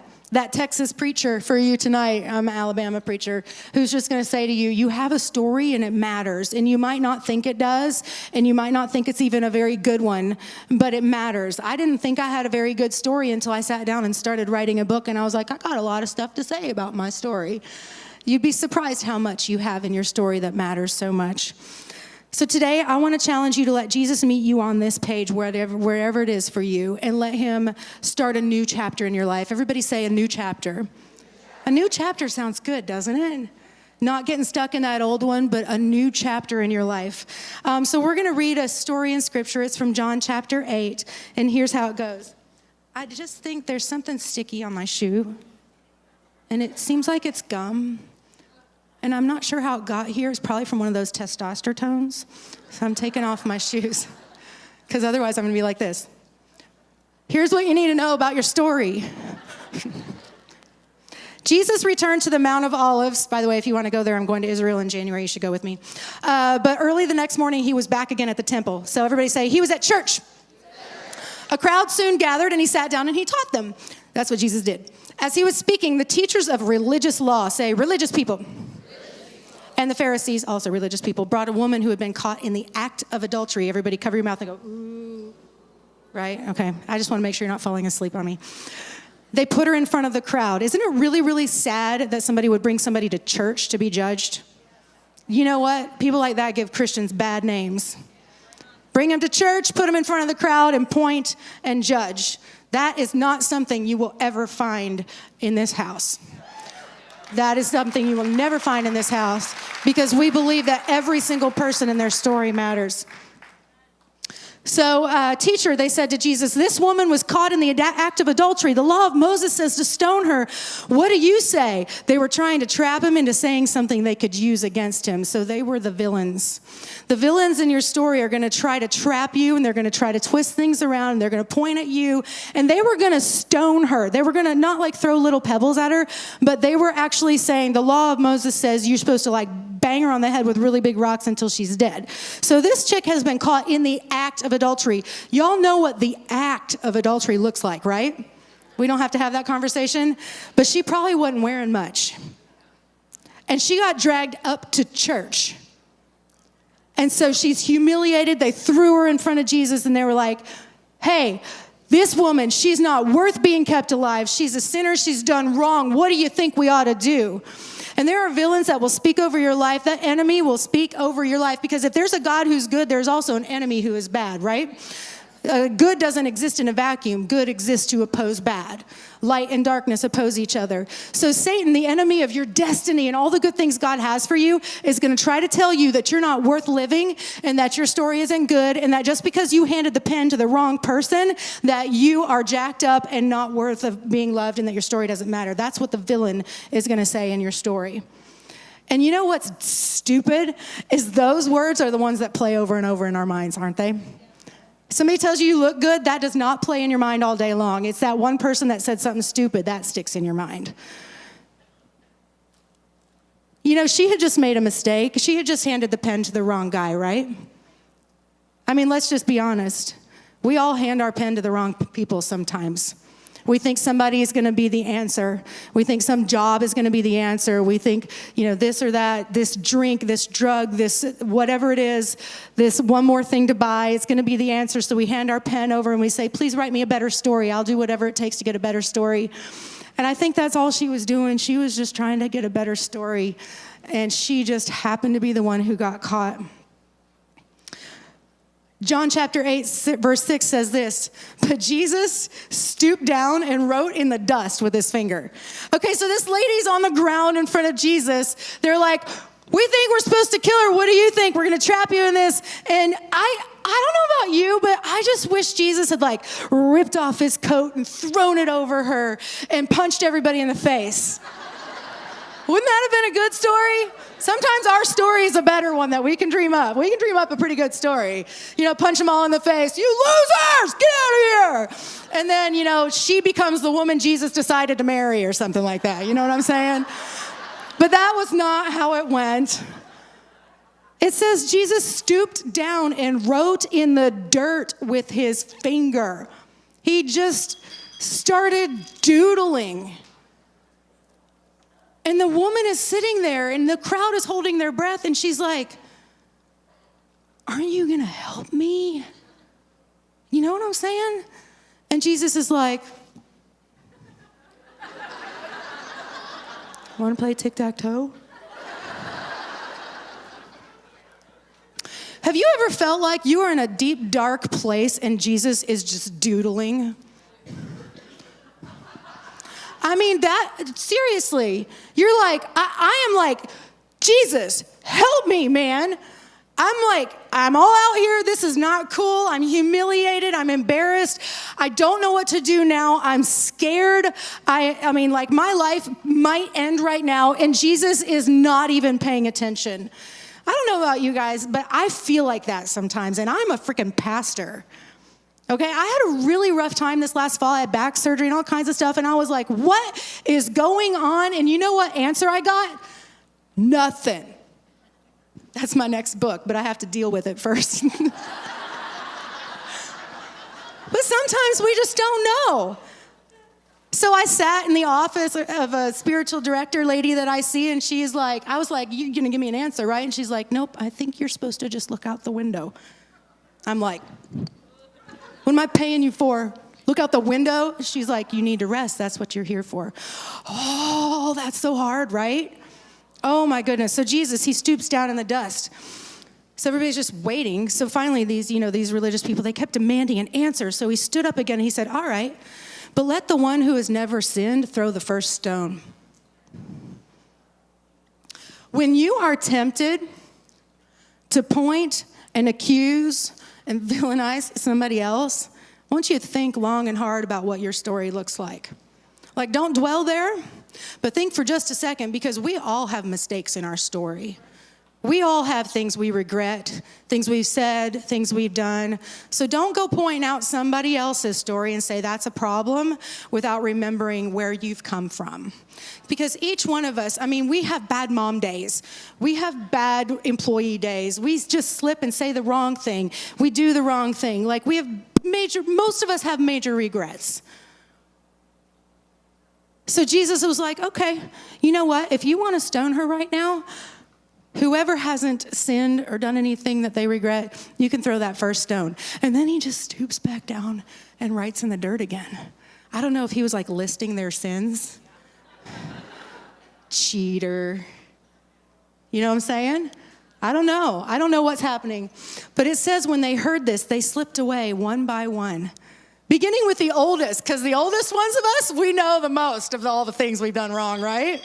Speaker 3: Texas preacher for you tonight. I'm an Alabama preacher who's just going to say to you, you have a story and it matters. And you might not think it does, and you might not think it's even a very good one, but it matters. I didn't think I had a very good story until I sat down and started writing a book, and I was like, I got a lot of stuff to say about my story. You'd be surprised how much you have in your story that matters so much. So today, I want to challenge you to let Jesus meet you on this page, wherever it is for you, and let Him start a new chapter in your life. Everybody say a new chapter. A new chapter sounds good, doesn't it? Not getting stuck in that old one, but a new chapter in your life. So we're going to read a story in Scripture. It's from John chapter 8, and here's how it goes. I just think there's something sticky on my shoe, and it seems like it's gum. And I'm not sure how it got here. It's probably from one of those testosterones. So I'm taking off my shoes, because otherwise I'm going to be like this. Here's what you need to know about your story. Jesus returned to the Mount of Olives. By the way, if you want to go there, I'm going to Israel in January. You should go with me. But early the next morning, He was back again at the temple. So everybody say, He was at church. A crowd soon gathered, and He sat down and He taught them. That's what Jesus did. As He was speaking, the teachers of religious law, say religious people, and the Pharisees, also religious people, brought a woman who had been caught in the act of adultery. Everybody cover your mouth and go, ooh. Right? Okay. I just want to make sure you're not falling asleep on me. They put her in front of the crowd. Isn't it really, really sad that somebody would bring somebody to church to be judged? You know what? People like that give Christians bad names. Bring them to church, put them in front of the crowd, and point and judge. That is not something you will ever find in this house. That is something you will never find in this house because we believe that every single person in their story matters. So, teacher, they said to Jesus, this woman was caught in the act of adultery. The law of Moses says to stone her. What do you say? They were trying to trap him into saying something they could use against him. So they were the villains. The villains in your story are going to try to trap you, and they're going to try to twist things around, and they're going to point at you, and they were going to stone her. They were going to not like throw little pebbles at her, but they were actually saying the law of Moses says you're supposed to like bang her on the head with really big rocks until she's dead. So this chick has been caught in the act of adultery. Y'all know what the act of adultery looks like, right? We don't have to have that conversation, but she probably wasn't wearing much. And she got dragged up to church. And so she's humiliated. They threw her in front of Jesus and they were like, hey, this woman, she's not worth being kept alive. She's a sinner. She's done wrong. What do you think we ought to do? And there are villains that will speak over your life. That enemy will speak over your life because if there's a God who's good, there's also an enemy who is bad, right? Good doesn't exist in a vacuum. Good exists to oppose bad. Light and darkness oppose each other. So Satan, the enemy of your destiny and all the good things God has for you, is going to try to tell you that you're not worth living and that your story isn't good and that just because you handed the pen to the wrong person, that you are jacked up and not worth of being loved and that your story doesn't matter. That's what the villain is going to say in your story. And you know what's stupid is those words are the ones that play over and over in our minds, aren't they? Somebody tells you look good, that does not play in your mind all day long. It's that one person that said something stupid, that sticks in your mind. You know, she had just made a mistake. She had just handed the pen to the wrong guy, right? I mean, let's just be honest. We all hand our pen to the wrong people sometimes. We think somebody is going to be the answer. We think some job is going to be the answer. We think, you know, this or that, this drink, this drug, this whatever it is, this one more thing to buy, it's going to be the answer. So we hand our pen over and we say, please write me a better story. I'll do whatever it takes to get a better story. And I think that's all she was doing. She was just trying to get a better story. And she just happened to be the one who got caught. John chapter 8, verse 6 says this, but Jesus stooped down and wrote in the dust with his finger. Okay, so this lady's on the ground in front of Jesus. They're like, we think we're supposed to kill her. What do you think? We're going to trap you in this. And I don't know about you, but I just wish Jesus had like ripped off his coat and thrown it over her and punched everybody in the face. Wouldn't that have been a good story? Sometimes our story is a better one that we can dream up. We can dream up a pretty good story. You know, punch them all in the face. You losers, get out of here. And then, you know, she becomes the woman Jesus decided to marry or something like that. You know what I'm saying? But that was not how it went. It says Jesus stooped down and wrote in the dirt with his finger. He just started doodling. And the woman is sitting there and the crowd is holding their breath and she's like, aren't you going to help me? You know what I'm saying? And Jesus is like, want to play tic-tac-toe? Have you ever felt like you are in a deep, dark place and Jesus is just doodling? I mean, seriously, you're like, I am like, Jesus, help me, man. I'm like, I'm all out here. This is not cool. I'm humiliated. I'm embarrassed. I don't know what to do now. I'm scared. I mean, like my life might end right now and Jesus is not even paying attention. I don't know about you guys, but I feel like that sometimes and I'm a freaking pastor. Okay, I had a really rough time this last fall. I had back surgery and all kinds of stuff. And I was like, what is going on? And you know what answer I got? Nothing. That's my next book, but I have to deal with it first. But sometimes we just don't know. So I sat in the office of a spiritual director lady that I see, and she's like, I was like, you're going to give me an answer, right? And she's like, nope, I think you're supposed to just look out the window. I'm like, what am I paying you for? Look out the window? She's like, you need to rest. That's what you're here for. Oh, that's so hard, right? Oh my goodness. So Jesus, he stoops down in the dust. So everybody's just waiting. So finally these religious people, they kept demanding an answer. So he stood up again and he said, all right, but let the one who has never sinned throw the first stone. When you are tempted to point and accuse and villainize somebody else, I want you to think long and hard about what your story looks like. Like, don't dwell there, but think for just a second, because we all have mistakes in our story. We all have things we regret, things we've said, things we've done. So don't go point out somebody else's story and say that's a problem without remembering where you've come from. Because each one of us, I mean, we have bad mom days. We have bad employee days. We just slip and say the wrong thing. We do the wrong thing. Like, we have most of us have major regrets. So Jesus was like, okay, you know what? If you want to stone her right now, whoever hasn't sinned or done anything that they regret, you can throw that first stone. And then he just stoops back down and writes in the dirt again. I don't know if he was like listing their sins. Cheater. You know what I'm saying? I don't know. I don't know what's happening. But it says when they heard this, they slipped away one by one. Beginning with the oldest, because the oldest ones of us, we know the most of all the things we've done wrong, right?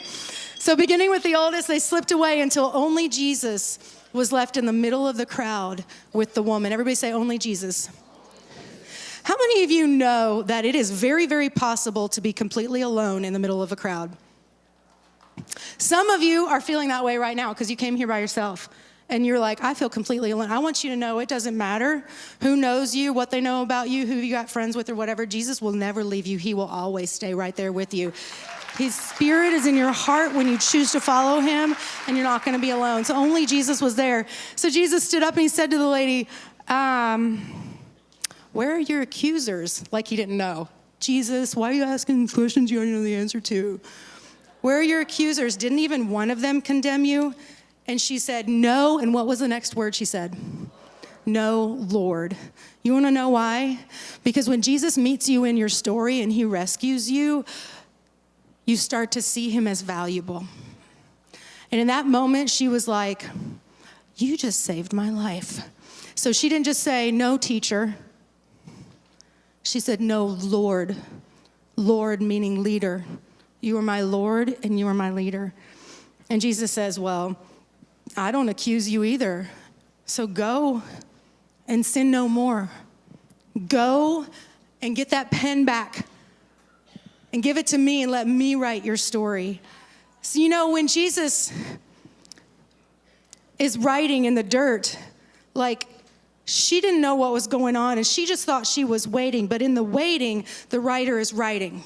Speaker 3: So beginning with the oldest, they slipped away until only Jesus was left in the middle of the crowd with the woman. Everybody say, only Jesus. How many of you know that it is very, very possible to be completely alone in the middle of a crowd? Some of you are feeling that way right now because you came here by yourself. And you're like, I feel completely alone. I want you to know it doesn't matter who knows you, what they know about you, who you got friends with or whatever. Jesus will never leave you. He will always stay right there with you. His spirit is in your heart when you choose to follow him, and you're not going to be alone. So only Jesus was there. So Jesus stood up and he said to the lady, where are your accusers? Like he didn't know. Jesus, why are you asking questions you already know the answer to? Where are your accusers? Didn't even one of them condemn you? And she said, no. And what was the next word she said? No, Lord. You want to know why? Because when Jesus meets you in your story and he rescues you, you start to see him as valuable. And in that moment, she was like, you just saved my life. So she didn't just say, no, teacher. She said, no, Lord. Lord meaning leader. You are my Lord and you are my leader. And Jesus says, well, I don't accuse you either. So go and sin no more. Go and get that pen back and give it to me and let me write your story. So, you know, when Jesus is writing in the dirt, like, she didn't know what was going on and she just thought she was waiting. But in the waiting, the writer is writing.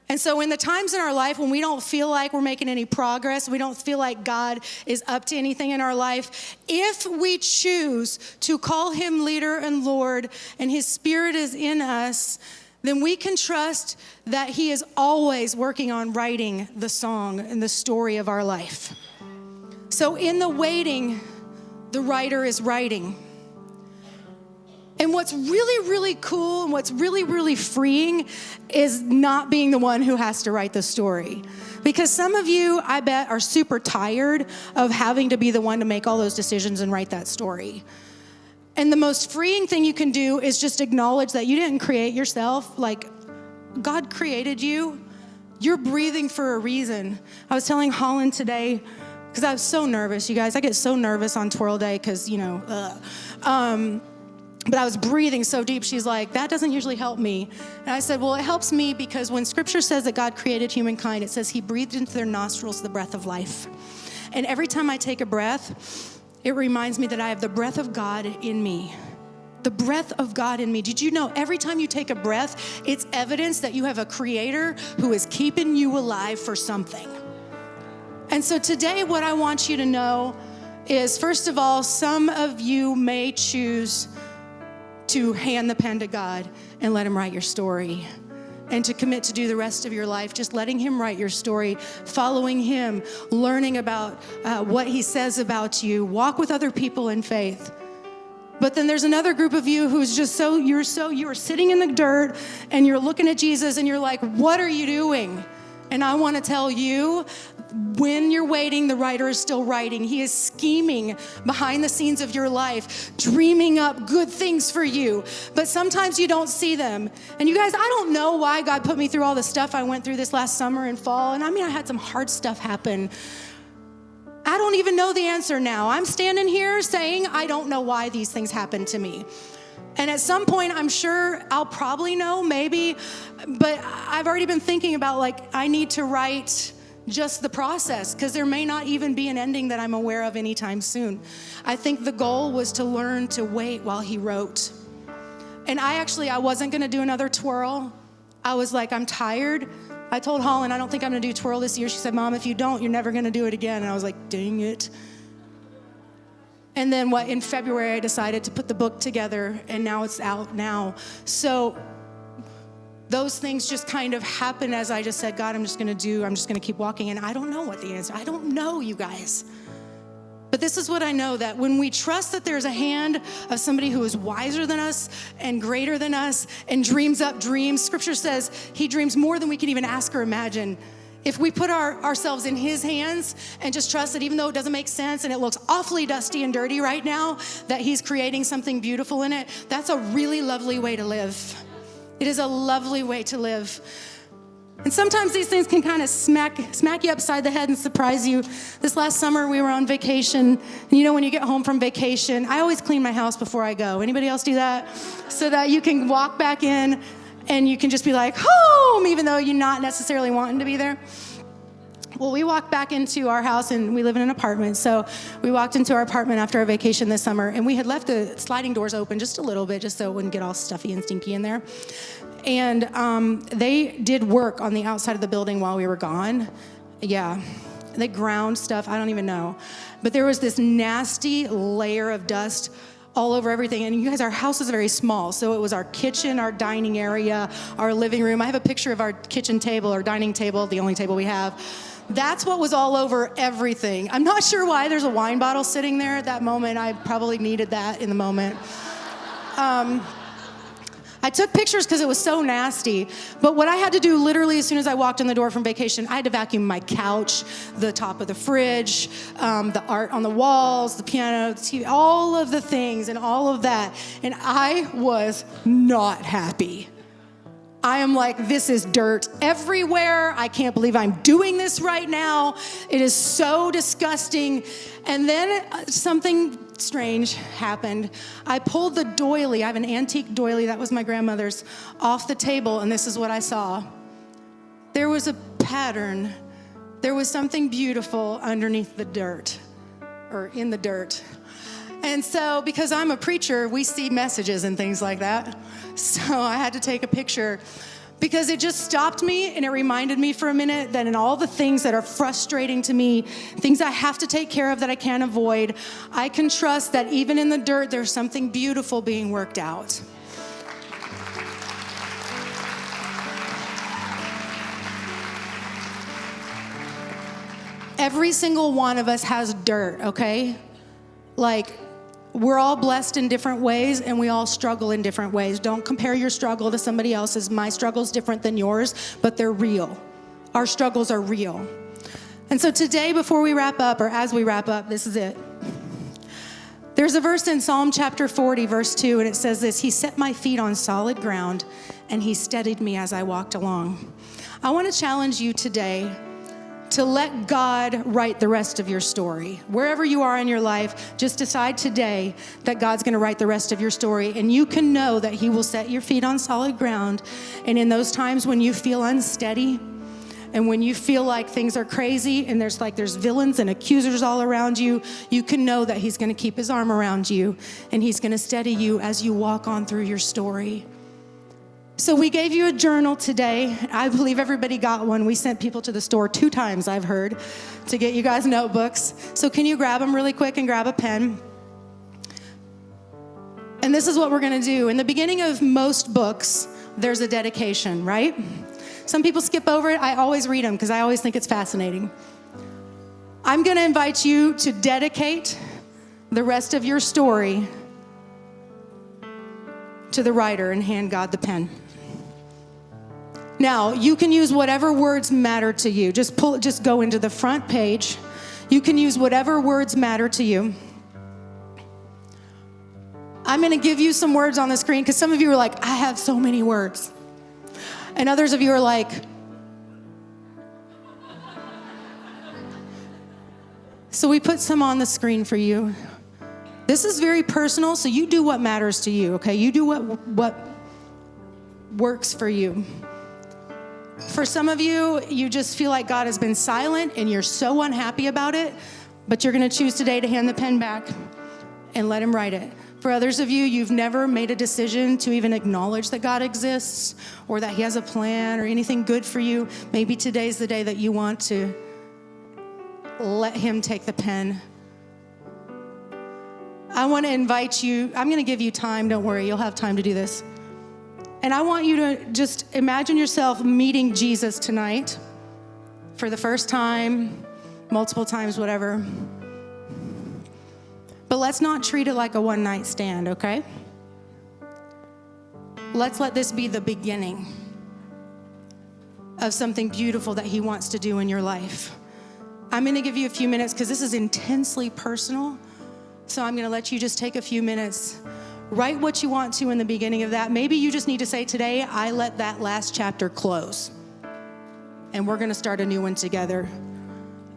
Speaker 3: And so in the times in our life when we don't feel like we're making any progress, we don't feel like God is up to anything in our life, if we choose to call him leader and Lord and his spirit is in us, then we can trust that he is always working on writing the song and the story of our life. So in the waiting, the writer is writing. And what's really, really cool and what's really, really freeing is not being the one who has to write the story. Because some of you, I bet, are super tired of having to be the one to make all those decisions and write that story. And the most freeing thing you can do is just acknowledge that you didn't create yourself. Like, God created you. You're breathing for a reason. I was telling Holland today, because I was so nervous, you guys. I get so nervous on TWIRL Day because, you know, but I was breathing so deep. She's like, that doesn't usually help me. And I said, well, it helps me because when scripture says that God created humankind, it says he breathed into their nostrils the breath of life. And every time I take a breath, it reminds me that I have the breath of God in me. The breath of God in me. Did you know every time you take a breath, it's evidence that you have a creator who is keeping you alive for something. And so today what I want you to know is, first of all, some of you may choose to hand the pen to God and let him write your story, and to commit to do the rest of your life just letting him write your story, following him, learning about what he says about you, walk with other people in faith. But then there's another group of you who's just you're sitting in the dirt and you're looking at Jesus and you're like, what are you doing? And I want to tell you, when you're waiting, the writer is still writing. He is scheming behind the scenes of your life, dreaming up good things for you. But sometimes you don't see them. And you guys, I don't know why God put me through all the stuff I went through this last summer and fall. And I mean, I had some hard stuff happen. I don't even know the answer now. I'm standing here saying I don't know why these things happen to me. And at some point, I'm sure I'll probably know, maybe, but I've already been thinking about, like, I need to write just the process, because there may not even be an ending that I'm aware of anytime soon. I think the goal was to learn to wait while he wrote. And I wasn't gonna do another TWIRL. I was like, I'm tired. I told Holland, I don't think I'm gonna do TWIRL this year. She said, Mom, if you don't, you're never gonna do it again. And I was like, dang it. And then in February, I decided to put the book together, and now it's out now. So those things just kind of happen as I just said, God, I'm just gonna keep walking. And I don't know what the answer, I don't know, you guys. But this is what I know, that when we trust that there's a hand of somebody who is wiser than us and greater than us and dreams up dreams, Scripture says he dreams more than we can even ask or imagine. If we put ourselves in his hands and just trust that even though it doesn't make sense and it looks awfully dusty and dirty right now, that he's creating something beautiful in it, that's a really lovely way to live. It is a lovely way to live. And sometimes these things can kind of smack you upside the head and surprise you. This last summer we were on vacation. And you know, when you get home from vacation, I always clean my house before I go. Anybody else do that? So that you can walk back in and you can just be like, home, even though you're not necessarily wanting to be there. Well, we walked back into our house, and we live in an apartment. So we walked into our apartment after our vacation this summer, and we had left the sliding doors open just a little bit, just so it wouldn't get all stuffy and stinky in there. And they did work on the outside of the building while we were gone. Yeah, they ground stuff, I don't even know. But there was this nasty layer of dust all over everything. And you guys, our house is very small. So it was our kitchen, our dining area, our living room. I have a picture of our kitchen table, our dining table, the only table we have. That's what was all over everything. I'm not sure why there's a wine bottle sitting there at that moment. I probably needed that in the moment. I took pictures because it was so nasty. But what I had to do literally as soon as I walked in the door from vacation, I had to vacuum my couch, the top of the fridge, the art on the walls, the piano, the TV, all of the things and all of that. And I was not happy. I am like, this is dirt everywhere. I can't believe I'm doing this right now. It is so disgusting. And then something strange happened. I pulled the doily. I have an antique doily, that was my grandmother's, off the table, and this is what I saw. There was a pattern. There was something beautiful underneath the dirt, or in the dirt. And so, because I'm a preacher, we see messages and things like that. So I had to take a picture, because it just stopped me and it reminded me for a minute that in all the things that are frustrating to me, things I have to take care of that I can't avoid, I can trust that even in the dirt, there's something beautiful being worked out. Every single one of us has dirt, okay? Like, we're all blessed in different ways, and we all struggle in different ways. Don't compare your struggle to somebody else's. My struggle's different than yours, but they're real. Our struggles are real. And so today, before we wrap up, or as we wrap up, this is it. There's a verse in Psalm chapter 40, verse 2, and it says this: He set my feet on solid ground, and he steadied me as I walked along. I want to challenge you today to let God write the rest of your story. Wherever you are in your life, just decide today that God's gonna write the rest of your story, and you can know that he will set your feet on solid ground. And in those times when you feel unsteady, and when you feel like things are crazy and there's villains and accusers all around you, you can know that he's gonna keep his arm around you, and he's gonna steady you as you walk on through your story. So we gave you a journal today. I believe everybody got one. We sent people to the store 2 times, I've heard, to get you guys notebooks. So can you grab them really quick and grab a pen? And this is what we're gonna do. In the beginning of most books, there's a dedication, right? Some people skip over it. I always read them because I always think it's fascinating. I'm gonna invite you to dedicate the rest of your story to the writer and hand God the pen. Now, you can use whatever words matter to you. Just go into the front page. You can use whatever words matter to you. I'm gonna give you some words on the screen, because some of you are like, I have so many words. And others of you are like, So we put some on the screen for you. This is very personal, so you do what matters to you, okay? You do what works for you. For some of you, you just feel like God has been silent and you're so unhappy about it, but you're gonna choose today to hand the pen back and let him write it. For others of you, you've never made a decision to even acknowledge that God exists or that he has a plan or anything good for you. Maybe today's the day that you want to let him take the pen. I want to invite you, I'm going to give you time, don't worry, you'll have time to do this. And I want you to just imagine yourself meeting Jesus tonight for the first time, multiple times, whatever. But let's not treat it like a one-night stand, okay? Let's let this be the beginning of something beautiful that he wants to do in your life. I'm going to give you a few minutes because this is intensely personal. So I'm going to let you just take a few minutes. Write what you want to in the beginning of that. Maybe you just need to say, today, I let that last chapter close. And we're going to start a new one together.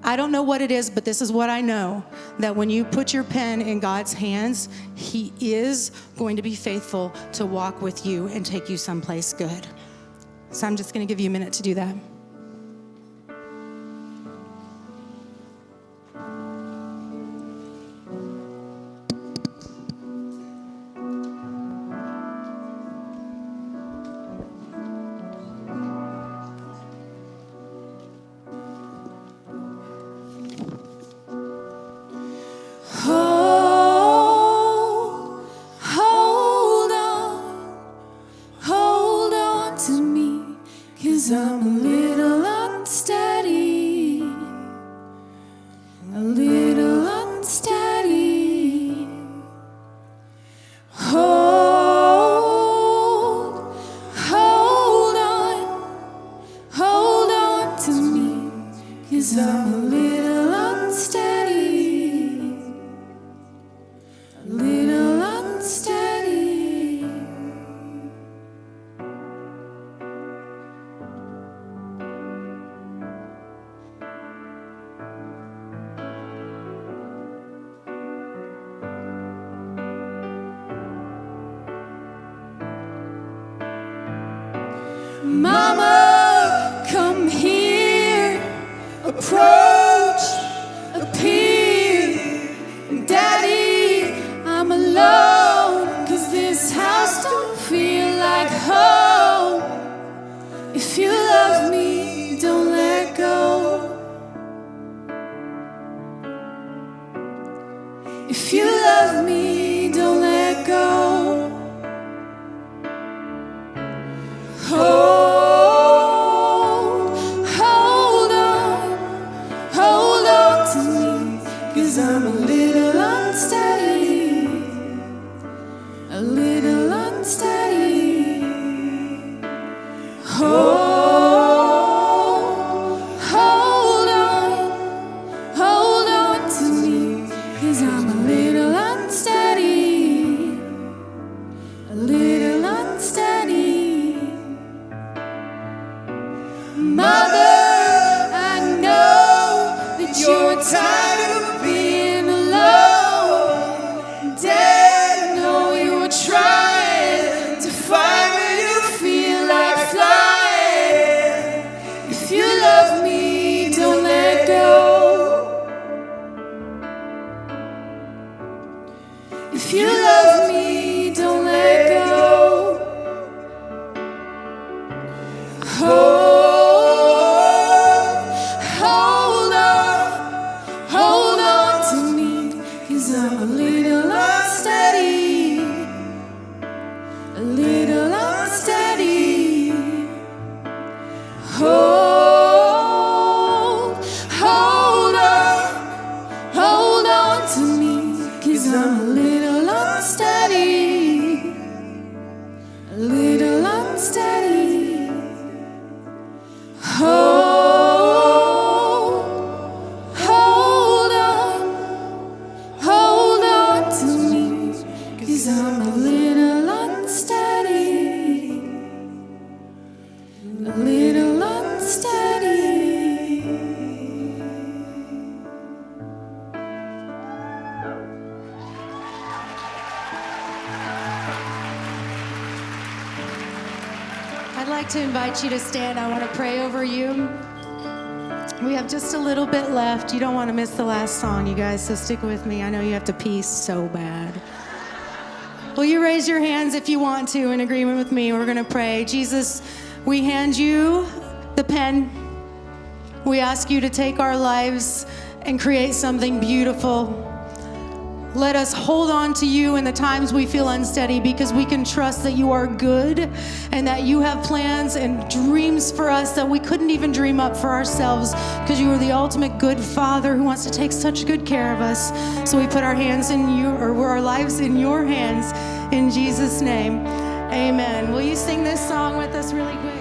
Speaker 3: I don't know what it is, but this is what I know, that when you put your pen in God's hands, he is going to be faithful to walk with you and take you someplace good. So I'm just going to give you a minute to do that.
Speaker 1: Hold on to me, 'cause I'm a little unsteady, a little unsteady. Hold on to me, 'cause I'm a little unsteady, a little unsteady. Mama, come here, approach, appear. Daddy, I'm alone, 'cause this house don't feel like home. If you love me, don't let go. If you love me, don't let go. Hold on to me, 'cause I'm a little unsteady, a little unsteady. Hold on to me, 'cause I'm a little unsteady, a little unsteady. Mother, I know that you're tired of being alone. Dad, I know you're trying to find where you feel like flying. If you love me, don't let go. If you love me, don't let go. Hold on to me, 'cause I'm a little unsteady, a little unsteady. Hold on to me, 'cause I'm a little unsteady, a little unsteady. Hold on to me, 'cause I'm a little unsteady, a little unsteady.
Speaker 3: I'd like to invite you to stand. I want to pray over you. We have just a little bit left. You don't want to miss the last song, you guys, so stick with me. I know you have to pee so bad. Will you raise your hands if you want to in agreement with me? We're going to pray. Jesus, we hand you the pen. We ask you to take our lives and create something beautiful. Let us hold on to you in the times we feel unsteady, because we can trust that you are good and that you have plans and dreams for us that we couldn't even dream up for ourselves, because you are the ultimate good Father who wants to take such good care of us. So we put our hands in you, or our lives in your hands, in Jesus' name. Amen. Will you sing this song with us really quick?